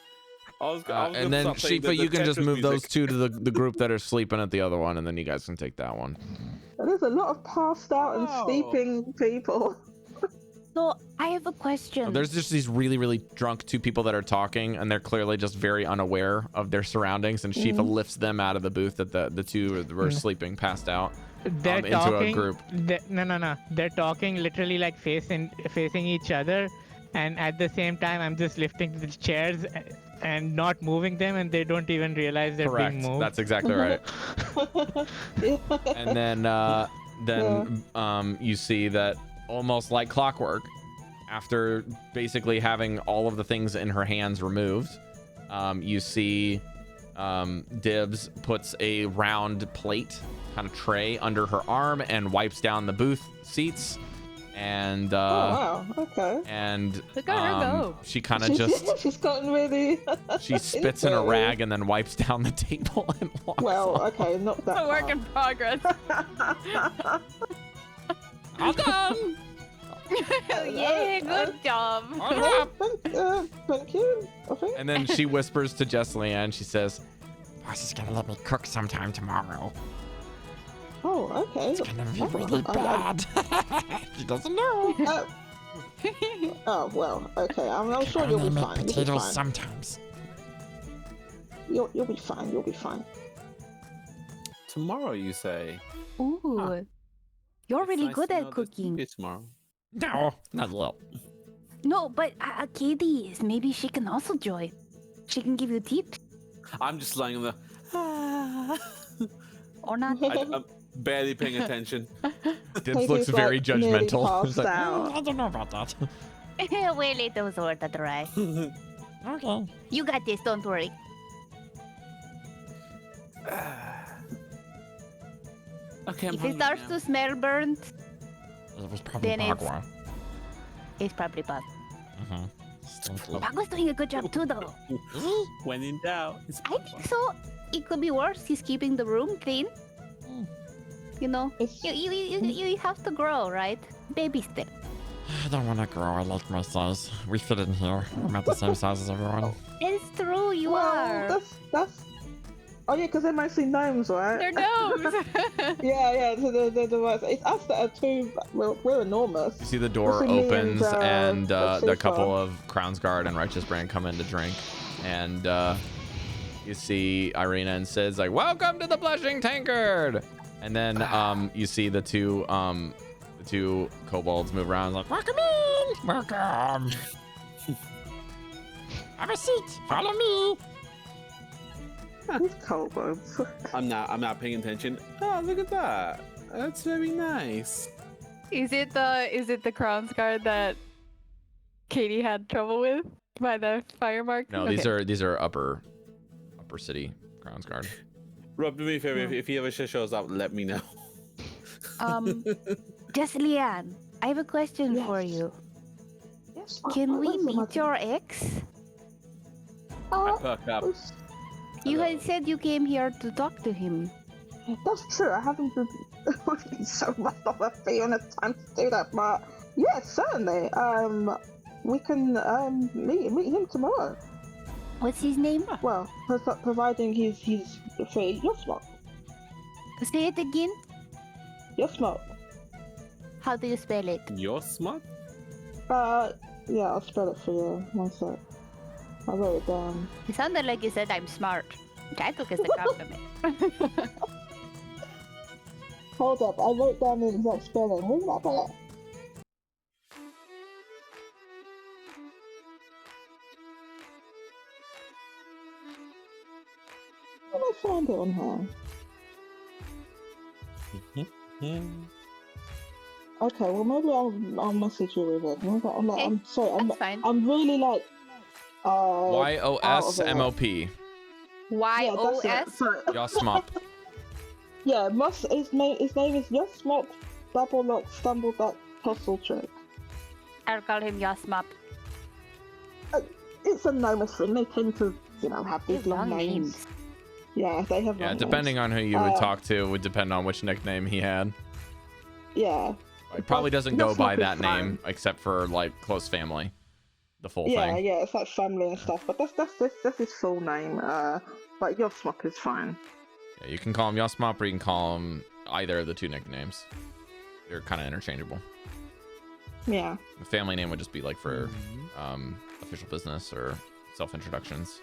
And then Shifa, you can just move those two to the group that are sleeping at the other one, and then you guys can take that one. There's a lot of passed out and sleeping people. So I have a question. There's just these really, really drunk two people that are talking, and they're clearly just very unaware of their surroundings. And Shifa lifts them out of the booth that the two were sleeping, passed out, They're into talking. a group. No. They're talking literally like facing each other, and at the same time, I'm just lifting the chairs and not moving them, and they don't even realize they're Correct. being moved. That's exactly right. And then you see that almost like clockwork, after basically having all of the things in her hands removed, you see Dibs puts a round plate, kind of tray, under her arm and wipes down the booth seats. And Oh wow, okay. and Look at her go. she kind of just She's gotten really. she spits in a rag and then wipes down the table and walks Well, off. okay, not that. It's a work in progress. All done. Yay, good job. Thank you. I think. And then she whispers to Jesliann. She says, Boss is gonna let me cook sometime tomorrow. Oh, okay. It's gonna be really bad. He doesn't know. Oh well, okay. I'm sure I you'll only be make fine. You'll be potatoes fine. sometimes. You'll be fine. You'll be fine. Tomorrow, you say? Ooh. You're It's really nice good to at know there's cooking. food tomorrow. No, not a little. No, but Caidi is. Maybe she can also join. She can give you tips. I'm just lying on the. Or not. I'm barely paying attention. Dibs He's looks very like nearly judgmental. He's passed like, out. I don't know about that. We'll let those words dry. Okay. You got this, don't worry. Okay, I'm If it hungry starts now. to smell burnt, It was probably Then it's- Bagua. it's probably bad. Stinky. Pago's doing a good job too, though. When in doubt, it's I think so. It could be worse. He's keeping the room clean. You know, you have to grow, right? Baby step. I don't want to grow. I like my size. We fit in here. I'm at the same size as everyone. It's true, you Well, are. Oh yeah, because they're mostly gnomes, right? They're gnomes. yeah. So they're the right. It's us that are too. We're enormous. You see the door Mostly me opens and Let's the see couple far. of Crown's Guard and Righteous Brand come in to drink, and you see Irina and Sid's like, "Welcome to the Blushing Tankard," and then you see the two kobolds move around like, "Welcome in, welcome. Have a seat. Follow me." These kobolds. I'm not paying attention. Oh, look at that. That's very nice. Is it the Crown's Guard that Caidi had trouble with by the fire mark? No, Okay. these are upper city Crown's Guard. Rob, do me a favor. If he ever shows up, let me know. Jesliann, I have a question for you. Yes. Can we meet your ex? I perk up. You had said you came here to talk to him. That's true. I haven't been so much of a feeling of time to do that, but yeah, certainly. We can meet him tomorrow. What's his name? Well, providing he's free. You're smart. Say it again. You're smart. How do you spell it? You're smart? Yeah, I'll spell it for you. One sec. I wrote it down. It sounded like you said I'm smart, which I took as a compliment. Hold up, I wrote down the exact spelling. Where's that bullet? Where did I find it on here? Okay, well maybe I'll message you with it. I'm sorry. That's fine. I'm really like. YOSMOP. YOS? Yosmop. Yeah, his name is Yosmop, Double Lock, Stumbleduck, Tussle Trick. I'll call him Yosmop. It's a gnomish thing. They tend to, have these long names. Yeah, they have. Yeah, long depending names. on who you would talk to would depend on which nickname he had. Yeah. He probably doesn't go Yosmop by is that fine. name except for like close family. The full Yeah, thing. yeah, it's like family and stuff, but that's his full name. But Yosmop is fine. Yeah, you can call him Yosmop or you can call him either of the two nicknames. They're kind of interchangeable. Yeah. The family name would just be like for official business or self-introductions.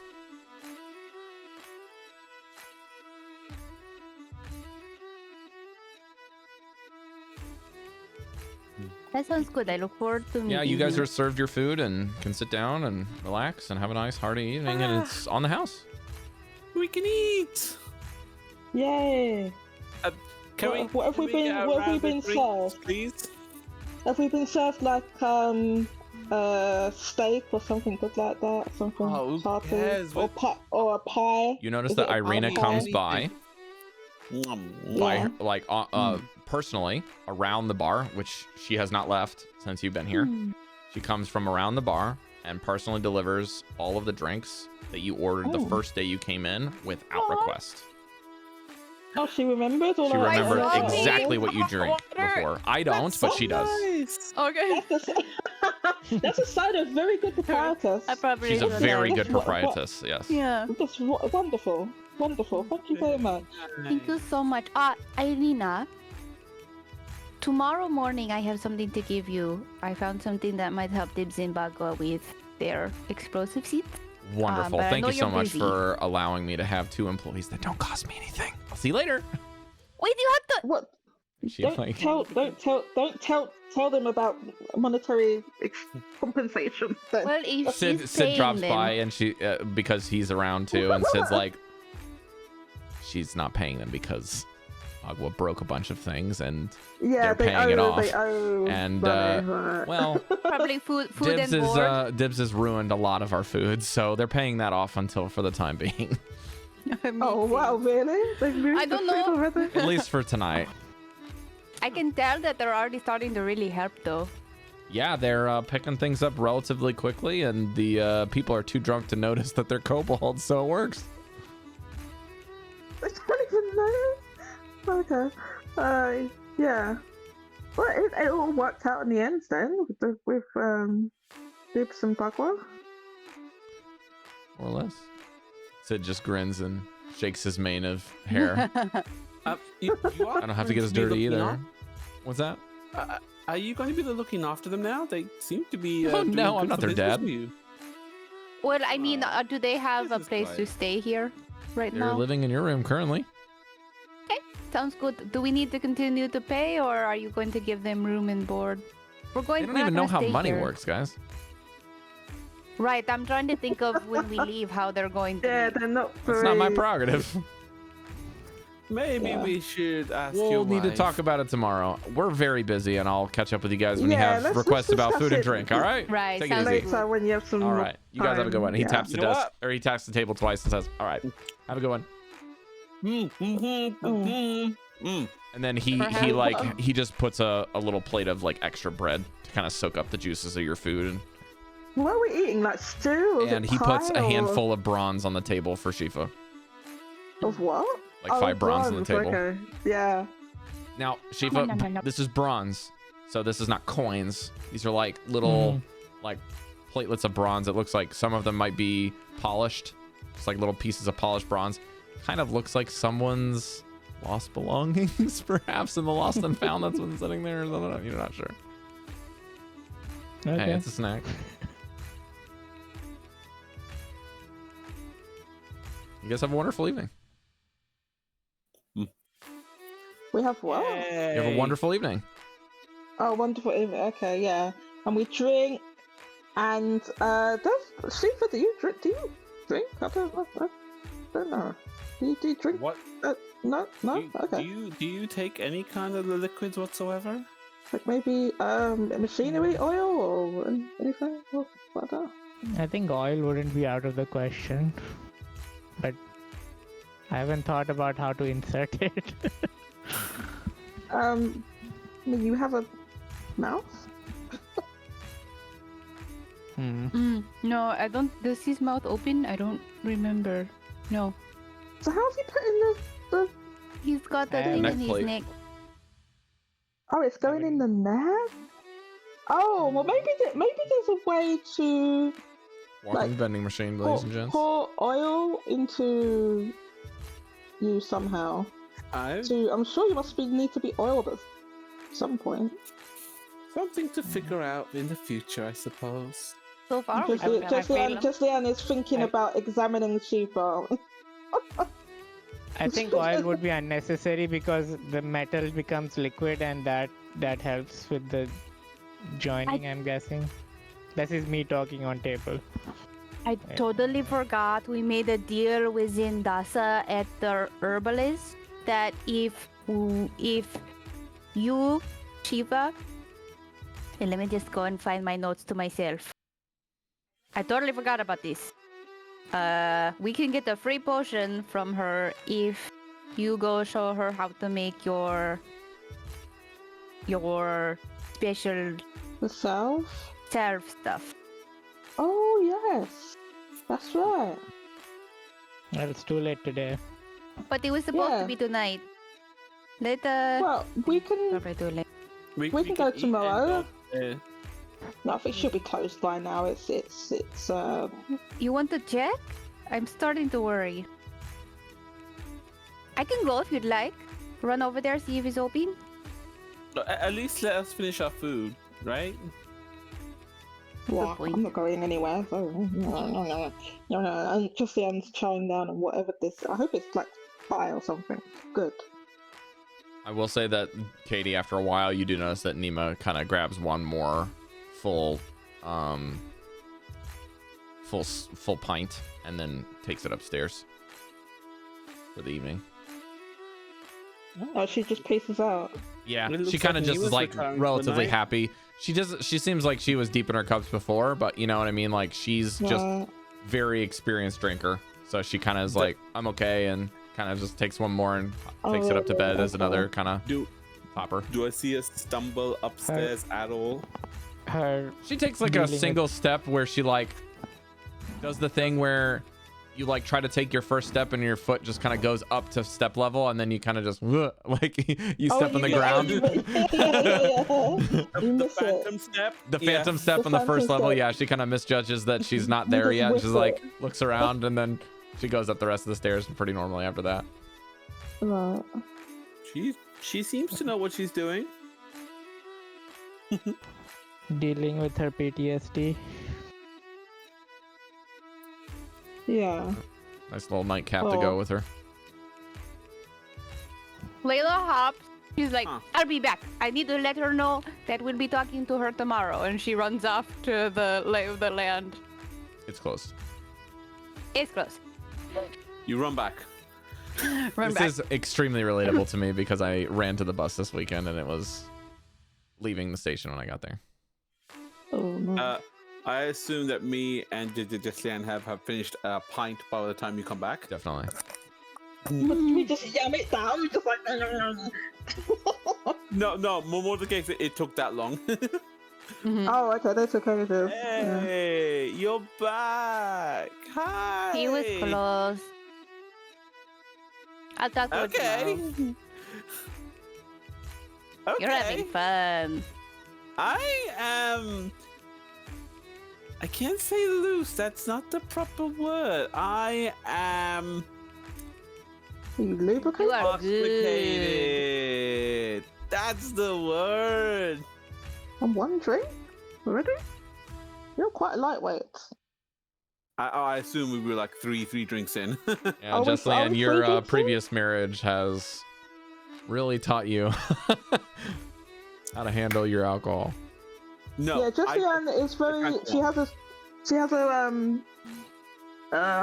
That sounds good. I look forward to meeting Yeah, you guys are served your food and can sit down and relax and have a nice hearty evening, and it's on the house. We can eat. Yay! What have we been served? Please. Have we been served like steak or something good like that? Something who hearty? cares? Or a pie? You notice Is that it a Irina pie? comes by, Yeah. personally around the bar, which she has not left since you've been here. She comes from around the bar and personally delivers all of the drinks that you ordered the first day you came in without request. Oh, she remembered all She our remembered love me. exactly what you drink Water. before. I don't, but she does. Nice. Okay. That's a sign of very good proprietress. I probably She's a don't very know. good proprietress, yes. Yeah. That's wonderful. Wonderful. Thank you very much. Thank you so much. Irina, tomorrow morning I have something to give you. I found something that might help Dibs and Bagua with their explosive seeds. Wonderful. but I Thank know you so you're much busy. for allowing me to have 2 employees that don't cost me anything. I'll see you later. Wait, you have to. What? She Don't like tell them about monetary compensation. Then. Well, if Sid she's Sid drops paying them, by and she because he's around too, and Sid's like, she's not paying them because Agua broke a bunch of things and Yeah, they're paying it off. They owe And money, right. well, Probably food Dibs and board. Dibs has ruined a lot of our food, so they're paying that off until for the time being. Oh wow, really? They've moved I the don't food know. already? At least for tonight. I can tell that they're already starting to really help, though. Yeah, they're picking things up relatively quickly, and the people are too drunk to notice that they're kobolds, so it works. I don't even know. Okay. Yeah. Well, it all worked out in the end then with Dibs and Bagua. More or less. Sid just grins and shakes his mane of hair. You I don't have to get as dirty either. What's that? Are you going to be looking after them now? They seem to be. Oh no, I'm not their dad. Well, I mean, do they have a place to stay here right now? They're living in your room currently. Okay, sounds good. Do we need to continue to pay, or are you going to give them room and board? We're going. They don't even know how money works, guys. Right, I'm trying to think of when we leave how they're going to. Yeah, leave. they're not. It's not my prerogative. Maybe we should ask your We'll need to wife. talk about it tomorrow. We're very busy, and I'll catch up with you guys when you have let's requests about discuss food and it. drink. All right? Right, Take sounds it easy. good. Later when you have some. All right. You guys have a good one. He Yeah. taps the You know desk, what? or he taps the table twice and says, "All right, have a good one." And then he just puts a little plate of like extra bread to kind of soak up the juices of your food, and What are we eating? Like stew? Or is and it he puts pie a or- handful of bronze on the table for Shifa. Of what? Like 5 bronze on the table. Okay. Yeah. Now, Shifa, No. this is bronze, so this is not coins. These are like little, like platelets of bronze. It looks like some of them might be polished. It's like little pieces of polished bronze. Kind of looks like someone's lost belongings, perhaps, in the lost and found. That's what's sitting there. Or something. You're not sure. Okay. Hey, it's a snack. You guys have a wonderful evening. We have what? You have a wonderful evening. Oh, wonderful evening. Okay, yeah. And we drink. And does Shifa, do you drink? I don't know. Do you drink? What? No. Okay. Do you take any kind of liquids whatsoever? Like maybe machinery oil or anything like that. I think oil wouldn't be out of the question, but I haven't thought about how to insert it. I mean, you have a mouth. No, I don't. Does his mouth open? I don't remember. No. So how's he putting the? He's got the thing neck in his plate. neck. Oh, it's going in the neck. Oh, well, maybe there's a way to Walking vending machine, ladies and gents. pour oil into you somehow. So I'm sure you must need to be oiled at some point. Something to figure out in the future, I suppose. So far, we haven't had problem. Jesliann is thinking about examining Shifa. I think oil would be unnecessary because the metal becomes liquid and that helps with the joining, I'm guessing. This is me talking on table. I totally forgot we made a deal with Zindasa at the herbalist that if you, Shiva, and let me just go and find my notes to myself. I totally forgot about this. We can get a free potion from her if you go show her how to make your special The salve? salve stuff. Oh, yes. That's right. Well, it's too late today. But it was supposed to be tonight. Later. Well, we can Probably too late. we can go eat tomorrow. and No, I think she'll be closed by now. It's You want to check? I'm starting to worry. I can go if you'd like. Run over there, see if it's open. at least let us finish our food, right? yeah, point. I'm not going anywhere. So no. And Jesliann's chowing down on whatever this. I hope it's like pie or something. Good. I will say that, Caidi, after a while, you do notice that Nima kind of grabs one more full pint and then takes it upstairs for the evening. Oh, she just pieces out. Yeah, It looks she kind of like just Nima's is like returned for relatively the night. happy. She seems like she was deep in her cups before, but you know what I mean? Like she's just Right. very experienced drinker. So she kind of is like, I'm okay, and kind of just takes one more and takes it up to bed as another kind of Do popper. I see us stumble upstairs at all? Her She takes like a Dealing with- single step where she like does the thing where you like try to take your first step and your foot just kind of goes up to step level, and then you kind of just like you step on the ground. You The miss it. phantom step? The phantom Yes. step The on the phantom first level, step. yeah, she kind of misjudges that she's not there just yet. whiff She's it. like looks around and then She goes up the rest of the stairs pretty normally after that. Right. She seems to know what she's doing. Dealing with her PTSD. Yeah. Nice little nightcap to go with her. Layla hops. She's like, Huh. I'll be back. I need to let her know that we'll be talking to her tomorrow. And she runs off to the lay of the land. It's close. It's close. You run back. Run This back. is extremely relatable to me because I ran to the bus this weekend and it was leaving the station when I got there. Oh no. I assume that me and Jesliann have finished a pint by the time you come back. Definitely. We just yam it down. We just like. No, more the case, it took that long. Mhm. Oh, okay. That's okay with you. Yeah. Hey, you're back. Hi. He was close. I'll talk to her Okay. tomorrow. Okay. You're having fun. I can't say loose. That's not the proper word. I am You lubricate? You are intoxicated. That's the word. On one drink? Already? You're quite lightweight. I assume we were like three drinks in. Yeah, Are we Jesliann, your sleeping too? previous marriage has really taught you how to handle your alcohol. No. Yeah, Jesliann is very. can't She has a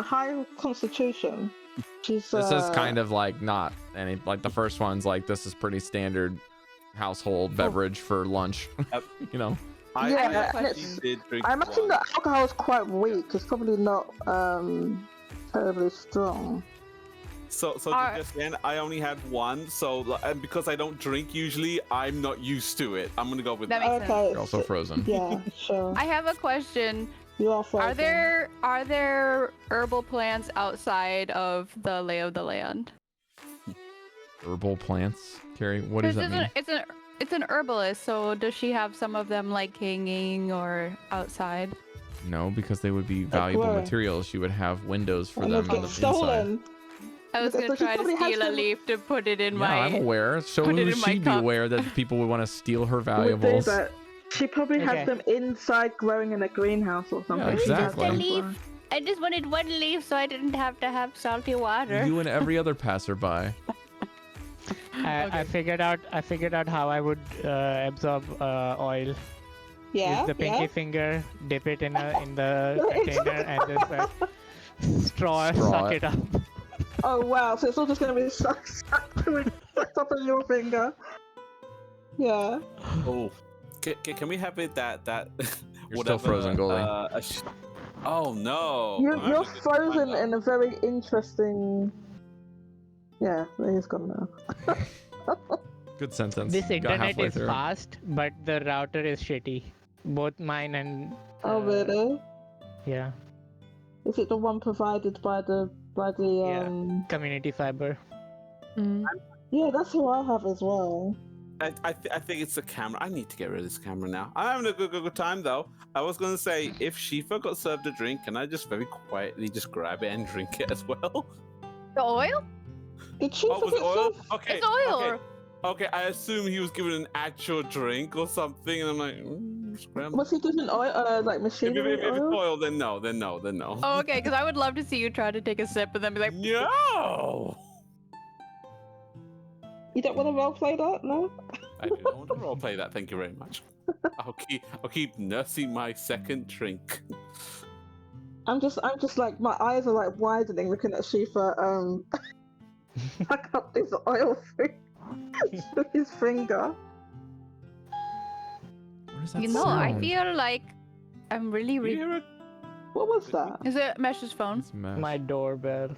high constitution. She's. This is kind of like not any like the first one's like this is pretty standard household beverage for lunch. You know. Yeah, and actually it's- did drink I imagine one. the alcohol is quite weak. It's probably not terribly strong. So Alright. just then, I only had one. So and because I don't drink usually, I'm not used to it. I'm gonna go with That that. makes sense. Okay. You're also frozen. Yeah, sure. I have a question. You are frozen. Are there herbal plants outside of the lay of the land? Herbal plants, Cari. What does that mean? It's an herbalist, so does she have some of them like hanging or outside? No, because they would be valuable where? materials. She would have windows for And them it's on get the inside. stolen. I was Okay, gonna so she try to probably has steal a some- leaf to put it in Yeah, my. I'm aware. So put it would in my she be cup. aware that people would want to steal her Would do valuables? that. She probably Okay. has them inside growing in a greenhouse or something. She has exactly. them Leaf. for- I just wanted one leaf so I didn't have to have salty water. You and every other passerby. I figured out how I would absorb oil. Yeah, Use the pinky yeah. finger, dip it in the container, and just straw Straw suck it. it up. Oh wow, so it's all just gonna be sucked up in your finger. Yeah. Oh, can we have it that You're still frozen, Goldy. Oh no. You're I'm actually gonna frozen find out. in a very interesting. Yeah, he's gone now. Good sentence. This Got internet halfway is through. fast, but the router is shitty. Both mine and. Oh really? Yeah. Is it the one provided by the Community fiber. Mm. Yeah, that's who I have as well. I think it's the camera. I need to get rid of this camera now. I'm having a good time though. I was gonna say if Shifa got served a drink, can I just very quietly just grab it and drink it as well? The oil? Did she Oh, was it forget oil? some- Okay. It's oil. Okay. Okay, I assume he was given an actual drink or something, and I'm like, just grab it. Was he given oil, like If machinery it's oil? oil, then no. Oh, okay, because I would love to see you try to take a sip and then be like, No! You don't want to roleplay that, no? I don't want to roleplay that, thank you very much. I'll keep nursing my second drink. I'm just like my eyes are like widening looking at Shifa back up this oil through his finger. What is that you know, I sound? feel like I'm really. You hear it? What was that? Is it Mesh's phone? It's Mesh. My doorbell.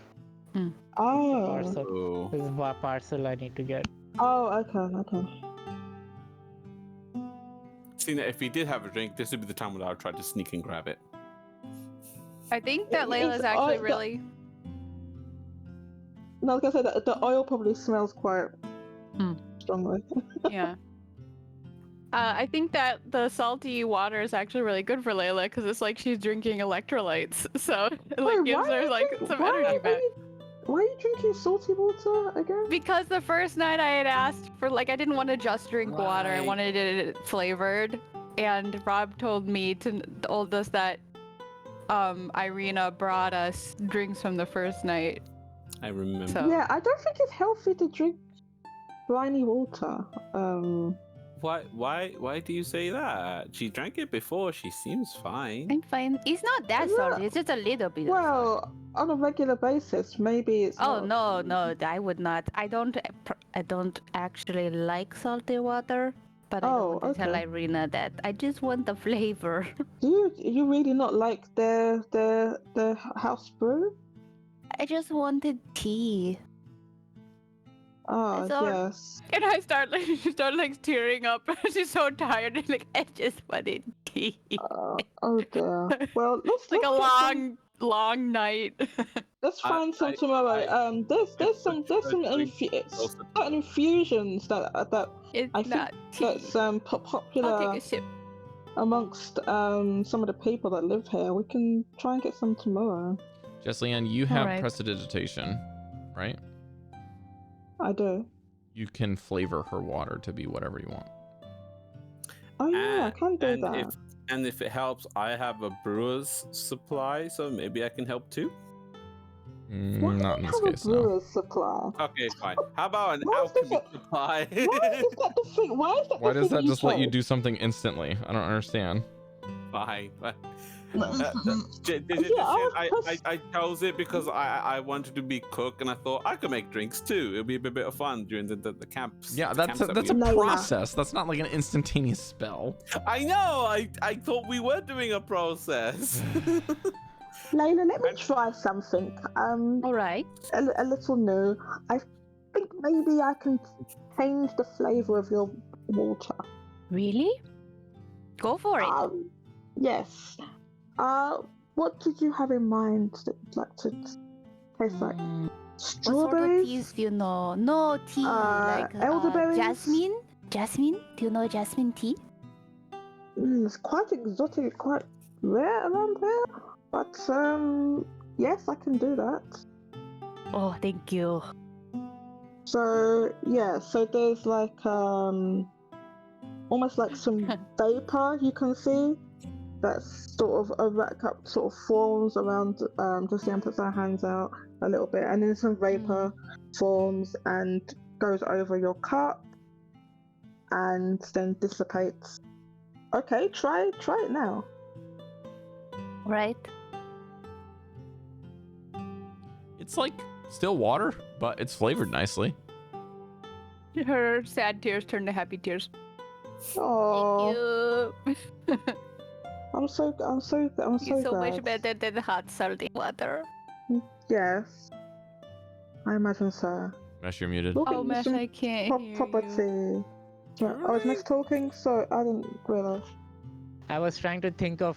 Oh. Parcel. Oh. This is a parcel I need to get. Oh, okay. Seeing that if he did have a drink, this would be the time when I would try to sneak and grab it. I think that It's Layla's actually oil- really. No, I was gonna say that the oil probably smells quite strongly. Yeah. I think that the salty water is actually really good for Layla because it's like she's drinking electrolytes. So Like gives her like some energy back. Why are you drinking salty water again? Because the first night I had asked for like I didn't want to just drink water. I wanted it flavored, and Rob told us that Irina brought us drinks from the first night. I remember. So. Yeah, I don't think it's healthy to drink briny water. Why do you say that? She drank it before. She seems fine. I'm fine. It's not that salty. It's just a little bit. Well, on a regular basis, maybe it's. Oh no, I would not. I don't actually like salty water, but I don't want to tell Irina that. I just want the flavor. Do you really not like the house brew? I just wanted tea. Oh yes. And she start like tearing up. She's so tired. Like I just wanted tea. Oh dear. Well, let's like a long night. Let's find some tomorrow. There's some certain infusions that I think that's popular. I'll take a sip. Amongst some of the people that live here. We can try and get some tomorrow. Jesliann, you have prestidigitation, right? I do. You can flavor her water to be whatever you want. Oh yeah, I can do that. If it helps, I have a brewer's supply, so maybe I can help too. Not in this case, no. Supply. Okay, fine. How about an alchemy supply? Why is that the thing? Why does that just let you do something instantly? I don't understand. Fine. I chose it because I wanted to be cook, and I thought I could make drinks too. It'd be a bit of fun during the camps. Yeah, that's a process. That's not like an instantaneous spell. I know. I thought we were doing a process. Layla, let me try something. All right. A little new. I think maybe I can change the flavor of your water. Really? Go for it. Yes. What did you have in mind that you'd like to taste like? Strawberries? What sort of teas do you know? No tea, like elderberries? Jasmine? Jasmine? Do you know jasmine tea? It's quite exotic, quite rare around here. But yes, I can do that. Oh, thank you. So yeah, so there's like almost like some vapor you can see. That's sort of a rack up sort of forms around. Jesliann puts her hands out a little bit, and then some vapor forms and goes over your cup, and then dissipates. Okay, try it now. Right. It's like still water, but it's flavored nicely. Her sad tears turn to happy tears. Oh. Thank you. I'm so It's so glad. much better than hot salty water. Yes. I imagine so. Mesh, you're muted. Oh, Mesh, I can't hear property. Oh, is Mesh talking? So I didn't realize. I was trying to think of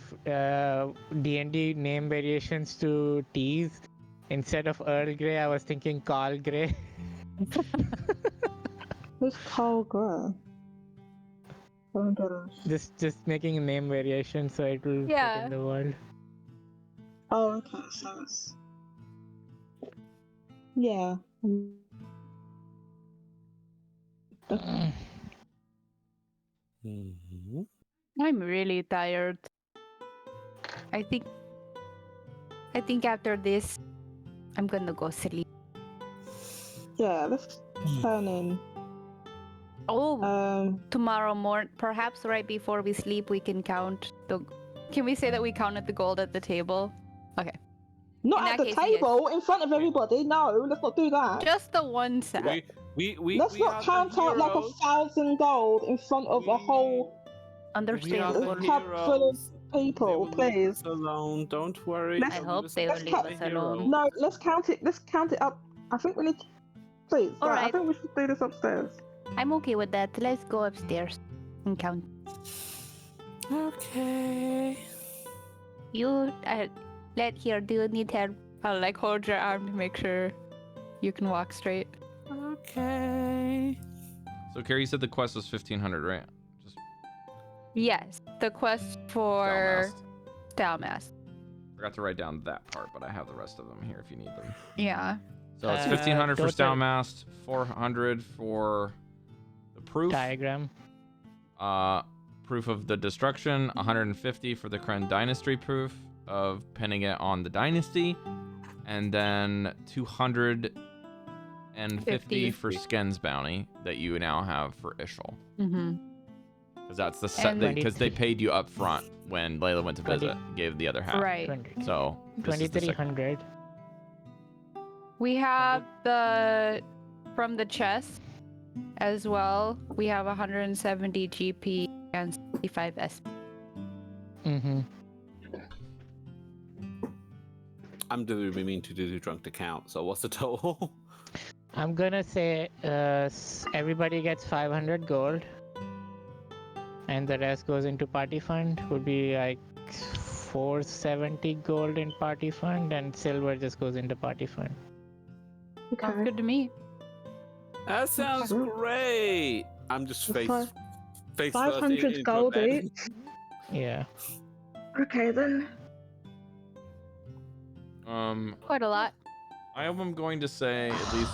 D&D name variations to teas. Instead of Earl Grey, I was thinking Carl Grey. Who's Carl Grey? Just making a name variation so it will fit in the world. Oh, okay. So it's... Yeah. I'm really tired. I think after this, I'm gonna go sleep. Yeah, let's turn in. Oh, tomorrow morning, perhaps right before we sleep, we can count the. Can we say that we counted the gold at the table? Okay. Not at the table, in front of everybody. No, let's not do that. Just the one set. Let's not count out like 1,000 gold in front of a whole understandable pub full of people, please. Alone, don't worry. I hope they will leave us alone. No, let's count it. Let's count it up. I think we need. Please. All right. I think we should do this upstairs. I'm okay with that. Let's go upstairs and count. Okay. You do you need help? I'll like hold your arm to make sure you can walk straight. Okay. So Cari, you said the quest was 1,500, right? Yes, the quest for Stalmast. Forgot to write down that part, but I have the rest of them here if you need them. Yeah. So it's 1,500 for Stoutmast, 400 for the proof. Diagram. Proof of the destruction, 150 for the Kren Dynasty proof of pinning it on the Dynasty, and then 250 for Sken's bounty that you now have for Ishal. Because that's the set, because they paid you up front when Layla went to visit, gave the other half. Right. So 2,300. We have from the chest as well. We have 170 GP and 65 SP. I'm doing mean to do drunk to count. So what's the total? I'm gonna say everybody gets 500 gold, and the rest goes into party fund. Would be like 470 gold in party fund, and silver just goes into party fund. Sounds good to me. That sounds great. I'm just face 500 gold each. Yeah. Okay then. Quite a lot. I am going to say, at least,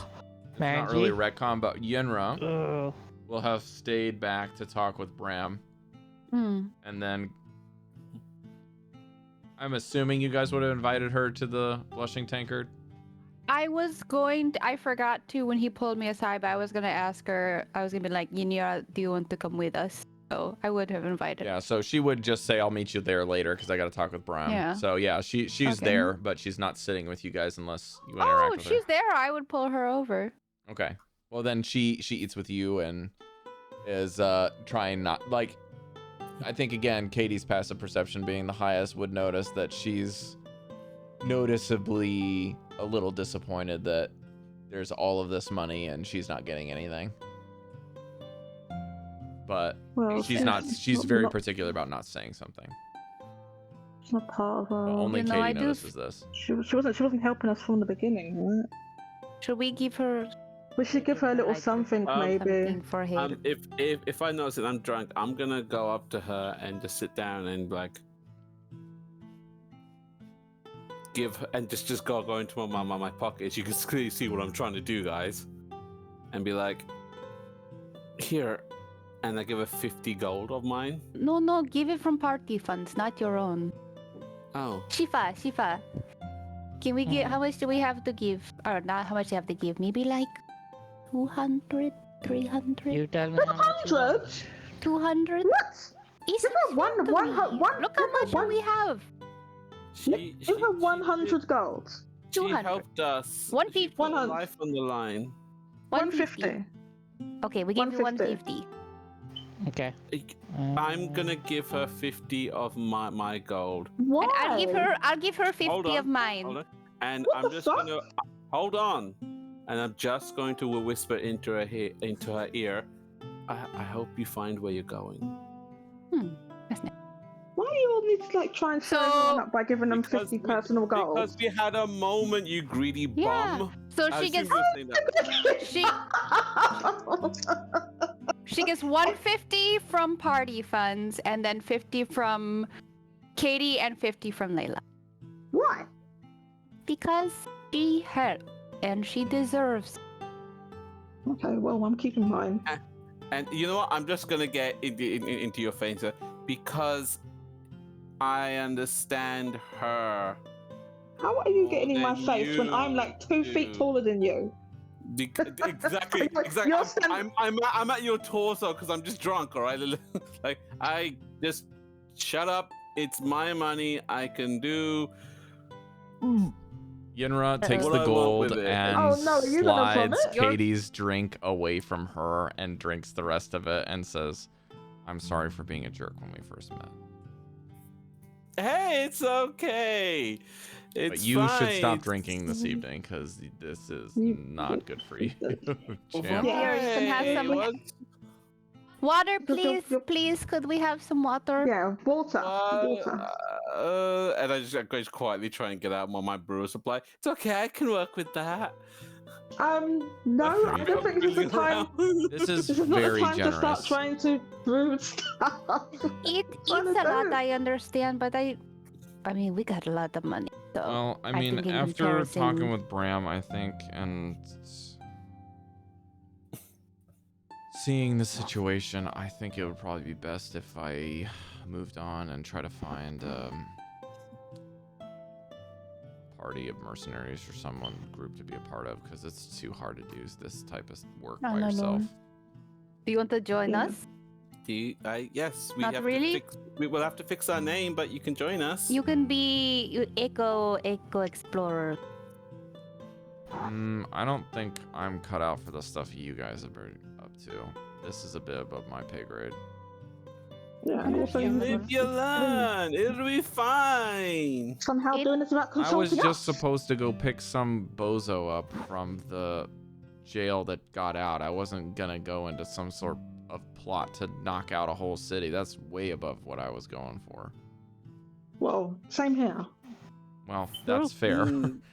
it's Maggie? not really retcon, but Yenra will have stayed back to talk with Bram. And then I'm assuming you guys would have invited her to the Blushing Tankard. I forgot to when he pulled me aside, but I was going to ask her, I was going to be like, Yenra, do you want to come with us? So I would have invited her. Yeah, so she would just say, I'll meet you there later because I got to talk with Bram. Yeah. So yeah, she's there, but she's not sitting with you guys unless you interact with her. Oh, she's there. I would pull her over. Okay. Well, then she eats with you and is trying not, like, I think, again, Caidi's passive perception being the highest would notice that she's noticeably a little disappointed that there's all of this money and she's not getting anything. But she's very particular about not saying something. It's not part of her. Only Caidi notices this. She wasn't helping us from the beginning, right? Should we give her? We should give her a little something, maybe. For him. If I notice that I'm drunk, I'm gonna go up to her and just sit down and like give her, and just go into my pockets. You can clearly see what I'm trying to do, guys, and be like, here, and I give her 50 gold of mine. No, give it from party funds, not your own. Oh. Shifa. Can we give? How much do we have to give? Or not? How much do you have to give? Maybe like 200, 300. You tell me. 200? 200. What? Easy. One. Look how much we have. She have 100 gold. She 200. helped us. 150. She put her life on the line. 150. Okay, we give you 150. Okay. I'm gonna give her 50 of my gold. What? And I'll give her 50 of mine. Hold on. And What I'm the just fuck? gonna hold on. And I'm just going to whisper into her ear. I hope you find where you're going. That's nice. Why do you all need to like try and show everyone up by giving them 50 personal gold? Because we had a moment, you greedy bum. So she gets she gets 150 from party funds, and then 50 from Caidi and 50 from Layla. Why? Because she helped and she deserves. Okay, well, I'm keeping mine. And you know what? I'm just gonna get into your face because I understand her. How are you getting in my face when I'm like 2 feet taller than you? Exactly. I'm at your torso because I'm just drunk. All right, like I just shut up. It's my money. I can do. Yenra takes the gold and slides Caidi's drink away from her and drinks the rest of it and says, "I'm sorry for being a jerk when we first met." Hey, it's okay. But you should stop drinking this evening because this is not good for you. Here, you can have some water, please. Please, could we have some water? Yeah, water. And I just quietly try and get out my brewer supply. It's okay, I can work with that. No, I don't think this is the time. This is not very the time generous. to start trying to brew stuff. It's a lot, I understand, but I mean, we got a lot of money. So Well, I think mean, in after comparison- talking with Bram, I think, and seeing the situation, I think it would probably be best if I moved on and try to find party of mercenaries or someone group to be a part of, because it's too hard to do this type of work by yourself. Do you want to join us? Yes, Not really? We will have to fix our name, but you can join us. You can be Echo Explorer. I don't think I'm cut out for the stuff you guys are up to. This is a bit above my pay grade. Yeah, You live, you learn. It'll be fine. Somehow doing this about I was consulting just us. supposed to go pick some bozo up from the jail that got out. I wasn't gonna go into some sort of plot to knock out a whole city. That's way above what I was going for. Well, same here. Well, that's fair.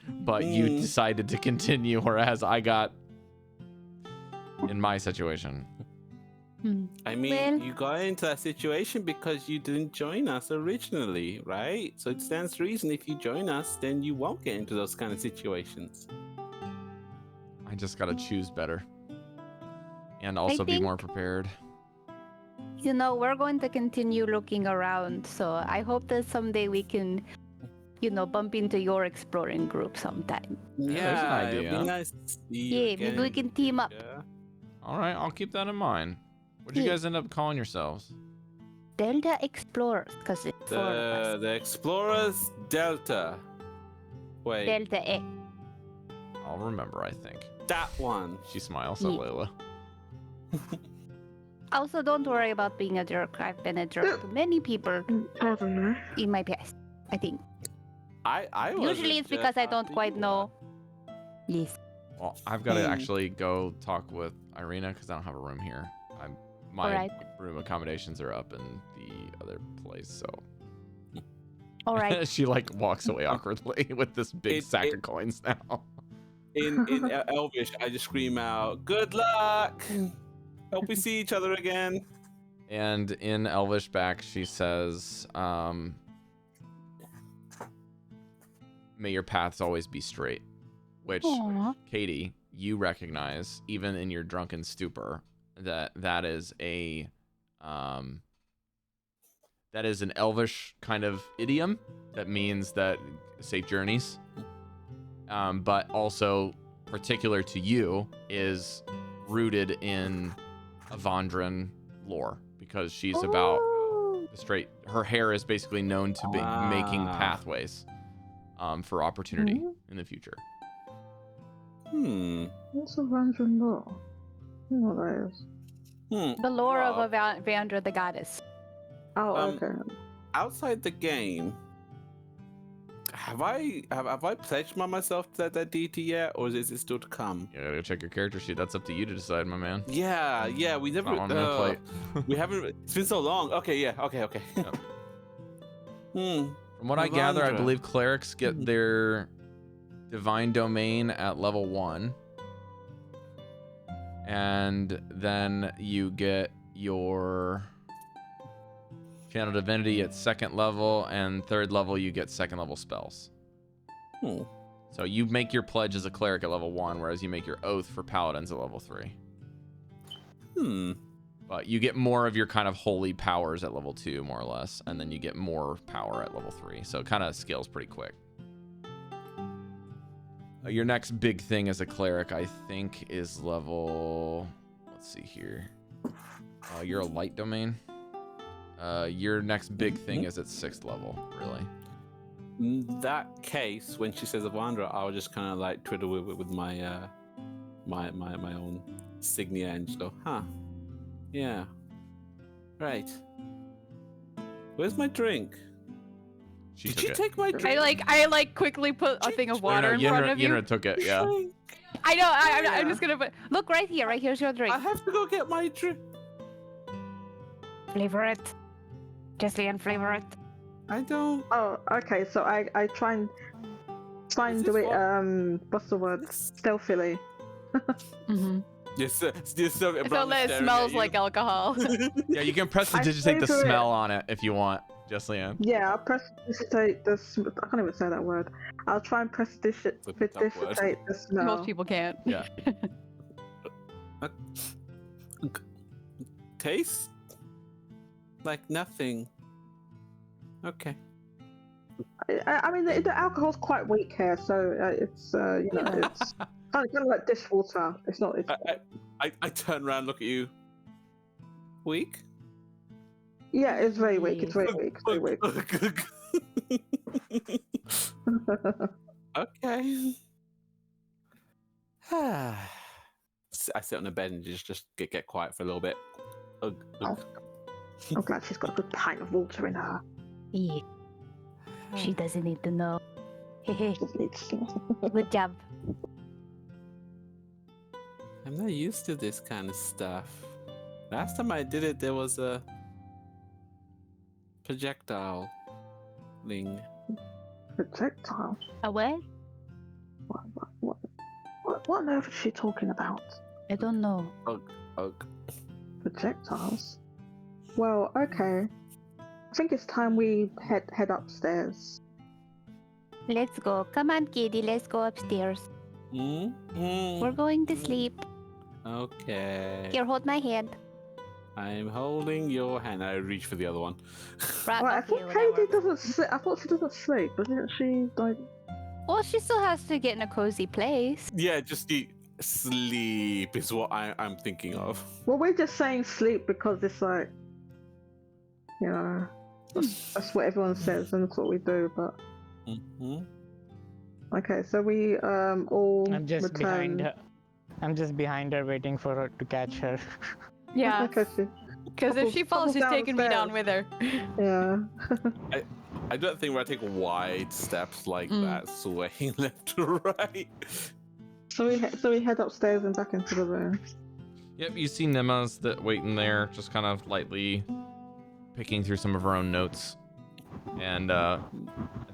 But you decided to continue, whereas I got in my situation. I mean, you got into that situation because you didn't join us originally, right? So it stands to reason if you join us, then you won't get into those kind of situations. I just gotta choose better. And also be more prepared. You know, we're going to continue looking around, so I hope that someday we can, bump into your exploring group sometime. Yeah, there's an idea. It'd be nice to see you Yeah, again. maybe we can team up. Yeah. All right, I'll keep that in mind. What'd you guys end up calling yourselves? Delta Explorers, because it's 4 of us. The Explorers Delta. Wait, Delta X. I'll remember, I think. that one. She smiles at Layla. Also, don't worry about being a jerk. I've been a jerk to many people Pardon me. in my past, I think. I was Usually it's because I don't quite know. Yes. Well, I've got to actually go talk with Irina because I don't have a room here. My room accommodations are up in the other place, so. All right. She walks away awkwardly with this big sack of coins now. In Elvish, I just scream out, "Good luck! Hope we see each other again." And in Elvish back, she says, "May your paths always be straight," which, Caidi, you recognize, even in your drunken stupor, that is an Elvish kind of idiom that means that safe journeys. But also particular to you is rooted in Avandran lore because she's about the straight. Her hair is basically known to be making pathways for opportunity in the future. What's a Vandran law? I don't know what that is. The lore of Vandra the goddess. Oh, okay. Outside the game, have I pledged myself to that deity yet, or is it still to come? You gotta check your character sheet. That's up to you to decide, my man. Yeah, we never. We haven't. It's been so long. Okay, yeah, okay. Yep. From what I gather, I believe clerics get their divine domain at level 1, and then you get your channel divinity at 2nd level, and 3rd level you get 2nd level spells. So you make your pledge as a cleric at level 1, whereas you make your oath for paladins at level 3. But you get more of your kind of holy powers at level 2, more or less, and then you get more power at level 3. So it kind of scales pretty quick. Your next big thing as a cleric, I think, is level... Let's see here. You're a light domain. Your next big thing is at 6th level, really. In that case, when she says Avandra, I'll just kind of twiddle with my my own signia and just go, yeah, right. Where's my drink? Did she take my drink? I quickly put a thing of water in front of you. Yenra took it, yeah. I know. I'm just gonna put. Look right here. Right here's your drink. I have to go get my drink. Flavor it. Jesliann, flavor it. I don't. Oh, okay. So I try and do it. What's the word? Stealthily. Yes, so that it smells like alcohol. Yeah, you can press to digitate the smell on it if you want. Jesliann? Yeah, I'll prestidigitate the I can't even say that word. I'll try and prestidigitate the smell. Most people can't. Yeah. Taste? Like nothing. Okay. I mean, the alcohol's quite weak here, so it's it's kind of like dishwater. It's not. I turn around, look at you. Weak? Yeah, it's very weak. It's very weak. It's very weak. Okay. I sit on the bed and just get quiet for a little bit. I'm glad she's got a good pint of water in her. Yeah. She doesn't need to know. Good job. I'm not used to this kind of stuff. Last time I did it, there was a projectile thing. Projectile? A what? What on earth is she talking about? I don't know. Ugh. Projectiles? Well, okay. I think it's time we head upstairs. Let's go. Come on, Caidi. Let's go upstairs. We're going to sleep. Okay. Here, hold my hand. I'm holding your hand. I reach for the other one. I thought Caidi doesn't sleep. I thought she doesn't sleep, doesn't she? Like. Well, she still has to get in a cozy place. Yeah, just the sleep is what I'm thinking of. Well, we're just saying sleep because it's like, that's what everyone says and that's what we do. But okay, so we all. I'm just return... behind her. I'm just behind her, waiting for her to catch her. Yeah. Because if she falls, she's taking me down with her. Yeah. I don't think we're taking wide steps like that, swaying left to right. So we head upstairs and back into the room. Yep, you see Nema's waiting there, just kind of lightly picking through some of her own notes. And I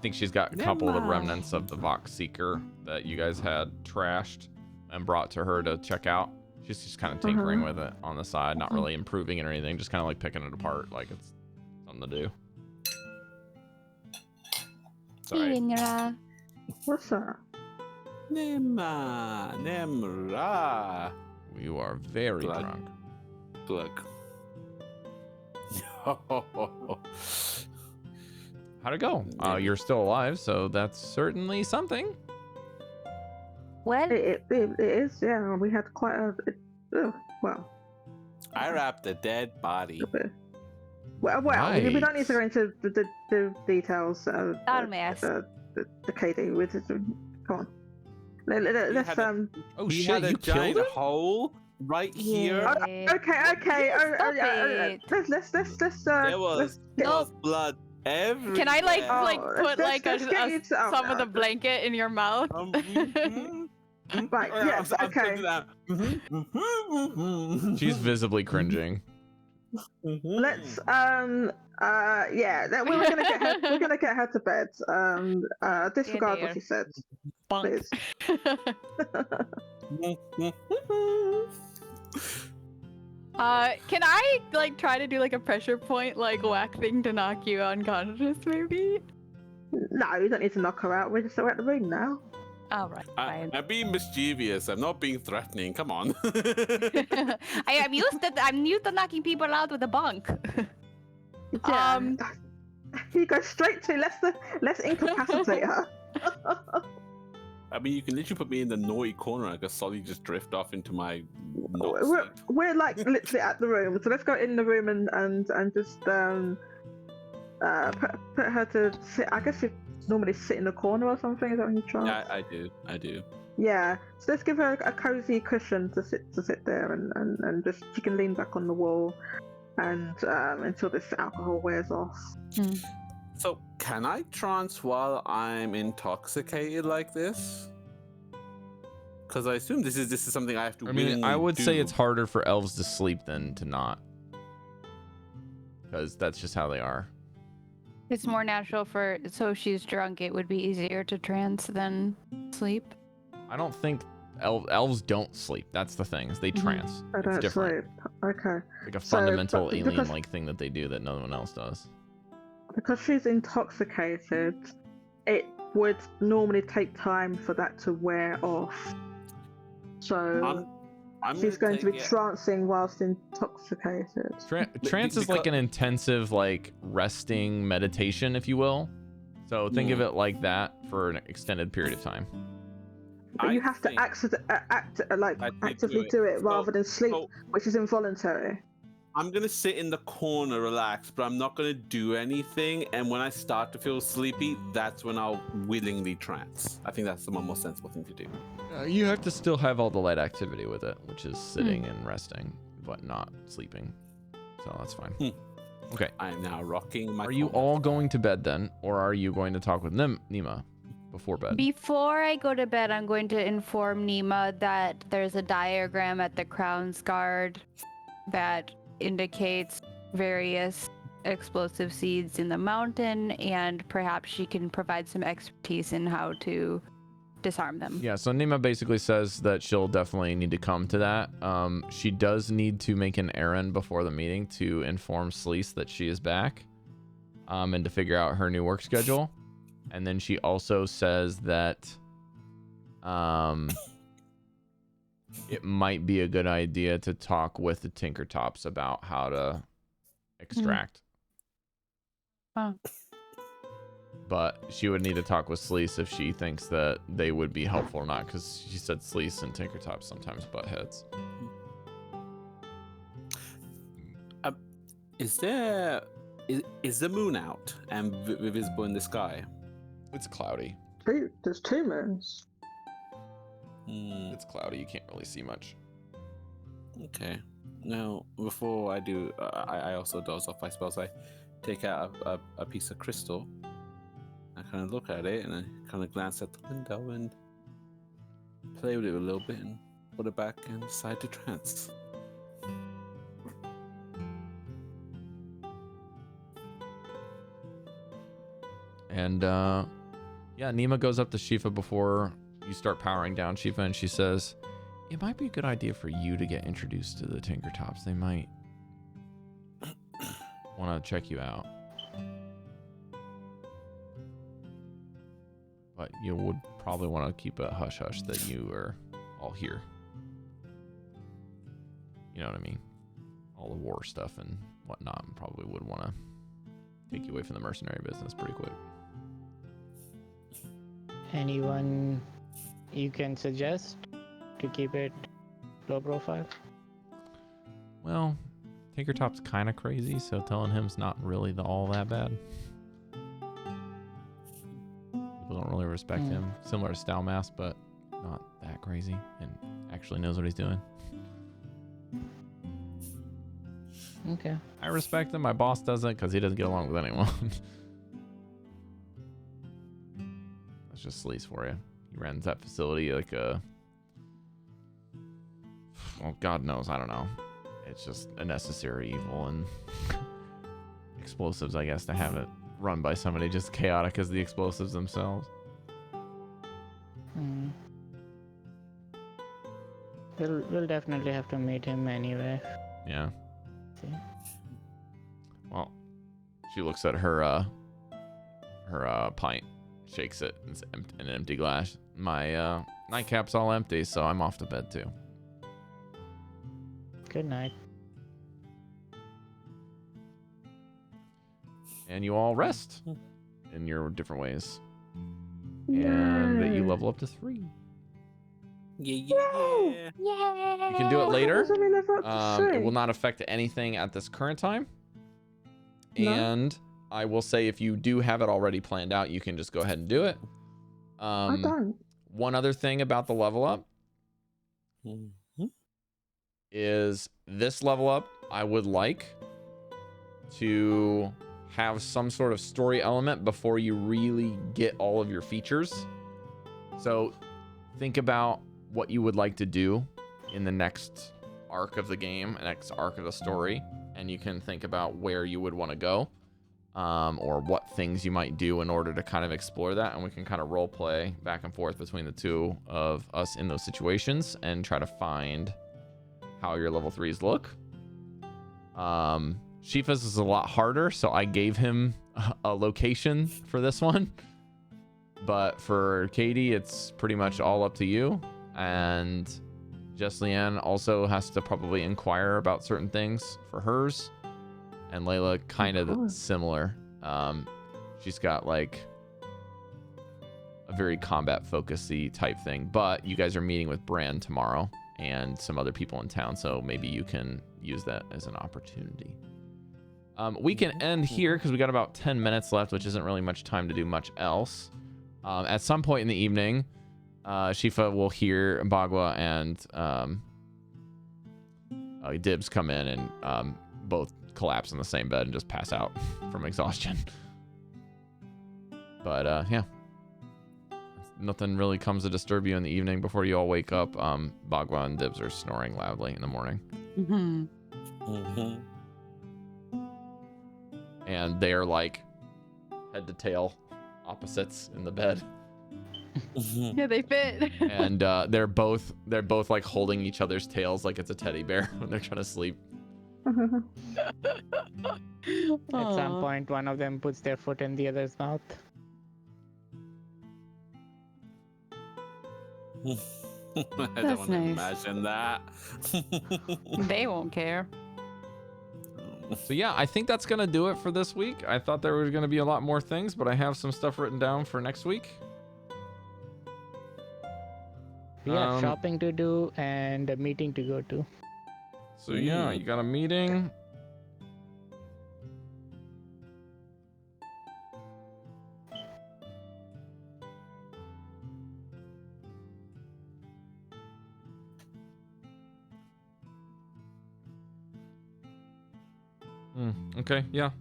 think she's got a couple of the remnants of the Vox Seeker that you guys had trashed and brought to her to check out. She's just kind of tinkering with it on the side, not really improving it or anything, just kind of like picking it apart like it's something to do. Hey, Nira. What's that? Nemra. You are very drunk. Look. How'd it go? You're still alive, so that's certainly something. Well, it is, yeah. We had quite a. Well. I wrapped a dead body. Well, Nice. We don't need to go into the details. The Caidi. Come on. Let's Oh he shit! had a You killed giant him? hole right here. Okay. Let's There was blood everywhere. Can I put let's some of the blanket in your mouth? Right. Yes. Okay. She's visibly cringing. Let's yeah. We're gonna get her to bed. Disregard what she said, please. Can I try to do a pressure point whack thing to knock you unconscious maybe? No, you don't need to knock her out. We're just at the ring now. All right, fine. I'm being mischievous. I'm not being threatening. Come on. I'm used to knocking people out with a bunk. Yeah. You go straight to let's incapacitate her. I mean, you can literally put me in the naughty corner. I could solidly just drift off into my. We're literally at the room, so let's go in the room and just put her to sit. I guess you normally sit in the corner or something. Is that when you try? Yeah, I do. Yeah, so let's give her a cozy cushion to sit there and just she can lean back on the wall and until this alcohol wears off. So can I trance while I'm intoxicated like this? Because I assume this is something I have to. I mean, I would say it's harder for elves to sleep than to not, because that's just how they are. It's more natural so if she's drunk, it would be easier to trance than sleep. I don't think elves don't sleep. That's the thing. Is they trance. I don't it's different. sleep. Okay. Like a fundamental alien-like thing that they do that no one else does. because she's intoxicated, it would normally take time for that to wear off. So she's going to be trancing whilst intoxicated. Trance is like an intensive, like, resting meditation, if you will. So think of it like that for an extended period of time. But you have to actively do it rather than sleep, which is involuntary. I'm gonna sit in the corner, relax, but I'm not gonna do anything. And when I start to feel sleepy, that's when I'll willingly trance. I think that's the more sensible thing to do. You have to still have all the light activity with it, which is sitting and resting, but not sleeping. So that's fine. Okay. I am now rocking my. Are you all going to bed then, or are you going to talk with Nima before bed? Before I go to bed, I'm going to inform Nima that there's a diagram at the Crown's Guard that indicates various explosive seeds in the mountain, and perhaps she can provide some expertise in how to disarm them. Yeah, so Nima basically says that she'll definitely need to come to that. She does need to make an errand before the meeting to inform Sleece that she is back, and to figure out her new work schedule. And then she also says that it might be a good idea to talk with the Tinkertops about how to extract. But she would need to talk with Sleece if she thinks that they would be helpful or not, because she said Sleece and Tinkertops sometimes butt heads. Is the moon out and visible in the sky? It's cloudy. There's 2 moons. It's cloudy. You can't really see much. Okay. Now, before I do, I also doze off my spells. I take out a piece of crystal. I kind of look at it and I kind of glance at the window and play with it a little bit and put it back inside the trance. And yeah, Nima goes up to Shifa before you start powering down Shifa, and she says, it might be a good idea for you to get introduced to the Tinkertops. They might want to check you out. But you would probably want to keep it hush-hush that you are all here. You know what I mean? All the war stuff and whatnot probably would want to take you away from the mercenary business pretty quick. Anyone you can suggest to keep it low profile? Well, Tinkertop's kind of crazy, so telling him's not really all that bad. People don't really respect him. Similar to Stalmass, but not that crazy, and actually knows what he's doing. Okay. I respect him. My boss doesn't, because he doesn't get along with anyone. That's just Sleece for you. He runs that facility like a... Well, God knows, I don't know. It's just a necessary evil, and explosives, I guess, to have it run by somebody just chaotic as the explosives themselves. We'll definitely have to meet him anyway. Yeah. See? Well, she looks at her pint, shakes it. It's an empty glass. My nightcap's all empty, so I'm off to bed too. Good night. And you all rest in your different ways. And you level up to 3. Yeah. You can do it later. It will not affect anything at this current time. No. And I will say, if you do have it already planned out, you can just go ahead and do it. I'm done. One other thing about the level up is this level up, I would like to have some sort of story element before you really get all of your features. So think about what you would like to do in the next arc of the game, next arc of the story, and you can think about where you would want to go, or what things you might do in order to kind of explore that, and we can kind of role play back and forth between the two of us in those situations and try to find how your level 3s look. Shifa's is a lot harder, so I gave him a location for this one. But for Caidi, it's pretty much all up to you. And Jesliann also has to probably inquire about certain things for hers. And Layla kind of similar. She's got like a very combat focusy type thing. But you guys are meeting with Bran tomorrow and some other people in town, so maybe you can use that as an opportunity. We can end here because we got about 10 minutes left, which isn't really much time to do much else. At some point in the evening, Shifa will hear Bagua and Dibs come in and both collapse in the same bed and just pass out from exhaustion. But yeah, nothing really comes to disturb you in the evening. Before you all wake up, Bagua and Dibs are snoring loudly in the morning. And they're like head to tail opposites in the bed. Yeah, they fit. And they're both like holding each other's tails like it's a teddy bear when they're trying to sleep. At some point, one of them puts their foot in the other's mouth. I don't That's want to nice. imagine that. They won't care. So yeah, I think that's gonna do it for this week. I thought there was gonna be a lot more things, but I have some stuff written down for next week. We have shopping to do and a meeting to go to. So yeah, you got a meeting. Okay, yeah.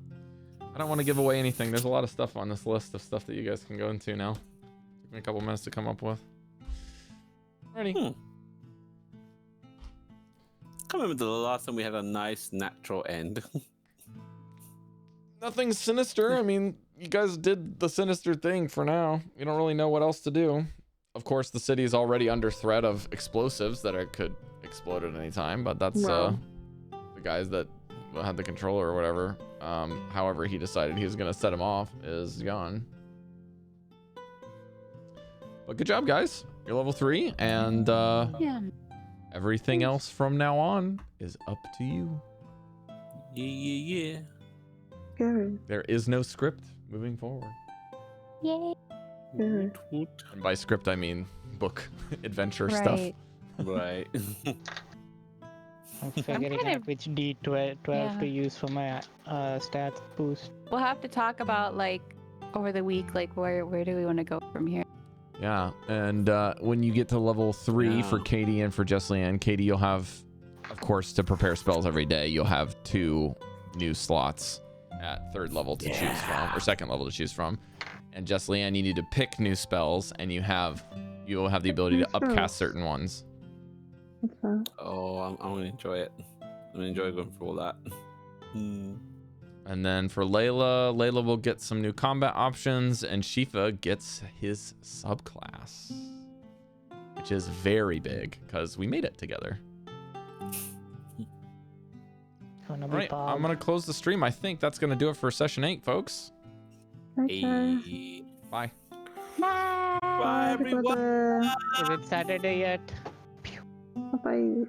I don't want to give away anything. There's a lot of stuff on this list of stuff that you guys can go into now. Took me a couple minutes to come up with. Alrighty. I remember the last time we had a nice natural end. Nothing sinister. I mean, you guys did the sinister thing for now. You don't really know what else to do. Of course, the city is already under threat of explosives that could explode at any time, but that's the guys that had the controller or whatever. However he decided he was going to set him off is gone. But good job, guys. You're level 3, and everything else from now on is up to you. Yeah. There is no script moving forward. Yay. And And by script, I mean book adventure stuff. Right. I'm figuring out which D12 to use for my stats boost. We'll have to talk about like over the week, like where do we want to go from here? Yeah, and when you get to level 3 for Caidi and for Jesliann, Caidi, you'll have, of course, to prepare spells every day, you'll have 2 new slots at 3rd level to choose from, or 2nd level to choose from. And Jesliann, you need to pick new spells, and you'll have the ability to upcast certain ones. Oh, I'm gonna enjoy it. I'm gonna enjoy going through all that. And then for Layla will get some new combat options, and Shifa gets his subclass, which is very big because we made it together. All right, I'm gonna close the stream. I think that's gonna do it for session 8, folks. Hey. Bye. Bye, everyone. Is it Saturday yet? Bye.